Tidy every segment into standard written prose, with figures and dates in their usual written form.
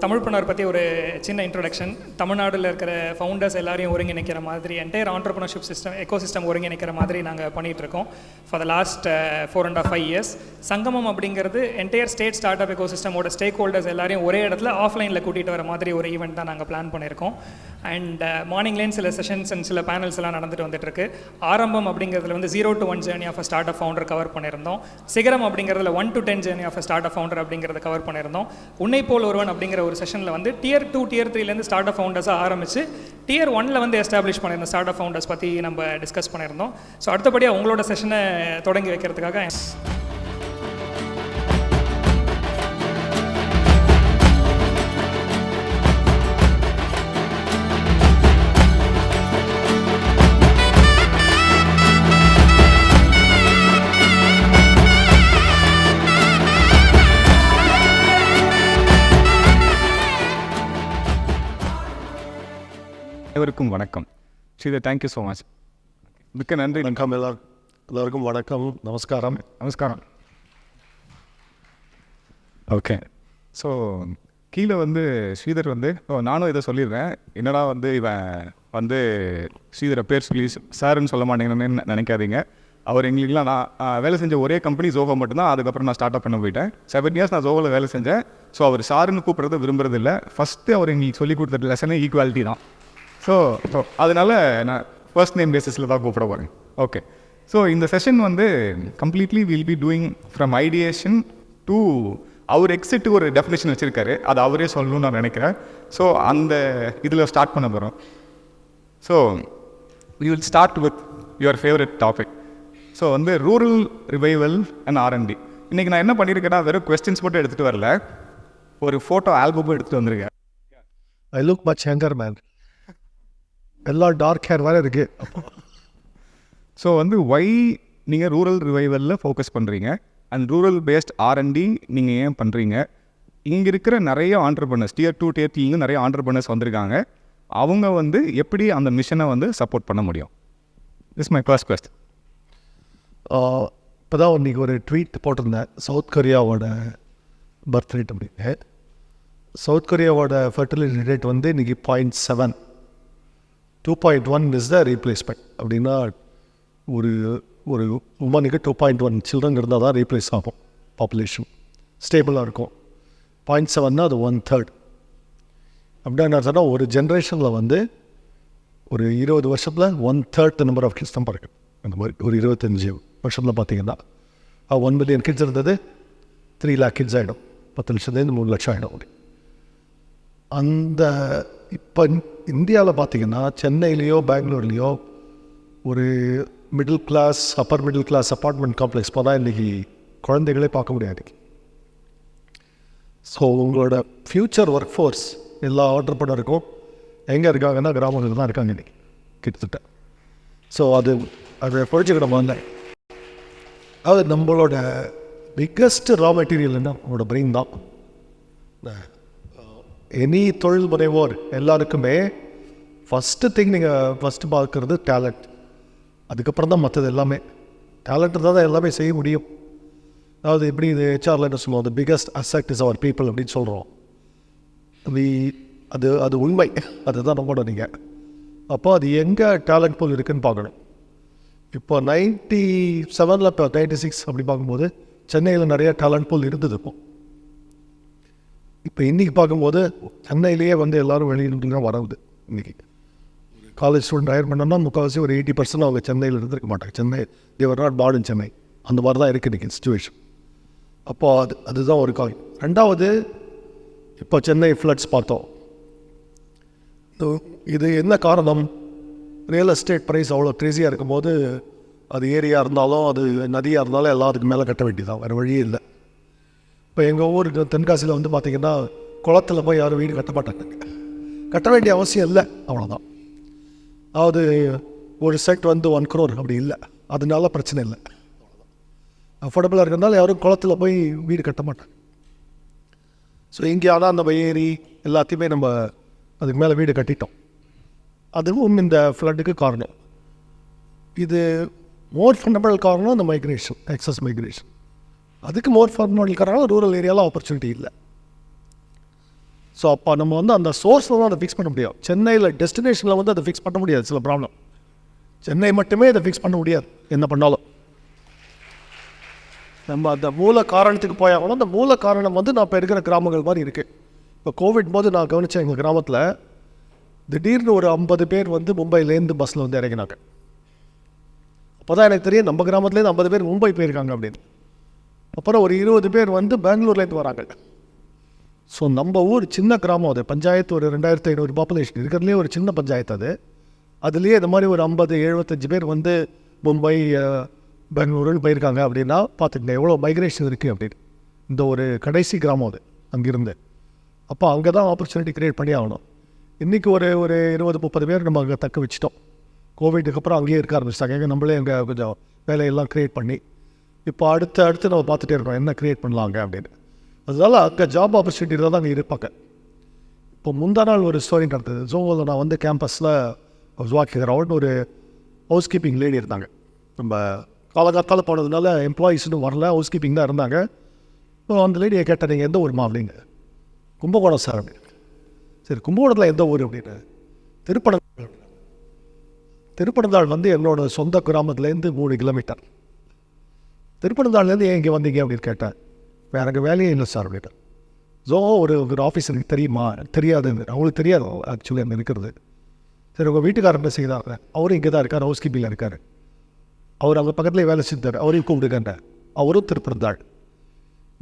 தமிழ்ப்ரனர் பற்றி ஒரு சின்ன இன்ட்ரொடக்ஷன். தமிழ்நாட்டில் இருக்கிற ஃபவுண்டர்ஸ் எல்லாரையும் ஒருங்கிணைக்கிற மாதிரி என்டையர் ஆண்டர்ப்ரனர்ஷிப் சிஸ்டம் எக்கோசிஸ்டம் ஒருங்கிணைக்கிற மாதிரி நாங்கள் பண்ணிகிட்ருக்கோம் for the last 4.5 years. Sangamam அப்படிங்கிறது என்டையர் ஸ்டேட் ஸ்டார்ட் அப் எக்கோசிஸ்டமோட ஸ்டேக் ஹோல்டர்ஸ் எல்லாரையும் ஒரே இடத்துல ஆஃப்லைனில் கூட்டிகிட்டு வர மாதிரி ஒரு ஈவெண்ட் தான் நாங்கள் பிளான் பண்ணியிருக்கோம். அண்ட் மார்னிங்லேயும் சில செஷன்ஸ் அண்ட் சில பேனல்ஸ் எல்லாம் நடந்துட்டு வந்துட்டுருக்கு. ஆரம்பம் அப்படிங்கிறதுல வந்து 0 to 1 journey of a start up founder cover பண்ணியிருந்தோம். சிகரம் அப்படிங்கிறதுல 1 to 10 journey of a start up founder அப்படிங்கிறத கவர் பண்ணியிருந்தோம். உன்னை போல் ஒருவன் அப்படிங்கிற ஒரு செஷனில் வந்து Tier 2 Tier 3லேருந்து ஸ்டார்ட் அப் ஃபவுண்டர்ஸாக ஆரம்பித்து Tier 1 வந்து எஸ்டாப்ளிஷ் பண்ணியிருந்தோம் ஸ்டார்ட் அப் ஃபவுண்டர்ஸ் பற்றி நம்ம டிஸ்கஸ் பண்ணியிருந்தோம். ஸோ அடுத்தபடியாக உங்களோட செஷனை தொடங்கி வைக்கிறதுக்காக அனைவருக்கும் வணக்கம். Sridhar, thank you so much. மிக்க நன்றி. வணக்கம் எல்லாருக்கும் வணக்கம், நமஸ்காரம். ஓகே, ஸோ கீழே வந்து ஸ்ரீதர் வந்து நானும் இதை சொல்லிடுறேன். என்னடா வந்து இவன் வந்து ஸ்ரீதரை பேர் சொல்லி சாருன்னு சொல்ல மாட்டேங்கன்னு நினைக்காதீங்க. அவர் எங்களுக்குலாம் நான் வேலை செஞ்ச ஒரே கம்பெனி ஜோஹோ மட்டும்தான். அதுக்கப்புறம் நான் ஸ்டார்ட் அப் பண்ண போயிட்டேன். 7 years நான் ஜோஹோவில் வேலை செஞ்சேன். ஸோ அவர் சாருன்னு கூப்பிட்றத விரும்புறது இல்லை. ஃபஸ்ட்டு அவர் எங்களுக்கு சொல்லி கொடுத்த லெசனே ஈக்குவாலிட்டி தான். ஸோ அதனால் நான் ஃபர்ஸ்ட் நேம் பேசிஸில் தான் கூப்பிட போகிறேன். ஓகே, ஸோ இந்த செஷன் வந்து completely will be doing from ideation to our exit ஒரு டெஃபினேஷன் வச்சுருக்காரு. அது அவரே சொல்லணும்னு நான் நினைக்கிறேன். ஸோ அந்த இதில் ஸ்டார்ட் பண்ண போகிறோம். So we will start with your favourite topic. So வந்து ரூரல் ரிவைவல் அண்ட் R&D. இன்றைக்கி நான் என்ன பண்ணியிருக்கேன்னா, வெறும் கொஸ்டின்ஸ் மட்டும் எடுத்துகிட்டு வரல, ஒரு ஃபோட்டோ ஆல்பமும் எடுத்துகிட்டு வந்திருக்கேன். I look much younger man. எல்லாம் டார்க் ஹேர் வேறு இருக்குது. ஸோ வந்து ஒய் நீங்கள் ரூரல் ரிவைவலில் ஃபோக்கஸ் பண்ணுறீங்க அண்ட் ரூரல் பேஸ்ட் R&D நீங்கள் ஏன் பண்ணுறீங்க? இங்கே இருக்கிற நிறைய ஆண்டர்ப்ரனர்ஸ் Tier 2 Tier 3 நிறைய ஆண்டர்ப்ரனர்ஸ் வந்திருக்காங்க. அவங்க வந்து எப்படி அந்த மிஷனை வந்து சப்போர்ட் பண்ண முடியும்? This my first question. இப்போ தான் இன்றைக்கி ஒரு ட்வீட் போட்டிருந்தேன், சவுத் கொரியாவோட பர்த் ரேட் அப்படின்னு. சவுத் கொரியாவோட ஃபர்டிலிட்டி ரேட் வந்து இன்றைக்கி 0.7. 2.1 இஸ் த ரீப்ளேஸ்மெண்ட். அப்படின்னா ஒரு ஒரு உமனுக்கு 2.1 சில்ட்ரன் இருந்தால் தான் ரீப்ளேஸ் ஆகும், பாப்புலேஷன் ஸ்டேபிளாக இருக்கும். 0.7னா அது 1/3. அப்படின்னா என்ன சொன்னால், ஒரு ஜென்ரேஷனில் வந்து ஒரு 20 வருஷத்தில் 1/3 நம்பர் ஆஃப் கிட்ஸ் தான் பிறகு. அந்த மாதிரி ஒரு 25 வருஷத்தில் பார்த்தீங்கன்னா 1 million கிட்ஸ் இருந்தது 3 lakh கிட்ஸ் ஆகிடும். 10 லட்சத்துலேருந்து 3 லட்சம் ஆகிடும். அப்படி அந்த இப்போ இந்தியாவில் பார்த்தீங்கன்னா சென்னையிலையோ பெங்களூர்லேயோ ஒரு middle class upper middle class apartment complex போனால் இன்றைக்கி குழந்தைகளே பார்க்க முடியாது. ஸோ உங்களோட ஃப்யூச்சர் ஒர்க் ஃபோர்ஸ் எல்லா ஆண்டர்ப்ரனருக்கும் எங்கே இருக்காங்கன்னா கிராமத்தில் தான் இருக்காங்க இன்றைக்கி கிட்டத்தட்ட. ஸோ அது புரிஞ்சுக்கிட வந்தேன். அது நம்மளோட பிக்கஸ்ட் ரா மெட்டீரியல் என்ன, நம்மளோட பிரெயின் தான். எனி தொழில் முனைவோர் எல்லாருக்குமே ஃபஸ்ட்டு திங் நீங்கள் ஃபஸ்ட்டு பார்க்குறது டேலண்ட். அதுக்கப்புறம் தான் மற்றது எல்லாமே. டேலண்ட் தான் எல்லாமே செய்ய முடியும். அதாவது எப்படி இது ஹெச்ஆரில் என்ன சொல்லுவோம், the biggest asset is our people அப்படின்னு சொல்கிறோம். அது உண்மை. அதுதான் நம்மளோட நீங்கள். அப்போ அது எங்கே டேலண்ட் பூல் இருக்குதுன்னு பார்க்கணும். இப்போ 97 இப்போ 96 அப்படி பார்க்கும்போது சென்னையில் நிறைய டேலண்ட் பூல் இருந்தது. இப்போ இன்றைக்கி பார்க்கும்போது சென்னையிலேயே வந்து எல்லோரும் வெளியிட்டு தான் வரவுது. இன்றைக்கி காலேஜ் ஸ்டூடெண்ட் ஹயர் பண்ணோம்னா முக்கால்வாசி ஒரு 80% அவங்க சென்னையில் இருந்திருக்க மாட்டாங்க. சென்னை தேவர் நாட் பார்ன் இன் சென்னை. அந்த மாதிரி தான் இருக்குது இன்றைக்கி சிச்சுவேஷன். அப்போது அதுதான் ஒரு கால். ரெண்டாவது, இப்போ சென்னை ஃப்ளட்ஸ் பார்த்தோம். இது என்ன காரணம்? ரியல் எஸ்டேட் ப்ரைஸ் அவ்வளோ க்ரேஸியாக இருக்கும்போது அது ஏரியாக இருந்தாலும் அது நதியாக இருந்தாலும் எல்லாத்துக்கு மேலே கட்ட வேண்டியதான், வேறு வழியே இல்லை. இப்போ எங்கள் ஊர் தென்காசியில் வந்து பார்த்திங்கன்னா குளத்தில் போய் யாரும் வீடு கட்ட மாட்டாங்க. கட்ட வேண்டிய அவசியம் இல்லை, அவ்வளோதான். அதாவது ஒரு செட் வந்து 1 crore அப்படி இல்லை, அதனால பிரச்சனை இல்லை. அஃபோர்டபுளாக இருக்கிறதுனால யாரும் குளத்தில் போய் வீடு கட்ட மாட்டாங்க. ஸோ இங்கே ஆனால் நம்ம ஏரி எல்லாத்தையுமே நம்ம அதுக்கு மேலே வீடு கட்டிட்டோம். அதுவும் இந்த ஃப்ளட்டுக்கு காரணம். இது மோர் ஃபண்டமெண்டல் காரணம் இந்த மைக்ரேஷன், எக்ஸஸ் மைக்ரேஷன். அதுக்கு மோர் ஃபண்டமெண்டல் காரணம் ரூரல் ஏரியாவில் ஆப்பர்ச்சுனிட்டி இல்லை. ஸோ அப்போ நம்ம வந்து அந்த சோர்ஸில் தான் அதை ஃபிக்ஸ் பண்ண முடியும். சென்னையில் டெஸ்டினேஷனில் வந்து அதை ஃபிக்ஸ் பண்ண முடியாது. சில ப்ராப்ளம் சென்னை மட்டுமே அதை ஃபிக்ஸ் பண்ண முடியாது என்ன பண்ணாலும். நம்ம அந்த மூல காரணத்துக்கு போயாகணும். அந்த மூல காரணம் வந்து நான் இப்போ இருக்கிற கிராமங்கள் மாதிரி இருக்குது. இப்போ கோவிட் போது நான் கவனித்தேன், எங்கள் கிராமத்தில் திடீர்னு ஒரு 50 பேர் வந்து மும்பையிலேருந்து பஸ்ஸில் வந்து இறங்கினாங்க. அப்போ தான் எனக்கு தெரியும் நம்ம கிராமத்துலேருந்து 50 பேர் மும்பை போயிருக்காங்க அப்படின்னு. அப்புறம் ஒரு 20 பேர் வந்து பெங்களூர்லேருந்து வராங்க. ஸோ நம்ம ஊர் சின்ன கிராமம், அது பஞ்சாயத்து ஒரு 2500 பாப்புலேஷன் இருக்கிறதுலே ஒரு சின்ன பஞ்சாயத்து அது. அதுலேயே இந்த மாதிரி ஒரு 50-75 பேர் வந்து மும்பை பெங்களூருன்னு போயிருக்காங்க அப்படின்னா பார்த்துக்கங்க எவ்வளோ மைக்ரேஷன் இருக்குது அப்படின்னு. இந்த ஒரு கடைசி கிராமம் அது அங்கேருந்து. அப்போ அங்கே தான் ஆப்பர்ச்சுனிட்டி க்ரியேட் பண்ணி ஆகணும். இன்றைக்கி ஒரு 20-30 பேர் நம்ம அங்கே தக்க வச்சிட்டோம். கோவிட்டுக்கு அப்புறம் அங்கேயே இருக்க ஆரம்பிச்சிட்டாங்க. நம்மளே அங்கே கொஞ்சம் வேலையெல்லாம் க்ரியேட் பண்ணி இப்போ அடுத்து நம்ம பார்த்துட்டே இருக்கோம் என்ன க்ரியேட் பண்ணலாங்க அப்படின்னு. அதனால் அங்கே ஜாப் ஆப்பர்ச்சுனிட்டி தான் அங்கே இருப்பாங்க. இப்போ முந்தா நாள் ஒரு ஸ்டோரி நடந்தது. ஜோஹோவில் நான் வந்து கேம்பஸில் வாக்கிங் அரவுண்ட் ஒரு ஹவுஸ் கீப்பிங் லேடி இருந்தாங்க. நம்ம காலகாலத்தால் போனதுனால எம்ப்ளாயீஸ் இன்னும் வரல, ஹவுஸ் கீப்பிங் தான் இருந்தாங்க. இப்போ அந்த லேடியை கேட்டேன், நீங்கள் எந்த ஊருமா அப்படின்னு. கும்பகோணம் சார் அப்படின்னு. சரி, கும்பகோணத்தில் எந்த ஊர் அப்படின்னு. திருப்பனந்தாள் வந்து என்னோடய சொந்த கிராமத்துலேருந்து 3 கிலோமீட்டர். திருப்பனந்தாள்லேருந்து ஏன் இங்கே வந்தீங்க அப்படின்னு கேட்டேன். வேறு எனக்கு வேலையே இல்லை சார் அப்படின்ட்டு. ஜோஹோ ஒரு ஆஃபீஸ் எனக்கு தெரியுமா? தெரியாது, அவங்களுக்கு தெரியாது ஆக்சுவலி அங்கே இருக்கிறது. சரி, உங்கள் வீட்டுக்காரர் என்ன செய்கிறாங்க? அவரும் இங்கே தான் இருக்கார், ஹவுஸ் கீப்பிங்கில் இருக்கார். அவர் அங்கே பக்கத்துலேயே வேலை செஞ்சார், அவரையும் கூப்பிடுங்கன்ற. அவரும் திருப்பனந்தாள்.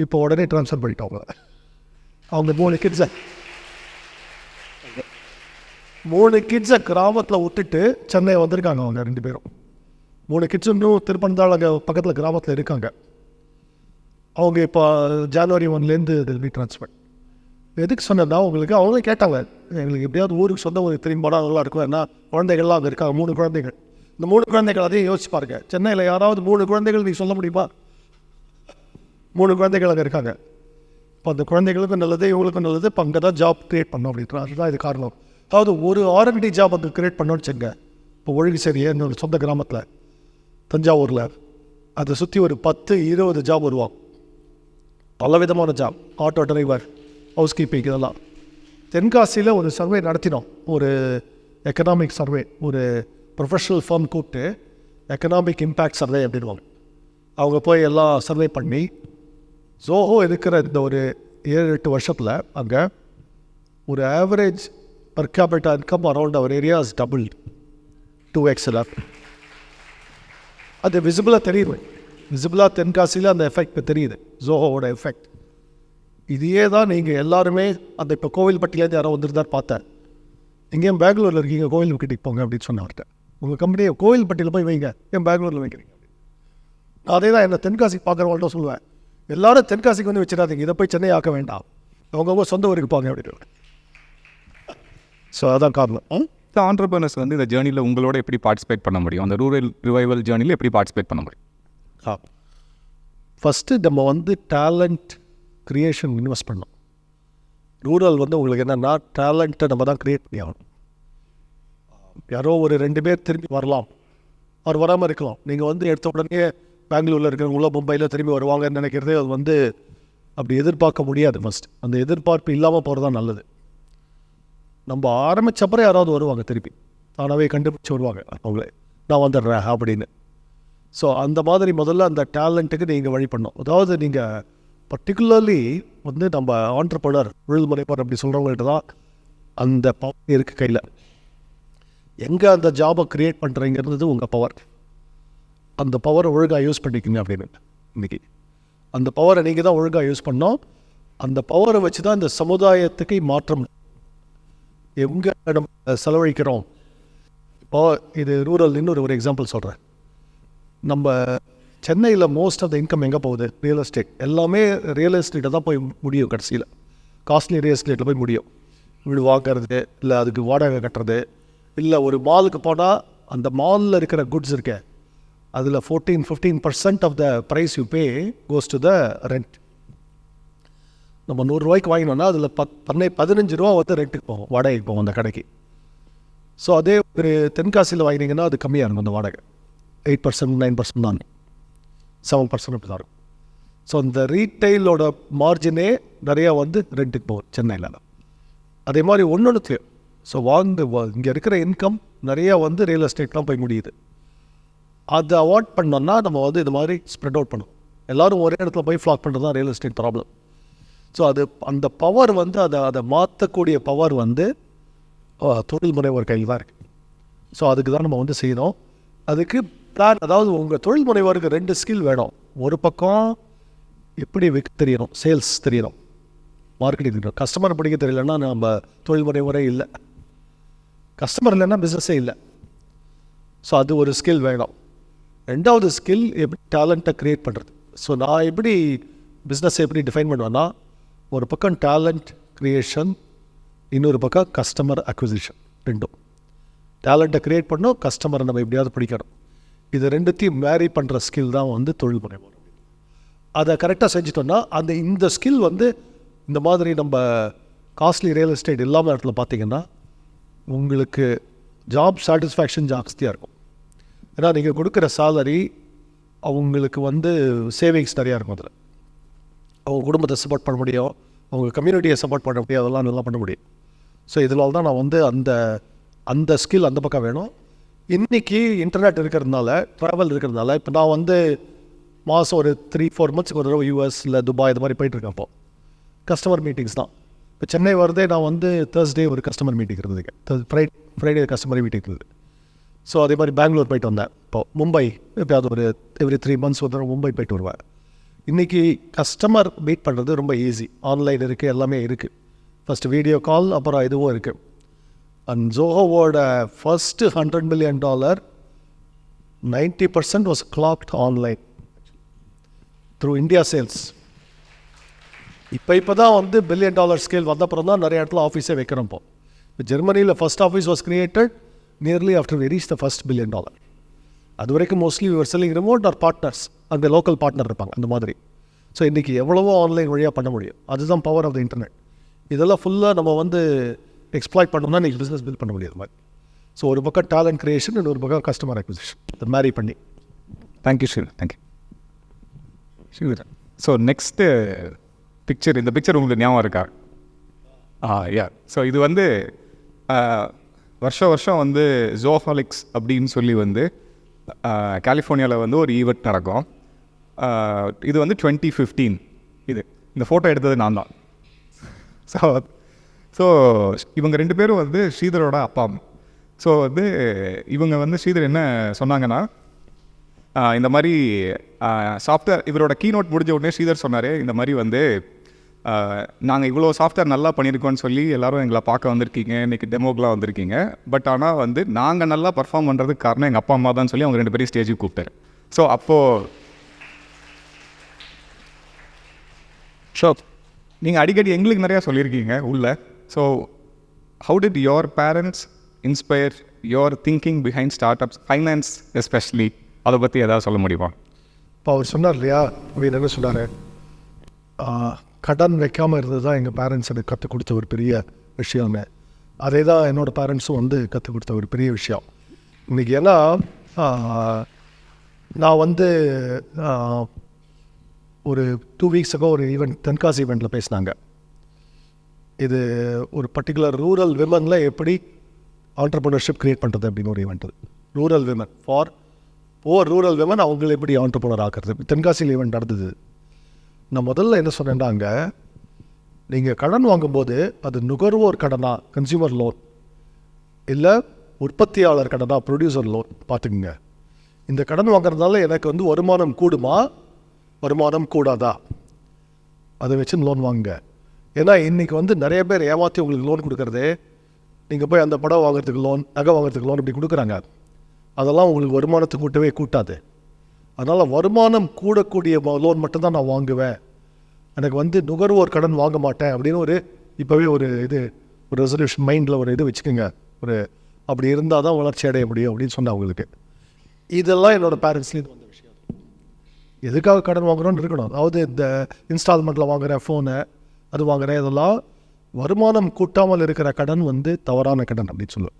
இப்போ உடனே ட்ரான்ஸ்ஃபர் பண்ணிட்டோம் அவங்க 3 கிட்ஸை கிராமத்தில் விட்டுட்டு சென்னை வந்திருக்காங்க அவங்க 2 பேரும். 3 கிட்ஸ் இன்னும் திருப்பனந்தாள் அங்கே பக்கத்தில் கிராமத்தில் இருக்காங்க. அவங்க இப்போ ஜனவரி 1லேருந்து ட்ரான்ஸ்ஃபர். எதுக்கு சொன்னதா உங்களுக்கு? அவங்களே கேட்டாங்க, எங்களுக்கு எப்படியாவது ஊருக்கு சொந்த ஊருக்கு திரும்பி போனால் நல்லா இருக்கும். ஏன்னா குழந்தைகள்லாம் அங்கே இருக்காங்க, 3 குழந்தைகள். இந்த 3 குழந்தைகள் அதையும் யோசிச்சு பாருங்க. சென்னையில் யாராவது 3 குழந்தைகள் நீங்கள் சொல்ல முடியுமா? 3 குழந்தைகள் அங்கே இருக்காங்க. இப்போ அந்த குழந்தைகளுக்கும் நல்லது, இவங்களுக்கும் நல்லது. இப்போ அங்கே தான் ஜாப் க்ரியேட் பண்ணோம் அப்படின்ட்டு. அதுதான் இது காரணம். அதாவது ஒரு R&D ஜாப் அங்கே க்ரியேட் பண்ணோன்னு வச்சுங்க. இப்போ ஒழுங்கு சரியே என்னோட சொந்த கிராமத்தில் தஞ்சாவூரில் அதை சுற்றி ஒரு 10-20 ஜாப் வருவாங்க. பல விதமான job, auto driver, house keeping, இதெல்லாம். தென்காசியில் ஒரு சர்வே நடத்தினோம், ஒரு எக்கனாமிக் சர்வே. ஒரு ப்ரொஃபஷனல் ஃபார்ம் கூப்பிட்டு எக்கனாமிக் இம்பேக்ட் சர்வே அப்படின்வாங்க. அவங்க போய் எல்லாம் சர்வே பண்ணி ஜோஹோ இருக்கிற இந்த ஒரு 7-8 வருஷத்தில் அங்கே ஒரு average per capita income around our area is doubled, 2x. அது விசிபிளாக தெரியுது. விசிபிளாக தென்காசியில் அந்த எஃபெக்ட் தெரியுது, ஜோஹோவோட எஃபெக்ட். இதையே தான் நீங்கள் எல்லாருமே அந்த இப்போ கோவில்பட்டியிலேருந்து யாரோ வந்துருந்தார் பார்த்தேன். எங்கேயும் பெங்களூரில் இருக்கீங்க, கோவில்பட்டிக்கு போங்க அப்படின்னு சொன்னவர்கிட்ட. உங்கள் கம்பெனியை கோவில்பட்டியில் போய் வைங்க, ஏன் பெங்களூரில் வைக்கிறீங்க? அதே தான் என்ன தென்காசி பார்க்குறவங்கள்ட்ட சொல்லுவேன், எல்லோரும் தென்காசிக்கு வந்து வச்சிடாதீங்க, இதை போய் சென்னை ஆக்க வேண்டாம், அவங்கவுங்க சொந்த ஊருக்கு போங்க அப்படின்னு. ஸோ அதான் காரணம். இந்த ஆண்டர்பிரினர்ஸ் வந்து இந்த ஜேர்னியில் உங்களோட எப்படி பார்ட்டிசிபேட் பண்ண முடியும்? அந்த ரூரல் ரிவைவல் ஜேர்னியில் எப்படி பார்ட்டிசிபேட் பண்ண முடியும்? ஃபஸ்ட்டு நம்ம வந்து டேலண்ட் க்ரியேஷன் இன்வெஸ்ட் பண்ணோம். ரூரல் வந்து உங்களுக்கு என்னென்னா டேலண்ட்டை நம்ம தான் க்ரியேட் பண்ணி ஆகணும். யாரோ ஒரு 2 பேர் திரும்பி வரலாம், அவர் வராமல் இருக்கலாம். நீங்கள் வந்து எடுத்த உடனே பெங்களூரில் இருக்கிறவங்களோ மும்பையில் திரும்பி வருவாங்கன்னு நினைக்கிறதே அது வந்து அப்படி எதிர்பார்க்க முடியாது. ஃபஸ்ட் அந்த எதிர்பார்ப்பு இல்லாமல் போகிறது தான் நல்லது. நம்ம ஆரம்பித்தப்பறம் யாராவது வருவாங்க, திருப்பி தானாகவே கண்டுபிடிச்சி வருவாங்க அவங்களே, நான் வந்துடுறேன் அப்படின்னு. ஸோ அந்த மாதிரி முதல்ல அந்த டேலண்ட்டுக்கு நீங்கள் வழி பண்ணணும். அதாவது நீங்கள் பர்டிகுலர்லி வந்து நம்ம ஆண்டர்பிரினர், தொழில் முனைவர் அப்படி சொல்கிறவங்கள்ட்ட தான் அந்த பவர் இருக்குது கையில். எங்கே அந்த ஜாபை க்ரியேட் பண்ணுறீங்கிறது உங்கள் பவர். அந்த பவரை ஒழுங்காக யூஸ் பண்ணிக்கோங்க அப்படின்னு. இன்றைக்கி அந்த பவரை நீங்கள் தான் ஒழுங்காக யூஸ் பண்ணோம். அந்த பவரை வச்சு தான் இந்த சமுதாயத்துக்கு மாற்றம். எங்கே நம்ம செலவழிக்கிறோம்? இப்போ இது ரூரல். இன்னொரு எக்ஸாம்பிள் சொல்கிறேன். நம்ம சென்னையில் மோஸ்ட் ஆஃப் த இன்கம் எங்கே போகுது? Real estate. எல்லாமே ரியல் எஸ்டேட்டை தான் போய் முடியும் கடைசியில். காஸ்ட்லி ரியல் எஸ்டேட்டில் போய் முடியும். வீடு வாங்கிறது, இல்லை அதுக்கு வாடகை கட்டுறது, இல்லை ஒரு மாலுக்கு போனால் அந்த மாலில் இருக்கிற குட்ஸ் இருக்கே அதில் 14-15% of the price you pay goes to the rent. நம்ம 100 ரூபாய்க்கு வாங்கினோன்னா அதில் 15 ரூபா வந்து ரெண்ட்டுக்கு போகும், வாடகைக்கு போகும் அந்த கடைக்கு. ஸோ அதே ஒரு தென்காசியில் வாங்கினீங்கன்னா அது கம்மியாக இருக்கும் அந்த வாடகை. 8%, 9% தான், 7% அப்படி தான் இருக்கும். ஸோ இந்த ரீட்டைலோட மார்ஜினே நிறையா வந்து ரெண்ட்டுக்கு போகும் சென்னையில். அதே மாதிரி ஒன்றுத்தையும் ஸோ இங்கே இருக்கிற இன்கம் நிறையா வந்து ரியல் எஸ்டேட்லாம் போய் முடியுது. அதை அவாய்ட் பண்ணோன்னா நம்ம வந்து இது மாதிரி ஸ்ப்ரெட் அவுட் பண்ணும். எல்லோரும் ஒரே இடத்துல போய் ஃப்ளாக் பண்ணுறது தான் ரியல் எஸ்டேட் ப்ராப்ளம். ஸோ அது அந்த பவர் வந்து அதை மாற்றக்கூடிய பவர் வந்து தொழில் முனைவோர் கையில் தான் இருக்குது. ஸோ அதுக்கு தான் நம்ம வந்து செய்யணும். அதுக்கு பிளான், அதாவது உங்கள் தொழில் முனைவோருக்கு 2 ஸ்கில் வேணும். ஒரு பக்கம் எப்படி விற்க தெரியணும், சேல்ஸ் தெரியணும், மார்க்கெட்டிங் தெரியணும். கஸ்டமர் பிடிக்க தெரியலன்னா நம்ம தொழில் முனைவோரே இல்லை, கஸ்டமர் இல்லைன்னா பிஸ்னஸே இல்லை. ஸோ அது ஒரு ஸ்கில் வேணும். 2வது ஸ்கில் எப்படி டேலண்ட்டை க்ரியேட் பண்ணுறது. ஸோ நான் எப்படி பிஸ்னஸை எப்படி டிஃபைன் பண்ணுவேன்னா, ஒரு பக்கம் டேலண்ட் க்ரியேஷன், இன்னொரு பக்கம் கஸ்டமர் அக்விசிஷன். 2ம் டேலண்ட்டை க்ரியேட் பண்ணணும், கஸ்டமரை நம்ம எப்படியாவது பிடிக்கணும். இது 2த்தையும் மேரி பண்ணுற ஸ்கில் தான் வந்து தொழில் முனைவோர். அதை கரெக்டாக செஞ்சிட்டோன்னா இந்த ஸ்கில் வந்து இந்த மாதிரி நம்ம காஸ்ட்லி ரியல் எஸ்டேட் இல்லாமல் இடத்துல பார்த்திங்கன்னா உங்களுக்கு ஜாப் சாட்டிஸ்ஃபேக்ஷன் ஜாஸ்தியாக இருக்கும். ஏன்னா நீங்கள் கொடுக்குற சேலரி அவங்களுக்கு வந்து சேவிங்ஸ் நிறையா இருக்கும். அதில் அவங்க குடும்பத்தை சப்போர்ட் பண்ண முடியும், அவங்க கம்யூனிட்டியை சப்போர்ட் பண்ண முடியும், அதெல்லாம் நல்லா பண்ண முடியும். ஸோ இதனால தான் நான் வந்து அந்த ஸ்கில் அந்த பக்கம் வேணும். இன்றைக்கி இன்டர்நெட் இருக்கிறதுனால, ட்ராவல் இருக்கிறதுனால, இப்போ நான் வந்து மாதம் ஒரு 3-4 மந்த்ஸ்க்கு ஒரு தடவை US இல்லை துபாய் இது மாதிரி போயிட்டுருக்கேன். அப்போது கஸ்டமர் மீட்டிங்ஸ் தான். இப்போ சென்னை வருதே, நான் வந்து தேர்ஸ்டே ஒரு கஸ்டமர் மீட்டிங் இருந்ததுங்க, ஃப்ரைடே கஸ்டமர் மீட்டிங் இருந்தது. ஸோ அதே மாதிரி பெங்களூர் போயிட்டு வந்தேன். இப்போது மும்பை எப்போயாவது ஒரு எவ்ரி 3 மந்த்ஸ் ஒரு தடவை மும்பை போயிட்டு வருவேன். இன்றைக்கி கஸ்டமர் மீட் பண்ணுறது ரொம்ப ஈஸி. ஆன்லைன் இருக்குது, எல்லாமே இருக்குது. ஃபஸ்ட்டு வீடியோ கால், அப்புறம் இதுவும் இருக்குது. அண்ட் ஜோஹோவோட first $100 million 90% was clocked online through India sales. இப்போ தான் வந்து $1 billion ஸ்கேல் வந்தப்புறம் தான் நிறைய இடத்துல ஆஃபீஸே வைக்கிறோம். இப்போ ஜெர்மனியில் first office was created nearly after we reach the first $1 billion. அது வரைக்கும் mostly we are selling remote or partners, அந்த லோக்கல் பார்ட்னர் இருப்பாங்க அந்த மாதிரி. ஸோ இன்றைக்கி எவ்வளவோ ஆன்லைன் வழியாக பண்ண முடியும். அதுதான் பவர் ஆஃப் த இன்டர்நெட். இதெல்லாம் ஃபுல்லாக நம்ம வந்து எக்ஸ்ப்ளாய்ட் பண்ணோம்னா இன்றைக்கி பிஸ்னஸ் பில்ட் பண்ண முடியாது மாதிரி. ஸோ ஒரு பக்கம் டேலண்ட் கிரியேஷன், இன்னொரு பக்கம் கஸ்டமர் அக்விசிஷன், இதை மேரி பண்ணி. Thank you Sridhar, thank you Sridhar. So next picture, இந்த பிக்சர் உங்களுக்கு ஞாபகம் இருக்கா? யா. ஸோ இது வந்து வருஷம் வந்து ஜோஃபாலிக்ஸ் அப்படின்னு சொல்லி வந்து கலிஃபோர்னியாவில் வந்து ஒரு ஈவெண்ட் நடக்கும். இது வந்து 2015. இந்த ஃபோட்டோ எடுத்தது நான் தான். ஸோ இவங்க 2 பேரும் வந்து ஸ்ரீதரோட அப்பா அம்மா. ஸோ வந்து இவங்க வந்து ஸ்ரீதர் என்ன சொன்னாங்கன்னா, இந்த மாதிரி சாஃப்ட்வேர், இவரோட கீநோட் முடிஞ்ச உடனே ஸ்ரீதர் சொன்னார், இந்த மாதிரி வந்து நாங்கள் இவ்வளோ சாஃப்ட்வேர் நல்லா பண்ணியிருக்கோன்னு சொல்லி எல்லோரும் எங்களை பார்க்க வந்திருக்கீங்க, இன்றைக்கி டெமோக்கெலாம் வந்திருக்கீங்க. பட் ஆனால் வந்து நாங்கள் நல்லா பர்ஃபார்ம் பண்ணுறதுக்கு காரணம் எங்கள் அப்பா அம்மா தான் சொல்லி அவங்க 2 பேரையும் ஸ்டேஜுக்கு கூப்பிட்டாரு. ஸோ நீங்கள் அடிக்கடி எங்களுக்கு நிறையா சொல்லியிருக்கீங்க உள்ள. So how did your parents inspire your thinking behind start ups, finance especially, அதை பற்றி ஏதாவது சொல்ல முடியுமா? இப்போ அவர் சொன்னார் இல்லையா, என்ன சொன்னார், கடன் வைக்காமல் இருந்தது தான் எங்கள் பேரண்ட்ஸ் எனக்கு கற்றுக் கொடுத்த ஒரு பெரிய விஷயமே. அதே தான் என்னோடய பேரண்ட்ஸும் வந்து கற்றுக் கொடுத்த ஒரு பெரிய விஷயம். இன்றைக்கி ஏன்னா நான் வந்து ஒரு 2 weeks ago ஒரு ஈவெண்ட், தென்காசி ஈவெண்ட்டில் பேசினாங்க. இது ஒரு பர்டிகுலர் ரூரல் விமனில் எப்படி ஆண்டர்ப்ரனர்ஷிப் க்ரியேட் பண்ணுறது அப்படின்னு ஒரு event. Rural women rural women அவங்களை எப்படி ஆண்டர்ப்ரனர் ஆக்குறது, தென்காசியில் ஈவெண்ட் நடந்தது. நான் முதல்ல என்ன சொன்னேன்னா, அங்கே நீங்கள் கடன் வாங்கும்போது அது நுகர்வோர் கடனா, கன்சியூமர் லோன், இல்லை உற்பத்தியாளர் கடனா, ப்ரொடியூசர் லோன் பார்த்துக்குங்க. இந்த கடன் வாங்குறதுனால எனக்கு வந்து வருமானம் கூடுமா, வருமானம் கூடாதா, அதை வச்சு லோன் வாங்குங்க. ஏன்னா இன்றைக்கி வந்து நிறைய பேர் ஏமாற்றி உங்களுக்கு லோன் கொடுக்குறது, நீங்கள் போய் அந்த படம் வாங்குறதுக்கு லோன், நகை வாங்குறதுக்கு லோன் இப்படி கொடுக்குறாங்க. அதெல்லாம் உங்களுக்கு வருமானத்தை கூட்டவே கூட்டாது. அதனால் வருமானம் கூடக்கூடிய லோன் மட்டும்தான் நான் வாங்குவேன், எனக்கு வந்து நுகர்வோர் கடன் வாங்க மாட்டேன் அப்படின்னு இப்போவே ஒரு ரெசல்யூஷன் மைண்டில் ஒரு இது வச்சுக்கோங்க. அப்படி இருந்தால் தான் வளர்ச்சி அடைய முடியும் அப்படின்னு சொன்னேன் அவங்களுக்கு. இதெல்லாம் என்னோடய பேரண்ட்ஸ்லேருந்து வந்த விஷயம். எதுக்காக கடன் வாங்குறோன்னு இருக்கணும். அதாவது இந்த இன்ஸ்டால்மெண்ட்டில் வாங்குகிற ஃபோனு, அது வாங்குகிறேன், இதெல்லாம் வருமானம் கூட்டாமல் இருக்கிற கடன் வந்து தவறான கடன் அப்படின்னு சொல்லுவேன்.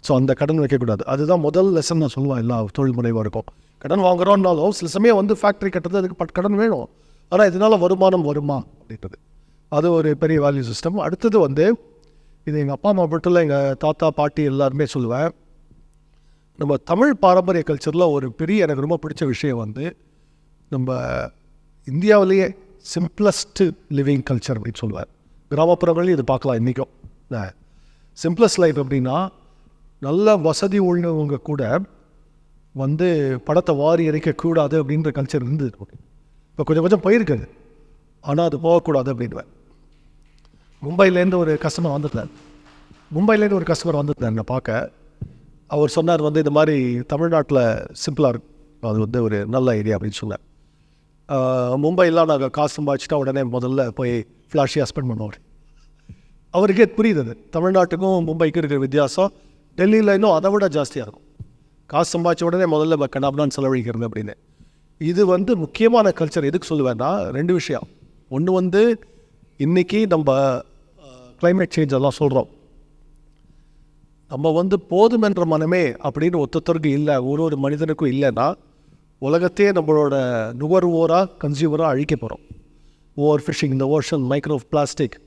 ஸோ அந்த கடன் வைக்கக்கூடாது. அதுதான் முதல் லெசன் நான் சொல்லுவேன் எல்லா தொழில் முனைவாக இருக்கும். கடன் வாங்குகிறோன்னாலும் சில சமயம் வந்து ஃபேக்ட்ரி கட்டுறது, அதுக்கு கடன் வேணும், ஆனால் இதனால் வருமானம் வருமா அப்படின்றது அது ஒரு பெரிய வேல்யூ சிஸ்டம். அடுத்தது வந்து இது எங்கள் அப்பா அம்மா மட்டும் இல்லை, எங்கள் தாத்தா பாட்டி எல்லாருமே சொல்லுவேன். நம்ம தமிழ் பாரம்பரிய கல்ச்சரில் ஒரு பெரிய எனக்கு ரொம்ப பிடிச்ச விஷயம் வந்து நம்ம இந்தியாவிலேயே சிம்பிளஸ்ட்டு லிவிங் கல்ச்சர் அப்படின்னு சொல்லுவார். கிராமப்புறங்களையும் இது பார்க்கலாம் இன்றைக்கும். சிம்பிளஸ்ட் லைஃப் அப்படின்னா நல்ல வசதி உள்ளவங்க கூட வந்து படத்தை வாரி இறைக்கக்கூடாது அப்படின்ற கல்ச்சர் இருந்தது. இப்போ கொஞ்சம் கொஞ்சம் போயிருக்குது, ஆனால் அது போகக்கூடாது அப்படின்வேன். மும்பையிலேருந்து ஒரு கஸ்டமர் வந்துட்டார் நான் பார்க்க. அவர் சொன்னார் வந்து இந்த மாதிரி தமிழ்நாட்டில் சிம்பிளாக இருக்கும், அது வந்து ஒரு நல்ல ஐடியா அப்படின்னு சொன்னார். மும்பைலாம் நாங்கள் காசு சம்பாதிச்சிட்டா உடனே முதல்ல போய் ஃப்ளாஷியாக ஸ்பெண்ட் பண்ணுவார். அவருக்கே புரியுது தமிழ்நாட்டுக்கும் மும்பைக்கும் இருக்கிற வித்தியாசம். டெல்லியில் இன்னும் அதை விட ஜாஸ்தியாக இருக்கும். காசு சம்பாதிச்ச உடனே முதல்ல கண்ணாப்தான் செலவழிக்கிறது அப்படின்னு. இது வந்து முக்கியமான கல்ச்சர். எதுக்கு சொல்லுவேன்னா 2 விஷயம். ஒன்று வந்து இன்றைக்கி நம்ம கிளைமேட் சேஞ்ச் எல்லாம் சொல்கிறோம். நம்ம வந்து போதுமென்ற மனமே அப்படின்னு ஒருத்தருக்கு இல்லை, ஒரு மனிதனுக்கும் இல்லைன்னா உலகத்தையே நம்மளோட நுகர்வோராக கன்சியூமராக அழிக்க போகிறோம். ஓவர் ஃபிஷிங், இந்த ஓஷன், மைக்ரோ பிளாஸ்டிக்,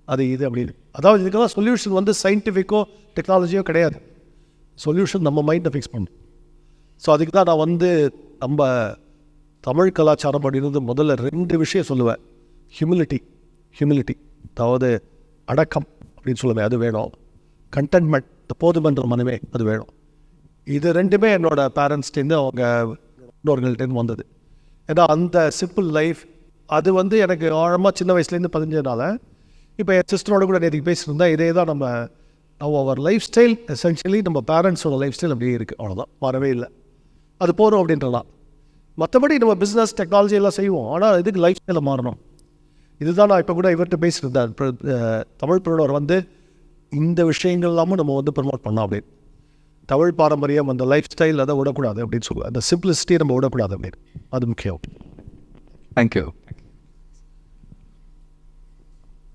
அது இது அப்படின்னு. அதாவது இதுக்கெல்லாம் சொல்யூஷன் வந்து சயின்டிஃபிக்கோ டெக்னாலஜியோ கிடையாது. சொல்யூஷன் நம்ம மைண்டை ஃபிக்ஸ் பண்ணும். ஸோ அதுக்கு தான் நான் வந்து நம்ம தமிழ் கலாச்சாரம் அப்படின்றது முதல்ல 2 விஷயம் சொல்லுவேன். ஹியூமிலிட்டி, அதாவது அடக்கம் அப்படின்னு சொல்லுவேன், அது வேணும். கண்டென்ட்மெண்ட், போதுமென்ற மனமே, அது வேணும். இது 2மே என்னோடய பேரண்ட்ஸ்டேருந்து அவங்க முன்னோர்கள்ட்டேருந்து வந்தது. ஏன்னா அந்த சிம்பிள் லைஃப் அது வந்து எனக்கு ஆழமாக சின்ன வயசுலேருந்து பதிஞ்சதுனால இப்போ என் சிஸ்டரோட கூட நேற்றுக்கு பேசியிருந்தா இதே தான். நம்ம அவர் லைஃப் ஸ்டைல் எசென்ஷியலி நம்ம பேரண்ட்ஸோட லைஃப் ஸ்டைல் அப்படியே இருக்குது, அவ்வளோதான், மாறவே இல்லை. அது போகிறோம் அப்படின்றலாம். மற்றபடி நம்ம பிஸ்னஸ் டெக்னாலஜி எல்லாம் செய்வோம், ஆனால் இதுக்கு லைஃப் ஸ்டைலை மாறணும். இதுதான் நான் இப்போ கூட இவர்கிட்ட பேசியிருந்தேன். தமிழ்ப்ரெனோர் வந்து இந்த விஷயங்கள் எல்லாமும் நம்ம வந்து ப்ரமோட் பண்ணோம் அப்படின்னு. தமிழ் பாரம்பரியம், அந்த லைஃப் ஸ்டைல் அதை விடக்கூடாது அப்படின்னு சொல்லுவேன். அந்த சிம்பிளிசிட்டி நம்ம விடக்கூடாது அப்படின்னு, அது முக்கியம். Thank you.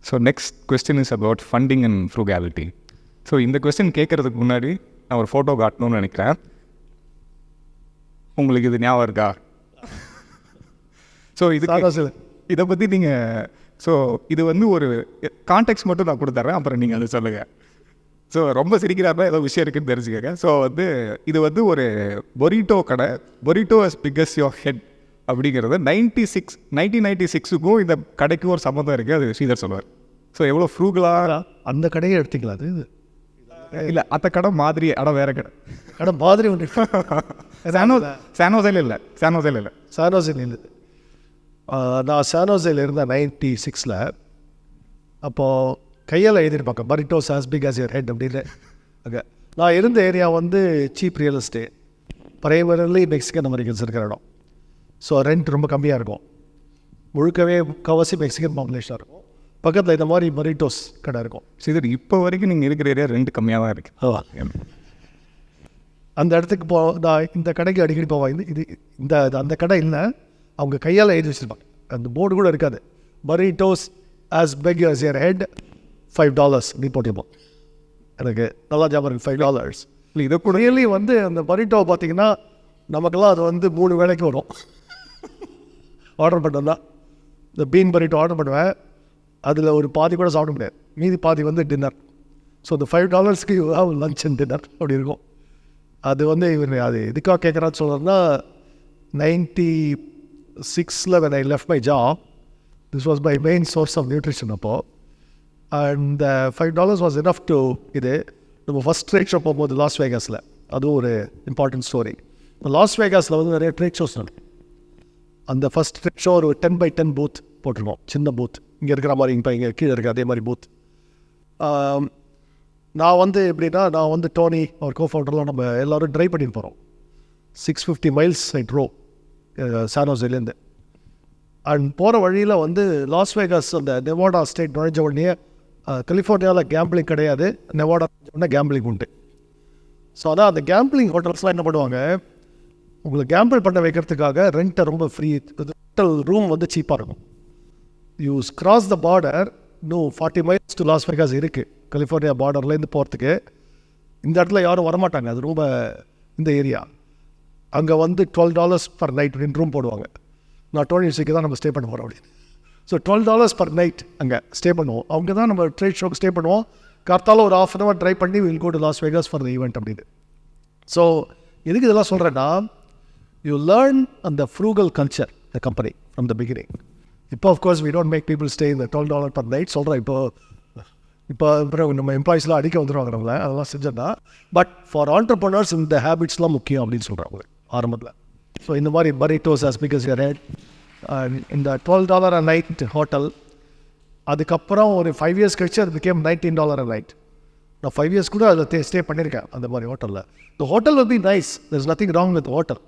So next question is about funding and frugality. So இந்த கொஸ்டின் கேட்குறதுக்கு முன்னாடி நான் ஒரு ஃபோட்டோ காட்டணும்னு நினைக்கிறேன். உங்களுக்கு இது ஞாபகம் இருக்கா? ஸோ இதை பற்றி நீங்கள், ஸோ இது வந்து ஒரு கான்டெக்ட் மட்டும் நான் கொடுத்துட்றேன், அப்புறம் நீங்கள் அதை சொல்லுங்கள். ஸோ ரொம்ப சிரிக்கிறாருன்னா ஏதோ விஷயம் இருக்குன்னு தெரிஞ்சுக்கங்க. ஸோ வந்து இது வந்து ஒரு பொரிட்டோ கடை, பொரிட்டோ as big as your head அப்படிங்கிறது 1996க்கும் இந்த கடைக்கும் ஒரு சம்மந்தம் இருக்குது, அது ஸ்ரீதர் சொல்லுவார். ஸோ எவ்வளோ ஃப்ரூகலாக அந்த கடையை எடுத்துக்கலாம். அது இல்லை, அந்த கடை மாதிரி, ஆனால் வேறு கடை மாதிரி ஒன்று சானோசையில் இல்லை. சானோசையில் இல்லை. நான் சானோசையில் இருந்தேன் 96ல். அப்போது கையால் எழுதியிருப்பாங்க burritos as big as your head அப்படின்னு. அங்கே நான் இருந்த ஏரியா வந்து cheap real estate, primarily Mexican Americans இருக்கிற இடம். ஸோ ரெண்ட் ரொம்ப கம்மியாக இருக்கும், முழுக்கவே முக்கால்வாசி மெக்சிகன் பாப்புலேஷனாக இருக்கும். பக்கத்தில் இந்த மாதிரி பரிட்டோஸ் கடை இருக்கும். சரி, இப்போ வரைக்கும் நீங்கள் இருக்கிற ஏரியா ரெண்ட் கம்மியாக தான் இருக்குது. அந்த இடத்துக்கு நான் இந்த கடைக்கு அடிக்கடி போவேன். இது இந்த அந்த கடை இல்லை, அவங்க கையால் எழுதி வச்சுருப்பாங்க, அந்த போர்டு கூட இருக்காது. Burritos as big as your head, $5 நீ போட்டிருப்போம். எனக்கு நல்லா ஜாபம் இருக்குது, $5. இல்லை, இதை கூட ரியலி வந்து அந்த பரிட்டோவை பார்த்தீங்கன்னா நமக்கெல்லாம் அது வந்து 3 வேளைக்கு வரும். ஆர்டர் பண்ணோம்னா இந்த பீன் பரிட்டோ ஆர்டர் பண்ணுவேன், அதில் ஒரு பாதி கூட சாப்பிட முடியாது, மீதி பாதி வந்து டின்னர். ஸோ இந்த $5க்கு you have lunch and dinner அப்படி இருக்கும். அது வந்து இவர் அது எதுக்காக கேட்குறான்னு சொல்கிறேன்னா 96ல் when I left my job, this was my main source of nutrition அப்போது. அண்ட் $5 was enough to இது நம்ம ஃபஸ்ட் ட்ரேட் ஷோ போகும்போது லாஸ் வேகாஸில், அதுவும் ஒரு இம்பார்ட்டன்ட் ஸ்டோரி. இப்போ லாஸ் வேகாஸில் வந்து நிறைய ட்ரேட் ஷோஸ் நடக்கும். அந்த ஃபஸ்ட் ட்ரேட் ஷோ ஒரு 10x10 பூத் போட்டிருக்கோம், சின்ன பூத், இங்கே இருக்கிற மாதிரி இப்போ இங்கே கீழே இருக்குது அதே மாதிரி பூத். நான் வந்து எப்படின்னா, நான் வந்து டோனி அவர் கோஃபவுண்டர்லாம் நம்ம எல்லோரும் ட்ரைவ் பண்ணிட்டு போகிறோம். 650 miles I drove சானோசைலேருந்து. அண்ட் போகிற வழியில் வந்து லாஸ் வேகாஸ் அந்த நெவாடா ஸ்டேட் நுழைஞ்ச உடனே, கலிஃபோர்னியாவில் கேம்பிளிங் கிடையாது, நெவாடா உடனே கேம்பிளிங் உண்டு. ஸோ அதான் அந்த கேம்பிளிங் ஹோட்டல்ஸ்லாம் என்ன பண்ணுவாங்க, உங்களுக்கு கேம்பிள் பண்ண வைக்கிறதுக்காக ரெண்ட்டை ரொம்ப ஃப்ரீ, ஹோட்டல் ரூம் வந்து சீப்பாக இருக்கும். யூ கிராஸ் த பார்டர், இன்னும் 40 miles to லாஸ் வேகாஸ் இருக்குது கலிஃபோர்னியா பார்டர்லேருந்து போகிறதுக்கு. இந்த இடத்துல யாரும் வரமாட்டாங்க, அது ரொம்ப இந்த ஏரியா. அங்கே வந்து $12 per night அப்படின்னு ரூம் போடுவாங்க. நான் டோனி தான் நம்ம ஸ்டே பண்ண போகிறோம் அப்படின்னு. ஸோ $12 per night அங்கே ஸ்டே பண்ணுவோம். அவங்க தான் நம்ம ட்ரேட் ஷோக்கு ஸ்டே பண்ணுவோம். கார்த்தால ஒரு half an hour ட்ரை பண்ணி will go to Las Vegas for the event அப்படின்னு. ஸோ எதுக்கு இதெல்லாம் சொல்கிறேன்னா, யூ லேர்ன் அந்த frugal culture the company from the beginning. இப்போ of course we don't make people stay இந்த $12 per night சொல்கிறேன். இப்போ நம்ம எம்ப்ளாயிஸ்லாம் அடிக்க வந்துடுவாங்க நம்மள, அதெல்லாம் செஞ்சோன்னா. பட் ஃபார் ஆண்டர்ப்ரனர்ஸ் இந்த ஹேபிட்ஸ்லாம் முக்கியம் அப்படின்னு சொல்கிறாங்க ஆரம்பத்தில். ஸோ இந்த மாதிரி burritos as big as your head, இந்த $12 a night ஹோட்டல், அதுக்கப்புறம் ஒரு 5 years கழிச்சு அது became $19 a night. நான் 5 years கூட அதில் ஸ்டே பண்ணியிருக்கேன் அந்த மாதிரி ஹோட்டலில். The hotel will be nice, there is nothing wrong with hotel.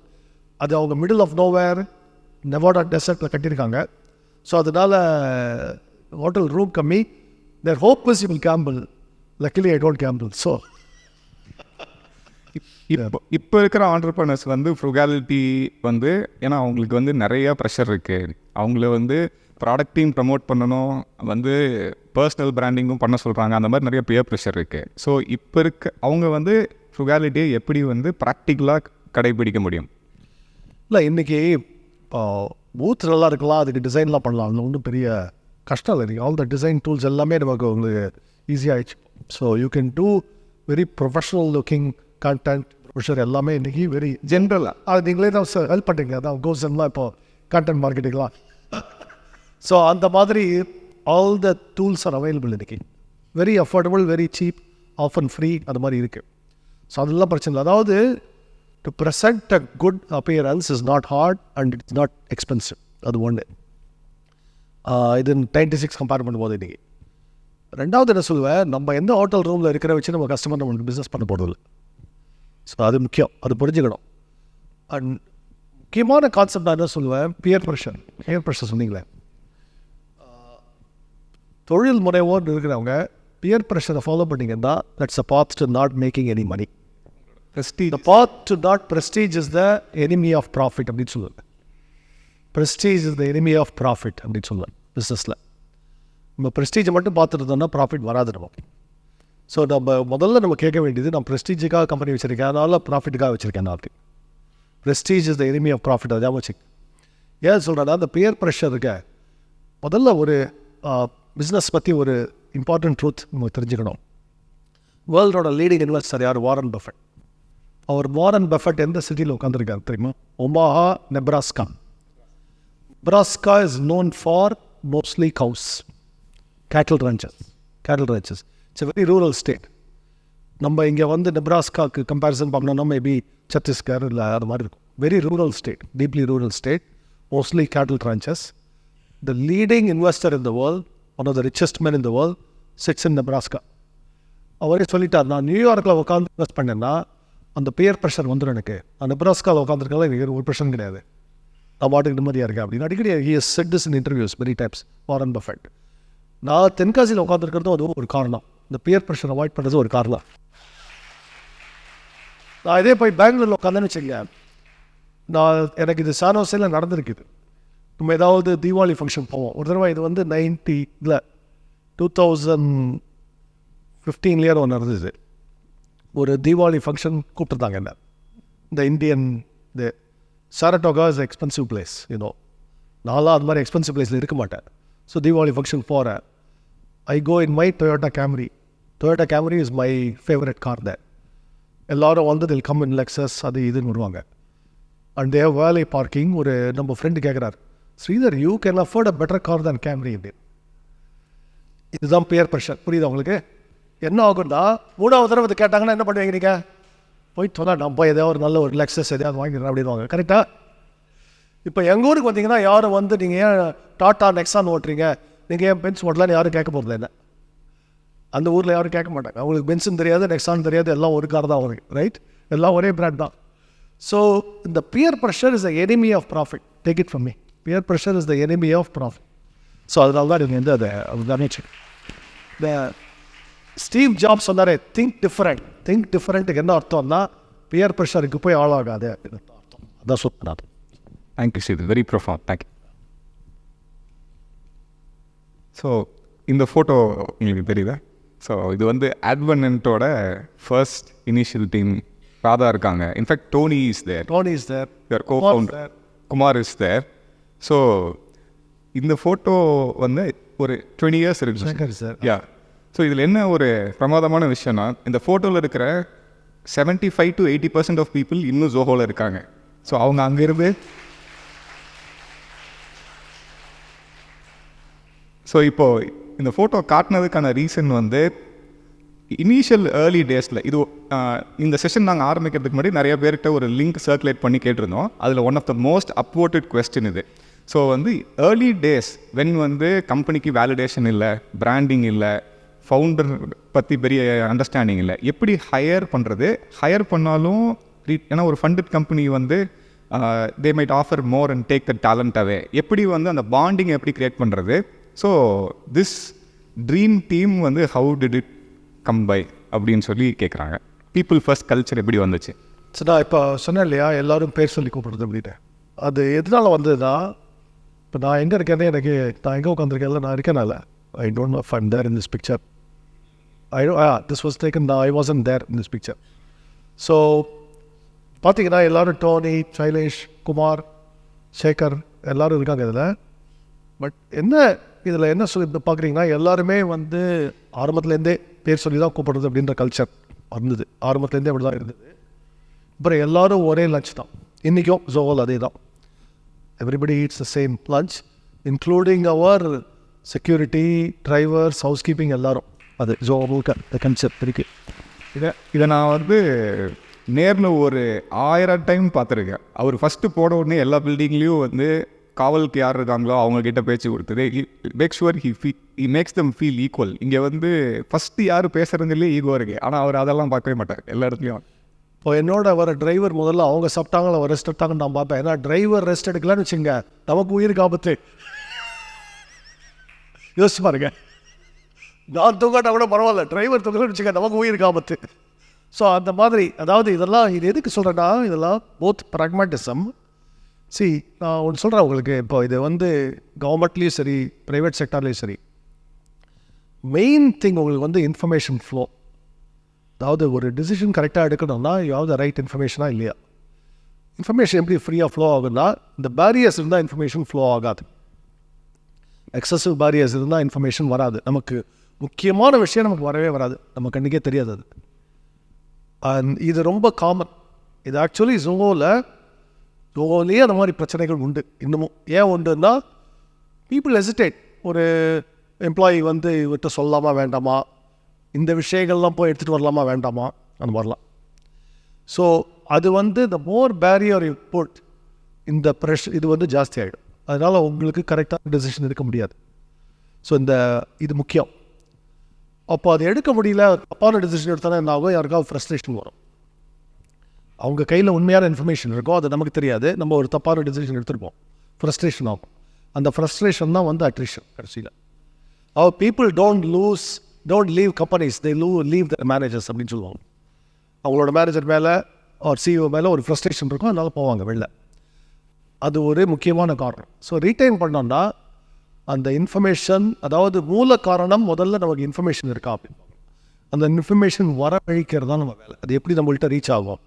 அது அவங்க மிடில் ஆஃப் நோவேர் நெவாடா டெசர்ட்டில் கட்டியிருக்காங்க. ஸோ அதனால் ஹோட்டல் ரூம் கம்மி. their hope is you will gamble. Luckily I don't gamble. So இப்போ இருக்கிற ஆண்டர்ப்ரனர்ஸ் வந்து ஃப்ரூகாலிட்டி வந்து, ஏன்னா அவங்களுக்கு வந்து நிறையா ப்ரெஷர் இருக்குது. அவங்கள வந்து ப்ராடக்டையும் ப்ரமோட் பண்ணணும், வந்து பர்சனல் பிராண்டிங்கும் பண்ண சொல்கிறாங்க. அந்த மாதிரி நிறைய பியர் ப்ரெஷர் இருக்குது. ஸோ இப்போ அவங்க வந்து ஃப்ரூகாலிட்டியை எப்படி வந்து ப்ராக்டிக்கலாக கடைபிடிக்க முடியும்? இல்லை, இன்றைக்கி பூத் நல்லா இருக்கலாம், அதுக்கு டிசைன்லாம் பண்ணலாம், அது ஒன்றும் பெரிய கஷ்டம் இல்லை. நீங்கள் ஆல் த டிசைன் டூல்ஸ் எல்லாமே நமக்கு உங்களுக்கு ஈஸியாகிடுச்சு. So you can do very professional looking content brochure எல்லாமே இன்றைக்கி வெரி ஜென்ரலாக. அது நீங்களே தான் ஹெல்ப் பண்ணுறீங்க. அதான் கோசன்லாம் இப்போ கண்டென்ட் மார்க்கெட்டிங்லாம். ஸோ அந்த மாதிரி all the tools are available இன்றைக்கி. Very affordable, very cheap, often free, அது மாதிரி இருக்குது. ஸோ அதெல்லாம் பிரச்சனை இல்லை. அதாவது to present a good appearance is not hard and it's not expensive. அது ஒன்று. இது 96 கம்பேர் பண்ணும்போது இன்றைக்கி. ரெண்டாவது என்ன சொல்லுவேன், நம்ம எந்த ஹோட்டல் ரூமில் இருக்கிற வச்சு நம்ம கஸ்டமர் நம்மளுக்கு பிஸ்னஸ் பண்ண போகிறதில்ல. ஸோ அது முக்கியம், அது புரிஞ்சுக்கணும். அண்ட் முக்கியமான கான்செப்ட் நான் என்ன சொல்லுவேன், பியர் ப்ரெஷர் சொன்னீங்களே, தொழில் முனைவோர் இருக்கிறவங்க பியர் ப்ரெஷரை ஃபாலோ பண்ணிங்கன்னா that's a path to not making any money. The path to not prestige is the enemy of profit அப்படின்னு சொல்லுவாங்க. Prestige is the enemy of profit அப்படின்னு சொல்லுவேன் பிஸ்னஸில். நம்ம ப்ரெஸ்டீஜை மட்டும் பார்த்துட்டு இருந்தோம்னா ப்ராஃபிட் வராது நமக்கு. ஸோ முதல்ல நம்ம கேட்க வேண்டியது, நான் ப்ரெஸ்டீஜுக்காக கம்பெனி வச்சுருக்கேன், அதனால ப்ராஃபிட்டுக்காக வச்சுருக்கேன். நான் prestige is the enemy of profit. அதை வச்சு ஏன் சொல்கிறேன்னா, அந்த பியர் ப்ரெஷர் இருக்க முதல்ல ஒரு பிஸ்னஸ் பற்றி ஒரு இம்பார்ட்டன்ட் ட்ரூத் நம்ம தெரிஞ்சுக்கணும். வேர்ல்டோட லீடிங் இன்வெஸ்டர் யார்? Warren Buffett. அவர் வாரன் பஃபெட் எந்த சிட்டியில் உட்காந்துருக்காரு தெரியுமா? Omaha, Nebraska. Nebraska is known for mostly cows, cattle ranches. It's a very rural state. நம்ம இங்கே வந்து நெப்ராஸ்காவுக்கு கம்பேரிசன் பண்ணோம்னா மேபி சத்தீஸ்கர் இல்லை அது மாதிரி இருக்கும். Very rural state, deeply rural state, mostly cattle ranches. The leading investor in the world, one of the richest men in the world, sits in Nebraska. அவரே சொல்லிட்டார், நான் நியூயார்க்கில் உட்காந்து இன்வெஸ்ட் பண்ணேன்னா அந்த பியர் ப்ரெஷர் வந்துடும் எனக்கு. நான் நெப்ராஸ்காவில் உட்காந்துருக்கால எனக்கு ஒரு ப்ரெஷர் கிடையாது, நான் பாட்டுக்கு நிம்மதியாக இருக்கேன் அப்படின்னு அடிக்கடி he has said this in interviews many times. Warren Buffett. நான் தென்காசியில் உட்காந்துருக்கிறதும் அதுவும் ஒரு காரணம். இந்த பியர் ப்ரெஷர் அவாய்ட் பண்ணுறது ஒரு காரணம். நான் இதே போய் பெங்களூரில் உட்காந்துன்னு வச்சுக்கேன், எனக்கு இது சானோசையில் நடந்திருக்குது. நம்ம ஏதாவது தீபாவளி ஃபங்க்ஷன் போவோம். ஒரு தடவை இது வந்து 2015 ஒன்று நடந்தது. ஒரு தீபாவளி ஃபங்க்ஷன் கூப்பிட்டுருந்தாங்க என்ன. இந்த இந்தியன் சாரட்டோகா இஸ் எக்ஸ்பென்சிவ் பிளேஸ், நான்லாம் அது மாதிரி எக்ஸ்பென்சிவ் பிளேஸில் இருக்க மாட்டேன். ஸோ தீபாவளி ஃபங்க்ஷன் போகிறேன். I go in my Toyota Camry is my favourite car there. எல்லோரும் வந்து தில் கம் இன் லெக்ஸஸ் அது இதுன்னு வருவாங்க. அண்ட் தேவ் வேலை பார்க்கிங். ஒரு நம்ம ஃப்ரெண்டு கேட்குறாரு, Sridhar you can afford a better car than Camry அப்படின்னு. இதுதான் பியர் ப்ரெஷர். புரியுது உங்களுக்கு? என்ன ஆகும்னா, மூணாவது தடவை கேட்டாங்கன்னா என்ன பண்ணுவீங்க நீங்கள்? போயிட்டு சொன்னால் நம்ம ஏதாவது ஒரு நல்ல ஒரு லெக்ஸஸ் எதாவது வாங்கிடுறேன் அப்படின்வாங்க. கரெக்டாக? இப்போ எங்கள் ஊருக்கு வந்தீங்கன்னா யாரும் வந்து நீங்கள் ஏன் டாட்டா நெக்ஸான் ஓட்டுறீங்க, நீங்கள் ஏன் பென்ஸ் ஓட்டலான்னு யாரும் கேட்க போகிறது இல்லை. அந்த ஊரில் யாரும் கேட்க மாட்டாங்க. அவங்களுக்கு பென்ஸும் தெரியாது, நெக்ஸான் தெரியாது, எல்லாம் ஒரு கார் தான் அவங்களுக்கு. ரைட்? எல்லாம் ஒரே பிராண்ட் தான். ஸோ இந்த peer pressure is the enemy of profit. Take it from me. Peer pressure is the enemy of profit. So அதனால தான் நீங்கள் வந்து அதை கவனிச்சு. இந்த ஸ்டீவ் ஜாப்ஸ் சொன்னாரே, திங்க் டிஃப்ரெண்ட்டுக்கு என்ன அர்த்தம்னா, பியர் ப்ரெஷருக்கு போய் ஆளாகாது அப்படின்னு அர்த்தம். அதான் சொல்லுறாரு. Thank you Sridhar, very profound, thank you. So இந்த ஃபோட்டோ உங்களுக்கு தெரியுதா? ஸோ இது வந்து அட்வென்ட்டோட ஃபர்ஸ்ட் இனிஷியல் டீம் ராதா இருக்காங்க. In fact Tony is there, your கோ-ஃபவுண்டர் Kumar is there. So இந்த ஃபோட்டோ வந்து ஒரு 20 years இருக்கு சார். யா, ஸோ இதில் என்ன ஒரு பிரமாதமான விஷயம்னா, இந்த ஃபோட்டோவில் இருக்கிற 75 to 80% ஆஃப் பீப்புள் இன்னும் ஜோஹோவில் இருக்காங்க. ஸோ அவங்க அங்கேருந்து ஸோ இப்போது இந்த ஃபோட்டோ காட்டினதுக்கான ரீசன் வந்து இனிஷியல் ஏர்லி டேஸில் இது இந்த செஷன் நாங்கள் ஆரம்பிக்கிறதுக்கு முன்னாடி நிறைய பேர்கிட்ட ஒரு லிங்க் சர்க்குலேட் பண்ணி கேட்டிருந்தோம். அதில் one of the most upvoted question இது. ஸோ வந்து ஏர்லி டேஸ் வென் வந்து கம்பெனிக்கு வேலிடேஷன் இல்லை, பிராண்டிங் இல்லை, ஃபவுண்டர் பற்றி பெரிய அண்டர்ஸ்டாண்டிங் இல்லை, எப்படி ஹையர் பண்ணுறது, ஹையர் பண்ணாலும் ஏன்னா ஒரு ஃபண்டட் கம்பெனி வந்து they might offer more and take the talent away, எப்படி வந்து அந்த பாண்டிங் எப்படி க்ரியேட் பண்ணுறது. ஸோ திஸ் ட்ரீம் டீம் வந்து how did it come by அப்படின்னு சொல்லி கேட்குறாங்க. பீப்புள் ஃபர்ஸ்ட் கல்ச்சர் எப்படி வந்துச்சு? ஸோ நான் இப்போ சொன்னேன் இல்லையா, எல்லோரும் பேர் சொல்லி கூப்பிடுறது அப்படின்னு. அது எதனால் வந்ததுன்னா, இப்போ நான் எங்கே இருக்கேன்னு எனக்கு, நான் எங்கே உட்காந்துருக்கேன் நான் இருக்கேனால, I don't know if I'm there in this picture. This was taken, I wasn't there in this picture. So பார்த்தீங்கன்னா எல்லோரும் டோனி, சைலேஷ், குமார், சேகர் எல்லோரும் இருக்காங்க இதில். பட் என்ன இதில் என்ன சொல்லி பார்க்குறீங்கன்னா, எல்லாருமே வந்து ஆரம்பத்துலேருந்தே பேர் சொல்லி தான் கூப்பிடுறது அப்படின்ற கல்ச்சர் இருந்தது. ஆரம்பத்துலேருந்தே அப்படி தான் இருந்தது. அப்புறம் எல்லோரும் ஒரே லஞ்ச் தான். இன்றைக்கும் ஜோஹோவில் அதே தான். Everybody eats the same lunch, including our security, drivers, housekeeping எல்லோரும். அது ஜோஹோவுக்கு த கன்செப்ட் இருக்குது. இதை நான் வந்து நேரில் ஒரு 1000 டைம் பார்த்துருக்கேன். அவர் ஃபஸ்ட்டு போட உடனே எல்லா பில்டிங்லேயும் வந்து காவலுக்கு யார் இருக்காங்களோ அவங்கக்கிட்ட பேச்சு கொடுத்தது. Make sure he makes them feel equal. இங்கே வந்து ஃபஸ்ட்டு யார் பேசுகிறதுலேயே ஈகோ இருக்குது, ஆனால் அவர் அதெல்லாம் பார்க்கவே மாட்டார் எல்லா இடத்துலையும். இப்போ என்னோட வர டிரைவர் முதல்ல அவங்க சாப்பிட்டாங்களா, அவர் ரெஸ்ட் எடுத்தாங்கன்னு நான் பார்ப்பேன். ஏன்னா டிரைவர் ரெஸ்ட் எடுக்கலான்னு வச்சுங்க, நமக்கு உயிருக்கு ஆபத்து. யோசிச்சு பாருங்க, நான் தூங்காட்டா கூட பரவாயில்ல, டிரைவர் தூங்கலான்னு வச்சுங்க, நமக்கு உயிருக்கு ஆபத்து. ஸோ அந்த மாதிரி, அதாவது இதெல்லாம் இது எதுக்கு சொல்கிறேன்னா, இதெல்லாம் போத் ப்ராக்மேட்டிசம். நான் ஒன்று சொல்கிறேன் உங்களுக்கு. இப்போ இது வந்து கவர்மெண்ட்லேயும் சரி, ப்ரைவேட் செக்டார்லேயும் சரி, மெயின் திங் உங்களுக்கு வந்து இன்ஃபர்மேஷன் ஃப்ளோ. அதாவது ஒரு டிசிஷன் கரெக்டாக எடுக்கணும்னா யாவது ரைட் இன்ஃபர்மேஷனாக இல்லையா. இன்ஃபர்மேஷன் எப்படி ஃப்ரீயாக ஃப்ளோ ஆகுன்னா, இந்த பேரியர்ஸ் இருந்தால் இன்ஃபர்மேஷன் ஃப்ளோ ஆகாது. எக்ஸசிவ் பேரியர்ஸ் இருந்தால் இன்ஃபர்மேஷன் வராது. நமக்கு முக்கியமான விஷயம் நமக்கு வரவே வராது, நம்ம கண்ணுக்கே தெரியாது அது. இது ரொம்ப காமன். இது ஆக்சுவலி ஜோஹோலேயே அந்த மாதிரி பிரச்சனைகள் உண்டு இன்னமும். ஏன் உண்டுன்னா, பீப்புள் ஹெசிடேட். ஒரு எம்ப்ளாயி வந்து இவர்கிட்ட சொல்லலாமா வேண்டாமா, இந்த விஷயங்கள்லாம் போய் எடுத்துகிட்டு வரலாமா வேண்டாமா, அந்த மாதிரிலாம். ஸோ அது வந்து த மோர் பேரியர் யூ புட், இந்த ப்ரெஷர் இது வந்து ஜாஸ்தி ஆகிடும். அதனால் உங்களுக்கு கரெக்டான டெசிஷன் எடுக்க முடியாது. ஸோ இது முக்கியம். அப்போ அது எடுக்க முடியல, தப்பான டெசிஷன் எடுத்தாலும் என்ன ஆகும், யாருக்காவது ஃப்ரஸ்ட்ரேஷன் வரும். அவங்க கையில் உண்மையான இன்ஃபர்மேஷன் இருக்கும், அது நமக்கு தெரியாது, நம்ம ஒரு தப்பான டெசிஷன் எடுத்துருப்போம், ஃப்ரஸ்ட்ரேஷன் ஆகும். அந்த ஃப்ரஸ்ட்ரேஷன் தான் வந்து அட்ரிஷன் கடைசியில். People don't leave companies, they leave the managers அப்படின்னு சொல்லுவாங்க. அவங்களோட மேனேஜர் மேலே ஒரு சிஇஓ மேலே ஒரு ஃப்ரஸ்ட்ரேஷன் இருக்கும், அதனால போவாங்க வெளில. அது ஒரு முக்கியமான காரணம். ஸோ ரீட்டைன் பண்ணோம்னா அந்த இன்ஃபர்மேஷன், அதாவது மூல காரணம் முதல்ல நமக்கு இன்ஃபர்மேஷன் இருக்கா அப்படின்னு, அந்த இன்ஃபர்மேஷன் வரவழைக்கிறது தான் நம்ம வேலை. அது எப்படி நம்மள்கிட்ட ரீச் ஆகும்.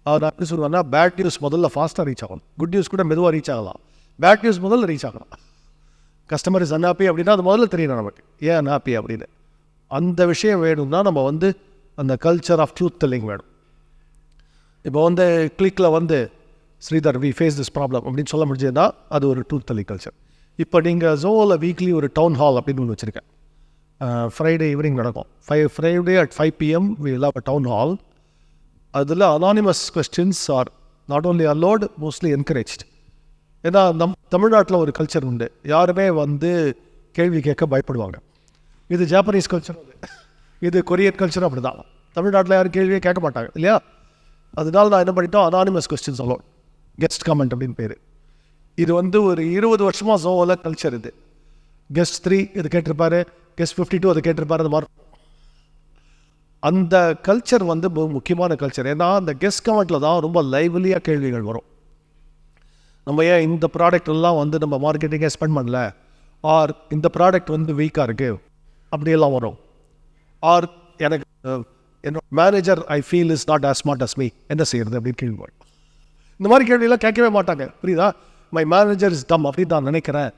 நான் எப்படி சொல்லுவேன்னா, பேட் நியூஸ் முதல்ல ஃபாஸ்ட்டாக ரீச் ஆகும், குட் நியூஸ் கூட மெதுவாக ரீச் ஆகலாம், பேட் நியூஸ் முதல்ல ரீச் ஆகலாம். கஸ்டமர் இஸ் அன்ஹாப்பி அப்படின்னா அது முதல்ல தெரியணும் நமக்கு ஏன் அன்ஹாப்பி அப்படின்னு. அந்த விஷயம் வேணும்னா நம்ம வந்து அந்த கல்ச்சர் ஆஃப் ட்ரூத் டெல்லிங் வேணும். இப்போ வந்து கிளிக்கில் வந்து Sridhar we face this problem அப்படின்னு சொல்ல முடிஞ்சதுன்னா அது ஒரு ட்ரூத் டெல்லிங் கல்ச்சர். இப்போ நீங்கள் ஜோஹோவில் வீக்லி ஒரு டவுன் ஹால் அப்படின்னு ஒன்று வச்சுருக்கேன். ஃப்ரைடே ஈவினிங் நடக்கும். Friday at 5 PM we will have a town hall. அதில் anonymous questions are not only allowed, mostly encouraged. ஏன்னா தமிழ்நாட்டில் ஒரு கல்ச்சர் உண்டு, யாருமே வந்து கேள்வி கேட்க பயப்படுவாங்க. இது ஜாப்பனீஸ் கல்ச்சர், இது கொரியன் கல்ச்சர் அப்படி தான். தமிழ்நாட்டில் யாரும் கேள்வியே கேட்க மாட்டாங்க இல்லையா. அதனால நான் என்ன பண்ணிட்டோம், anonymous questions allowed, guest comment அப்படின்னு பேர். இது வந்து ஒரு 20 வருஷமாக ஜோஹோவில் கல்ச்சர். இது கெஸ்ட் 3 இது கேட்டிருப்பாரு, கெஸ்ட் 52 அதை கேட்டிருப்பாரு. அது மாதிரி அந்த கல்ச்சர் வந்து முக்கியமான கல்ச்சர். ஏன்னா அந்த கெஸ்ட் கமெண்ட்டில் தான் ரொம்ப லைவ்லியாக கேள்விகள் வரும். நம்ம ஏன் இந்த ப்ராடக்ட் எல்லாம் வந்து நம்ம மார்க்கெட்டிங்கே ஸ்பெண்ட் பண்ணல, ஆர் இந்த ப்ராடக்ட் வந்து வீக்காக இருக்குது அப்படியெல்லாம் வரும். ஆர் எனக்கு என்னோட manager I feel is not as smart as me, என்ன செய்யறது அப்படின்னு கேள்வி வரும். இந்த மாதிரி கேள்வியெல்லாம் கேட்கவே மாட்டாங்க, புரியுதா. மை மேனேஜர் இஸ் டம் அப்படின்னு நான் நினைக்கிறேன்,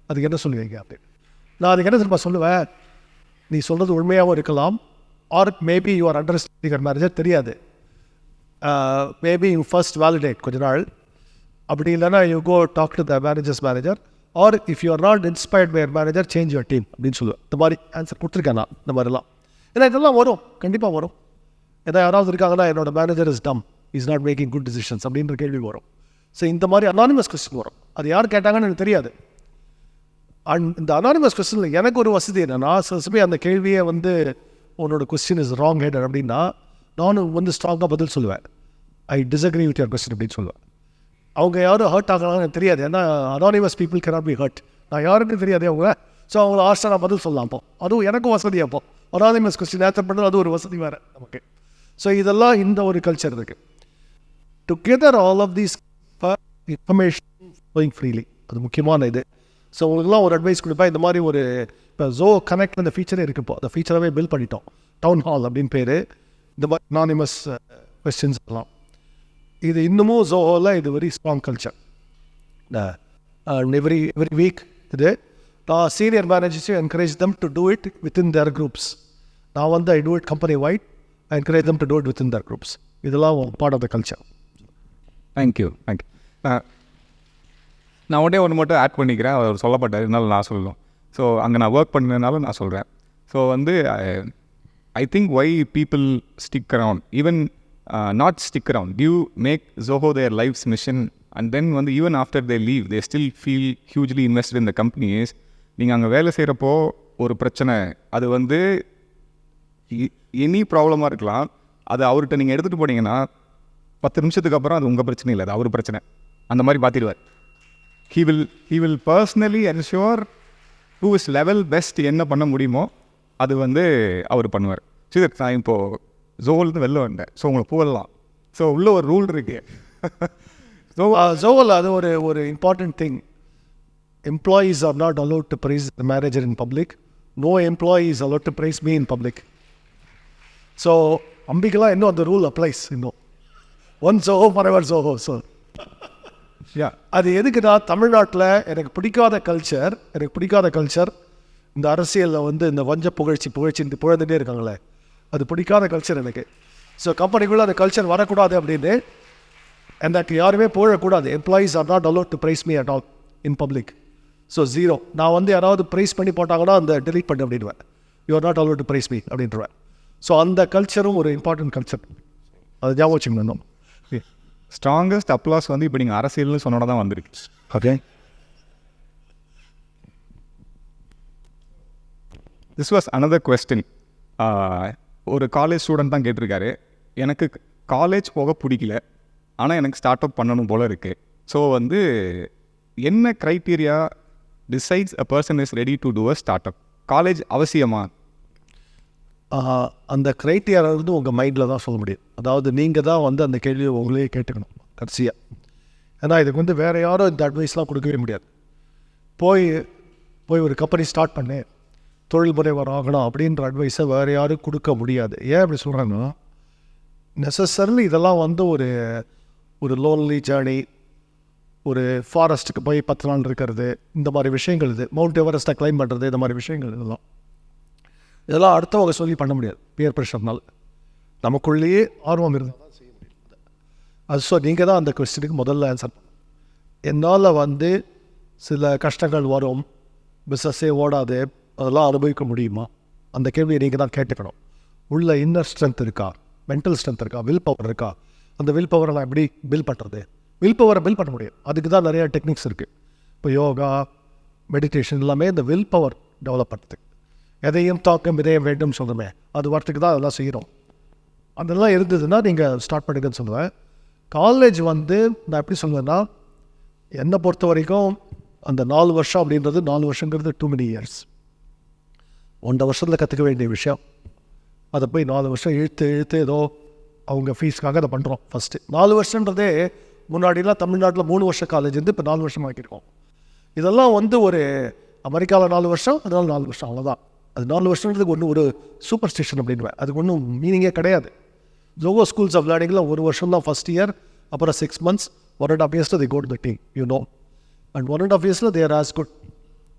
அதுக்கு என்ன சொல்லுவீங்க அப்படின்னு. நான் அதுக்கு என்ன திரும்ப சொல்லுவேன், நீ சொல்கிறது உண்மையாகவும் இருக்கலாம், or maybe you are underestimating manager, தெரியாது. மேபி யூ ஃபர்ஸ்ட் வேலிடேட் கொஞ்ச நாள், அப்படி இல்லைனா you go talk to the manager's manager, or if you are not inspired by manager change your team அப்படின்னு சொல்லுவேன். இந்த மாதிரி ஆன்சர் கொடுத்துருக்கேன் நான் இந்த மாதிரிலாம். ஏன்னா இதெல்லாம் வரும், கண்டிப்பாக வரும். ஏன்னா யாராவது இருக்காங்கன்னா என்னோட மேனேஜர் இஸ் டம், is not making good decisions அப்படின்ற கேள்வி வரும். ஸோ இந்த மாதிரி அனானிமஸ் கொஸ்டின் வரும். அது யார் கேட்டாங்கன்னு எனக்கு தெரியாது. அண்ட் இந்த அனானிமஸ் கொஸ்டினில் எனக்கு ஒரு வசதி என்னென்னா, சில சமயம் அந்த கேள்வியை வந்து உன்னோட கொஸ்டின் இஸ் ராங் ஹெடட் அப்படின்னா நானும் வந்து ஸ்ட்ராங்காக பதில் சொல்லுவேன். I disagree with your question அப்படின்னு சொல்லுவேன். அவங்க யாரும் ஹர்ட் ஆகலாம்னு எனக்கு தெரியாது. ஏன்னா anonymous people cannot be hurt. நான் யாருன்னு தெரியாது அவங்க. ஸோ அவங்கள ஆர்ஸ்டாக நான் பதில் சொல்லலாம். அப்போ அதுவும் எனக்கும் வசதி. அப்போ அனானிமஸ் கொஸ்டின் ஆன்சர் பண்ணுறது அது ஒரு வசதி வேறு நமக்கு. ஸோ இதெல்லாம் இந்த ஒரு கல்ச்சர் இருக்குது. Together all of these information flowing freely, அது முக்கியமான இது. ஸோ உங்களுக்குலாம் ஒரு அட்வைஸ் கொடுப்பேன். இந்த மாதிரி ஒரு இப்போ Zoho கனெக்ட் அந்த ஃபீச்சரே இருக்குது. இப்போ அந்த ஃபீச்சராகவே பில் பண்ணிட்டோம். டவுன் ஹால் அப்படின்னு பேர். இந்த மாதிரி அனானிமஸ் கொஸ்டின்ஸ் எல்லாம் இது இன்னமும் Zohoவில் இது very strong culture. Every week இது நான் சீனியர் மேனேஜர்ஸையும் encourage them to do it within their groups. நான் வந்து I do it company wide, I encourage them to do it within their groups. இதெல்லாம் part of the culture. Thank you. நான் ஒன்று மட்டும் add பண்ணிக்கிறேன். அவர் சொல்லப்பட்டார், இருந்தாலும் நான் சொல்லணும். ஸோ அங்கே நான் ஒர்க் பண்ணதுனால நான் சொல்கிறேன். ஸோ வந்து I think why people stick around, even not stick around, you make Zoho their life's mission, and then வந்து even after they leave they still feel hugely invested in the companies. நீங்கள் அங்கே வேலை செய்கிறப்போ ஒரு பிரச்சனை, அது வந்து any ப்ராப்ளமாக இருக்கலாம், அது அவர்கிட்ட நீங்கள் எடுத்துகிட்டு போனீங்கன்னா 10 நிமிஷத்துக்கு அப்புறம் அது உங்கள் பிரச்சனை இல்லை, அது அவர் பிரச்சனை. அந்த மாதிரி பார்த்துடுவார். he will personally ensure who is level best என்ன பண்ண முடியுமோ அது வந்து அவர் பண்ணுவார். சரி, நான் இப்போது Zohoலேருந்து வெளில வந்தேன். ஸோ உங்களை போகலாம். ஸோ உள்ள ஒரு ரூல் இருக்கு. Zohoவில் அது ஒரு important thing. Employees are not allowed to praise the manager in public. No employees allowed to praise me in public. So அம்பிக்கெல்லாம் இன்னும் அந்த ரூல் அப்ளைஸ். இன்னும் one Zoho forever Zoho. So அது எதுக்குன்னா, தமிழ்நாட்டில் எனக்கு பிடிக்காத கல்ச்சர் இந்த அரசியலில் வந்து இந்த வஞ்ச புகழ்ச்சி புகழ்ந்துட்டே இருக்காங்களே, அது பிடிக்காத கல்ச்சர் எனக்கு. ஸோ கம்பெனிக்குள்ளே அந்த கல்ச்சர் வரக்கூடாது அப்படின்னு, எனக்கு யாருமே புகழக்கூடாது. Employees are not allowed to praise me at all in public. So 0. நான் வந்து யாராவது ப்ரைஸ் பண்ணி போட்டாங்கன்னா அந்த டெலீட் பண்ணு அப்படின்வேன். You are not allowed to praise me அப்படின்றவேன். ஸோ அந்த கல்ச்சரும் ஒரு இம்பார்ட்டன்ட் கல்ச்சர். அது ஞாபகம் வச்சுக்கணும். ஸ்ட்ராங்கஸ்ட் அப்ளாஸ் வந்து இப்போ நீங்கள் அரசியல்னு சொன்னோட தான் வந்திருக்கு. Okay, this was another question. ஒரு காலேஜ் ஸ்டூடெண்ட் தான் கேட்டிருக்காரு, எனக்கு காலேஜ் போக பிடிக்கல, ஆனால் எனக்கு ஸ்டார்ட் அப் பண்ணணும் போல் இருக்குது. ஸோ வந்து என்ன criteria decides a person is ready to do a start up? College அவசியமா? அந்த க்ரைட்டீரியா வந்து உங்கள் மைண்டில் தான் சொல்ல முடியும். அதாவது நீங்கள் தான் வந்து அந்த கேள்வியை உங்களே கேட்டுக்கணும் கடைசியாக. ஏன்னா இதுக்கு வந்து வேறு யாரும் இந்த அட்வைஸ்லாம் கொடுக்கவே முடியாது. போய் ஒரு கம்பெனி ஸ்டார்ட் பண்ணு, தொழில் முனைவர் ஆகணும் அப்படின்ற அட்வைஸை வேறு யாரும் கொடுக்க முடியாது. ஏன் அப்படி சொல்கிறாங்கன்னா, நெசசரிலி இதெல்லாம் வந்து ஒரு லோன்லி ஜேர்னி, ஒரு ஃபாரஸ்ட்டுக்கு போய் 10 நாள் இருக்கிறது, இந்த மாதிரி விஷயங்கள், இது மவுண்ட் எவரெஸ்ட்டை கிளைம் பண்ணுறது, இந்த மாதிரி விஷயங்கள் இதெல்லாம் அடுத்தவங்க சொல்லி பண்ண முடியாது. பியர் ப்ரெஷர்னால் நமக்குள்ளேயே ஆர்வம் இருந்தால் தான் செய்ய முடியும். அது ஸோ நீங்கள் தான் அந்த கொஸ்டினுக்கு முதல்ல ஆன்சர் பண்ணணும். என்னால் வந்து சில கஷ்டங்கள் வரும், பிஸ்னஸே ஓடாது, அதெல்லாம் அனுபவிக்க முடியுமா? அந்த கேள்வியை நீங்கள் தான் கேட்டுக்கணும். உள்ள இன்னர் ஸ்ட்ரென்த் இருக்கா, மென்டல் ஸ்ட்ரென்த் இருக்கா, வில் பவர் இருக்கா? அந்த வில் பவரை நான் எப்படி பில் பண்ணுறது? வில் பவரை பில் பண்ண முடியும். அதுக்கு தான் நிறையா டெக்னிக்ஸ் இருக்குது. இப்போ யோகா, மெடிடேஷன் எல்லாமே இந்த வில் பவர் டெவலப் பண்ணுறதுக்கு. எதையும் தாக்கம் இதயம் வேண்டும் சொல்லுமே, அது வரத்துக்கு தான் அதெல்லாம் செய்கிறோம். அதெல்லாம் இருந்ததுன்னா நீங்கள் ஸ்டார்ட் பண்ணுங்கன்னு சொல்லுவேன். காலேஜ் வந்து நான் எப்படி சொல்லுவேன்னா, என்னை பொறுத்த வரைக்கும் அந்த 4 வருஷம் அப்படின்றது, 4 வருஷங்கிறது டூ மெனி இயர்ஸ். 1.5 வருஷத்தில் கற்றுக்க வேண்டிய விஷயம், அதை போய் 4 வருஷம் இழுத்து ஏதோ அவங்க ஃபீஸ்க்காக அதை பண்ணுறோம். ஃபஸ்ட்டு 4 வருஷன்றதே முன்னாடிலாம் தமிழ்நாட்டில் 3 வருஷம் காலேஜ் இருந்து இப்போ 4 வருஷம் ஆக்கியிருக்கோம். இதெல்லாம் வந்து ஒரு அமெரிக்காவில் 4 வருஷம், அதனால 4 வருஷம், அவ்வளோதான். அது 4 வருஷன்றதுக்கு ஒரு சூப்பர் ஸ்டேஷன் அப்படின்வேன். அதுக்கு ஒன்றும் மீனிங்கே கிடையாது. Zoho ஸ்கூல்ஸ் ஆஃப் லேர்னிங்கில் 1 வருஷம் தான் ஃபஸ்ட் இயர், அப்புறம் 6 months, 1.5 years they go to the team, you know. And 1.5 years they are as good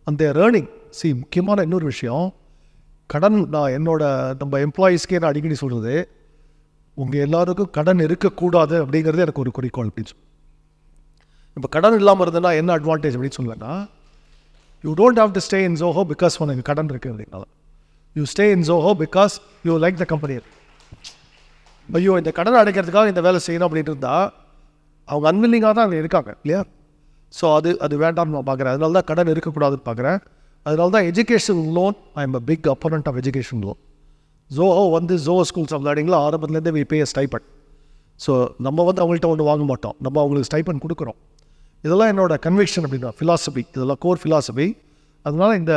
and they are earning. See, முக்கியமான இன்னொரு விஷயம், கடன் நான் நம்ம எம்ப்ளாயீஸ்க்கே நான் அடிக்கடி சொல்கிறது, உங்கள் எல்லாருக்கும் கடன் இருக்கக்கூடாது அப்படிங்கிறது எனக்கு ஒரு குறிக்கோள் அப்படின்னு சொல்லி. இப்போ கடன் இல்லாமல் இருந்ததுன்னா என்ன அட்வான்டேஜ் அப்படின்னு சொல்லுவேன்னா, you don't have to stay in Zoho because உனக்கு கடன் இருக்குது அப்படின்னால. You stay in Zoho because you like the company. ஐயோ இந்த கடன் அடைக்கிறதுக்காக இந்த வேலை செய்யணும் அப்படின்னு இருந்தால் அவங்க அன்வில்லிங்காக தான் அங்கே இருக்காங்க இல்லையா? ஸோ அது வேண்டாம்னு நான் பார்க்குறேன். அதனால தான் கடன் இருக்கக்கூடாதுன்னு பார்க்குறேன். அதனால தான் education loan, I am a big opponent of education loan. Zoho Zoho schools of லேர்னிங்கில் ஆரம்பத்துலேருந்து வி பே ஸ்டைபண்ட். ஸோ நம்ம அவங்கள்ட்ட ஒன்று வாங்க மாட்டோம், நம்ம அவங்களுக்கு ஸ்டைபண்ட் கொடுக்குறோம். இதெல்லாம் என்னோட கன்விக்ஷன் அப்படின்னா, ஃபிலாசபி, இதெல்லாம் கோர் ஃபிலாசபி. அதனால் இந்த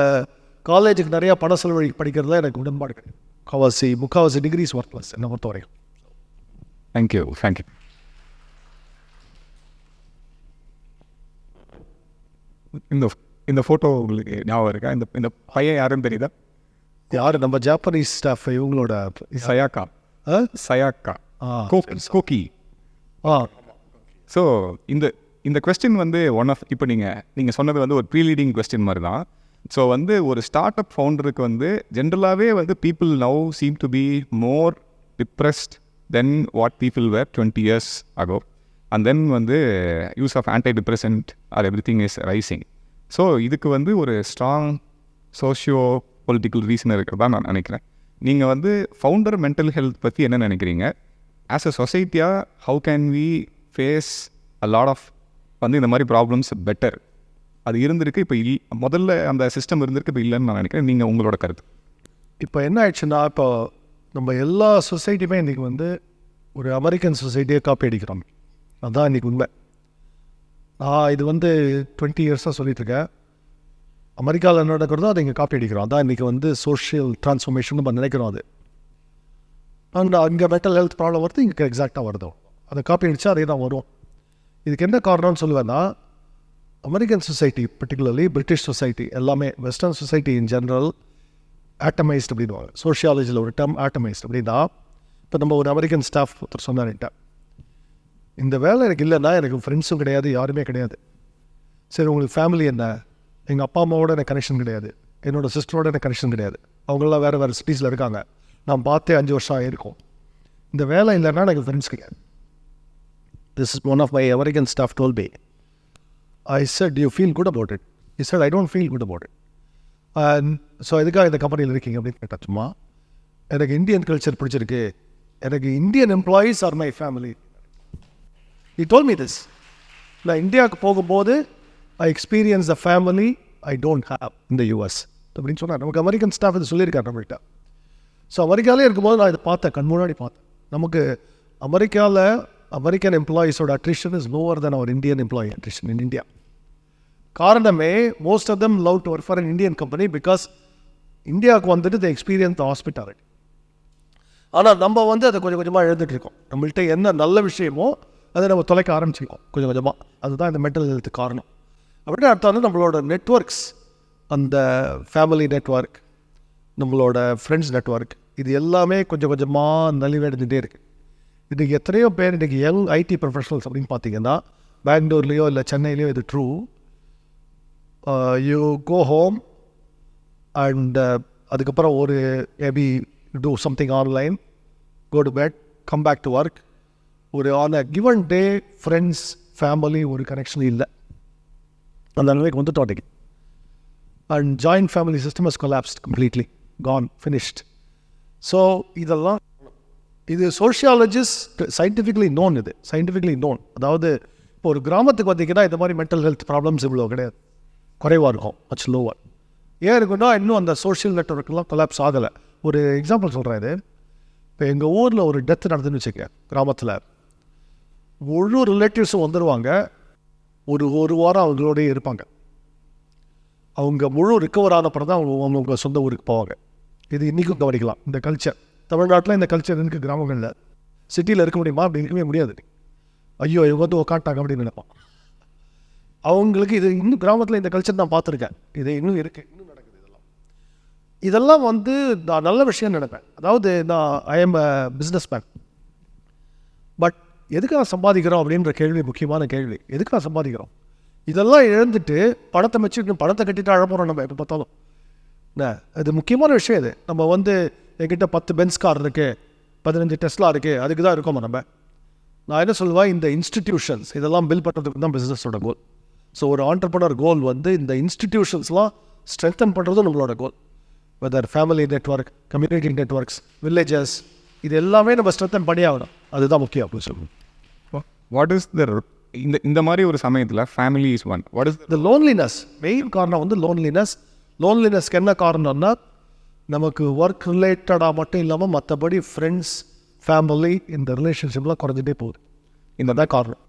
காலேஜுக்கு நிறையா பண செலவழி படிக்கிறதுல எனக்கு உடன்பாடு கிடையாது. முக்கால்வாசி டிகிரிஸ் ஒர்க்லெஸ் என்னை பொறுத்த வரைக்கும். தேங்க்யூ. இந்த ஃபோட்டோ உங்களுக்கு ஞாபகம் இருக்கா? இந்த பையன் யாருன்னு தெரியுதா? யார்? நம்ம ஜாப்பனீஸ் ஸ்டாஃப், இவங்களோட சயாக்கா கோக்கி. ஸோ இந்த கொஸ்டின் ஒன் ஆஃப், இப்போ நீங்கள் சொன்னது ஒரு ப்ரீலீடிங் கொஸ்டின் மாதிரி தான். ஸோ ஒரு ஸ்டார்ட் அப் ஃபவுண்டருக்கு ஜென்ரலாகவே people now seem to be more depressed then what people were 20 years ago. And then use of antidepressant or everything is rising. So இதுக்கு ஒரு ஸ்ட்ராங் சோஷியோ பொலிட்டிக்கல் ரீசன் இருக்கிறதா நான் நினைக்கிறேன். நீங்கள் ஃபவுண்டர் மென்டல் ஹெல்த் பற்றி என்ன நினைக்கிறீங்க? ஆஸ் அ சொசைட்டியாக how can we face a lot of இந்த மாதிரி ப்ராப்ளம்ஸ் பெட்டர்? அது இருந்திருக்கு, இப்போ முதல்ல அந்த சிஸ்டம் இருந்திருக்கு, இப்போ இல்லைன்னு நான் நினைக்கிறேன். நீங்கள் உங்களோட கருத்து? இப்போ என்ன ஆயிடுச்சுன்னா, இப்போ நம்ம எல்லா சொசைட்டியுமே இன்றைக்கி ஒரு அமெரிக்கன் சொசைட்டியை காப்பி அடிக்கிறோம். அதுதான் இன்றைக்கி உண்மை. இது 20 years சொல்லிட்டுருக்கேன். அமெரிக்காவில் நடக்கிறதோ அதை இங்கே காப்பி அடிக்கிறோம். அதான் இன்றைக்கி சோஷியல் ட்ரான்ஸ்ஃபர்மேஷன் நம்ம நினைக்கிறோம். அது அங்கே மென்டல் ஹெல்த் ப்ராப்ளம் வருது, இங்கே எக்ஸாக்டாக வருதோ அதை காப்பி அடித்தா அதே தான் வரும். இதுக்கு என்ன காரணம்னு சொல்லுவேன்னா, American society particularly British society எல்லாமே, வெஸ்டர்ன் சொசைட்டி இன் ஜென்ரல் ஆட்டமைஸ்ட் அப்படின்வாங்க. சோஷியாலஜியில் ஒரு டேர்ம் ஆட்டமைஸ்ட் அப்படின்னா, இப்போ நம்ம ஒரு அமெரிக்கன் ஸ்டாஃப் ஒருத்தர் சொன்னார்கிட்ட, இந்த வேலை எனக்கு இல்லைன்னா எனக்கு ஃப்ரெண்ட்ஸும் கிடையாது, யாருமே கிடையாது. சரி, உங்களுக்கு ஃபேமிலி என்ன? எங்கள் அப்பா அம்மாவோட எனக்கு கனெக்ஷன் கிடையாது, என்னோடய சிஸ்டரோட எனக்கு கனெக்ஷன் கிடையாது, அவங்களாம் வேறு சிட்டிஸில் இருக்காங்க, நான் பார்த்தே 5 வருஷம் ஆகிருக்கும். இந்த வேலை இல்லைன்னா எனக்கு ஃப்ரெண்ட்ஸ் கிடையாது. This is one of my American staff told me. I said, do you feel good about it? He said, I don't feel good about it. And so எதுக்காக இந்த கம்பெனியில் இருக்கீங்க அப்படின்னு கேட்டால், சும்மா எனக்கு இந்தியன் கல்ச்சர் பிடிச்சிருக்கு, எனக்கு Indian employees R my family. He told me this. நான் இந்தியாவுக்கு போகும்போது I experience the family I don't have in the US அப்படின்னு சொன்னார். நமக்கு அமெரிக்கன் ஸ்டாஃப் இது சொல்லியிருக்காரு நம்மகிட்ட. ஸோ அமெரிக்காவிலே இருக்கும்போது நான் இதை பார்த்தேன், கண் முன்னாடி பார்த்தேன். நமக்கு அமெரிக்காவில் அமெரிக்கன் எம்ப்ளாயீஸோட attrition is lower then our Indian employee attrition in India. காரணமே, most of them love to work for an Indian company because இந்தியாவுக்கு த எக்ஸ்பீரியன்ஸ் த ஹாஸ்பிட்டாலிட்டி. ஆனால் நம்ம அதை கொஞ்சம் கொஞ்சமாக எழுந்துட்டு இருக்கோம். நம்மள்கிட்ட என்ன நல்ல விஷயமோ அதை நம்ம தொலைக்க ஆரம்பிச்சிருக்கோம் கொஞ்சம் கொஞ்சமாக. அதுதான் இந்த மென்டல் ஹெல்த்து காரணம். அப்படின்னு அர்த்தம் நம்மளோட நெட்வொர்க்ஸ், அந்த ஃபேமிலி நெட்வொர்க், நம்மளோட ஃப்ரெண்ட்ஸ் நெட்வொர்க், இது எல்லாமே கொஞ்சம் கொஞ்சமாக நலிவடைஞ்சிட்டே இருக்குது. இன்றைக்கி எத்தனையோ பேர் இன்றைக்கி யங் ஐடி ப்ரொஃபஷனல்ஸ் அப்படின்னு பார்த்தீங்கன்னா, பெங்களூர்லேயோ இல்லை சென்னையிலையோ இது true. You go home and அதுக்கப்புறம் ஒரு maybe do something online, go to bed, come back to work. ஒரு on a given day friends family ஒரு கனெக்ஷன் இல்லை. அந்த நிலைக்கு வந்துட்டோம். And joint family system has collapsed completely, gone, finished. So இதெல்லாம் இது சோஷியாலஜிஸ்ட் சயின்டிஃபிக்லி நோன். இது scientifically known. அதாவது இப்போ ஒரு கிராமத்துக்கு பார்த்தீங்கன்னா இந்த மாதிரி மென்டல் ஹெல்த் ப்ராப்ளம்ஸ் இவ்வளோ கிடையாது, குறைவாக இருக்கும், மச் லோவர். ஏன் இருக்குன்னா இன்னும் அந்த சோஷியல் நெட்வொர்க்கெலாம் கொலாப்ஸ் ஆகலை. ஒரு எக்ஸாம்பிள் சொல்கிறேன். இது இப்போ எங்கள் ஊரில் ஒரு டெத்து நடந்துன்னு வச்சுக்க, கிராமத்தில் முழு ரிலேட்டிவ்ஸும் வந்துடுவாங்க, ஒரு வாரம் அவங்களோடய இருப்பாங்க. அவங்க முழு ரிக்கவர் ஆனப்பறம் தான் அவங்க சொந்த ஊருக்கு போவாங்க. இது இன்றைக்கும் கவனிக்கலாம். இந்த கல்ச்சர் தமிழ்நாட்டில், இந்த கல்ச்சர் இருக்குது. கிராமங்களில், சிட்டியில் இருக்க முடியுமா? அப்படி இருக்கவே முடியாது. ஐயோ இவங்க உக்காட்டாங்க அப்படின்னு நினைப்பான். அவங்களுக்கு இது இன்னும் கிராமத்தில் இந்த கல்ச்சர் நான் பார்த்துருக்கேன். இது இன்னும் இருக்குது, இன்னும் நடக்குது. இதெல்லாம் நான் நல்ல விஷயம் நினைப்பேன். அதாவது நான் ஐ am a business man. But எதுக்காக சம்பாதிக்கிறோம் அப்படின்ற கேள்வி முக்கியமான கேள்வி. எதுக்காக சம்பாதிக்கிறோம்? இதெல்லாம் இழந்துட்டு பணத்தை வச்சுட்டு பணத்தை கட்டிட்டு அழப்போகிறோம் நம்ம எப்போ பார்த்தாலும். அது முக்கியமான விஷயம் இது. நம்ம வந்து என்கிட்ட 10 பென்ஸ் கார் இருக்குது, 15 டெஸ்லா இருக்குது, அதுக்கு தான் இருக்கோமா நம்ம. நான் என்ன சொல்லுவேன், இந்த இன்ஸ்டிடியூஷன்ஸ் இதெல்லாம் பில் பண்ணுறதுக்கு தான் பிஸ்னஸோட கோல். ஸோ ஒரு ஆண்டர்ப்ரனர் கோல் வந்து இந்த இன்ஸ்டிடியூஷன்ஸ்லாம் ஸ்ட்ரென்தன் பண்ணுறதும் நம்மளோட goal. Whether family network, community networks, villages, இது எல்லாமே நம்ம ஸ்ட்ரென்தன் பண்ணி ஆகணும். அதுதான் முக்கியம் அப்படின்னு சொல்லுவோம். வாட் இஸ் த இந்த மாதிரி ஒரு சமயத்தில் family is one. What is the loneliness. Main காரணம் வந்து லோன்லினஸ்க்கு என்ன காரணம்னா, நமக்கு ஒர்க் ரிலேட்டடாக மட்டும் இல்லாமல் மற்றபடி ஃப்ரெண்ட்ஸ், ஃபேமிலி, இந்த ரிலேஷன்ஷிப்லாம் குறைஞ்சிட்டே போகுது. இந்த தான் காரணம்.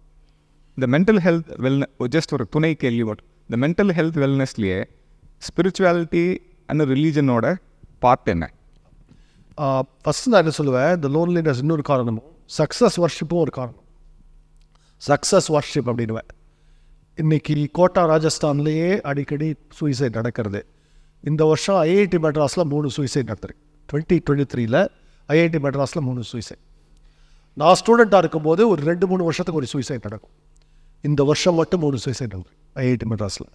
இந்த மென்டல் ஹெல்த் ஜஸ்ட் ஒரு துணை கேள்வி மட்டும். இந்த மென்டல் ஹெல்த் வெல்னஸ்லேயே ஸ்பிரிச்சுவாலிட்டி அண்ட் ரிலீஜனோட பார்ட் என்ன? ஃபஸ்ட்டு நான் என்ன சொல்லுவேன், இந்த லோன்லினஸ் இன்னொரு காரணமும், சக்ஸஸ் வர்ஷிப்பும் ஒரு காரணம். சக்ஸஸ் வர்ஷிப் அப்படின்னுவேன். இன்றைக்கி கோட்டா ராஜஸ்தான்லேயே அடிக்கடி சூசைட் நடக்கிறது. இந்த வருஷம் ஐஐடி மெட்ராஸில் 3 சூசைட் நடத்துருக்கு. 2023 ஐஐடி மெட்ராஸில் 3 சூசைட். நான் ஸ்டூடெண்ட்டாக இருக்கும்போது ஒரு 2-3 வருஷத்துக்கு ஒரு சூசைட் நடக்கும். இந்த வருஷம் மட்டும் 3 சூசைட் நடக்குது ஐஐடி மெட்ராஸில்.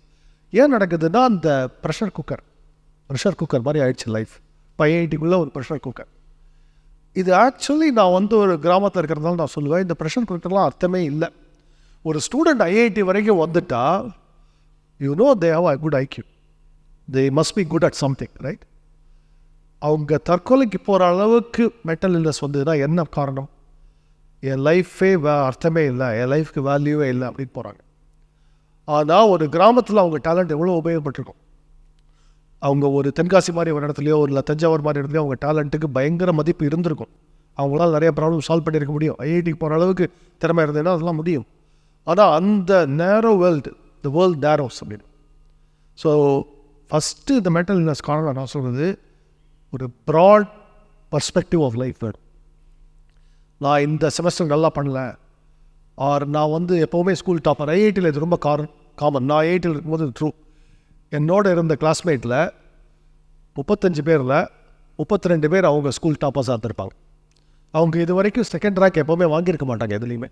ஏன் நடக்குதுன்னா, அந்த ப்ரெஷர் குக்கர் மாதிரி ஆயிடுச்சு லைஃப். இப்போ ஐஐடிக்குள்ளே ஒரு ப்ரெஷர் குக்கர். இது ஆக்சுவலி நான் வந்து ஒரு கிராமத்தில் இருக்கிறதுனால நான் சொல்லுவேன், இந்த ப்ரெஷர் குக்கர்லாம் அர்த்தமே இல்லை. ஒரு ஸ்டூடெண்ட் ஐஐடி வரைக்கும் வந்துட்டா, they have a good IQ. They must be good at something, right? அவங்க தற்கொலைக்கு போகிற அளவுக்கு மென்டல் இல்னஸ் வந்ததுன்னா என்ன காரணம்? என் லைஃபே அர்த்தமே இல்லை, என் லைஃப்க்கு வேல்யூவே இல்லை அப்படின்னு போகிறாங்க. ஆனால் ஒரு கிராமத்தில் அவங்க டேலண்ட் எவ்வளோ உபயோகப்பட்டிருக்கும். அவங்க ஒரு தென்காசி மாதிரி ஒரு இடத்துலையோ இல்லை தஞ்சாவூர் மாதிரி இடத்துலையோ அவங்க டேலண்ட்டுக்கு பயங்கர மதிப்பு இருந்திருக்கும். அவங்களால நிறைய ப்ராப்ளம் சால்வ் பண்ணியிருக்க முடியும். ஐஐடிக்கு போகிற அளவுக்கு திறமை இருந்ததுன்னா அதெல்லாம் முடியும். ஆனால் அந்த நேரோ வேர்ல்டு, த வேர்ல்டு நேரோஸ் அப்படின்னு. ஸோ ஃபஸ்ட்டு இந்த மென்டல் இல்னஸ் காரணம் நான் சொல்கிறது, ஒரு ப்ராட் பர்ஸ்பெக்டிவ் ஆஃப் லைஃப் வேணும். நான் இந்த செமஸ்டர் நல்லா பண்ணல, ஆர் நான் வந்து எப்போவுமே ஸ்கூல் டாப்பர். ஐஐடியில் இது ரொம்ப காமன். நான் ஐஐடியில் இருக்கும்போது ட்ரூ. என்னோட இருந்த கிளாஸ்மேட்டில் 35 பேரில் 32 பேர் அவங்க ஸ்கூல் டாப்பர்ஸாக இருந்திருப்பாங்க. அவங்க இது வரைக்கும் செகண்ட் ரேங்க் எப்போவுமே வாங்கியிருக்க மாட்டாங்க எதுலேயுமே.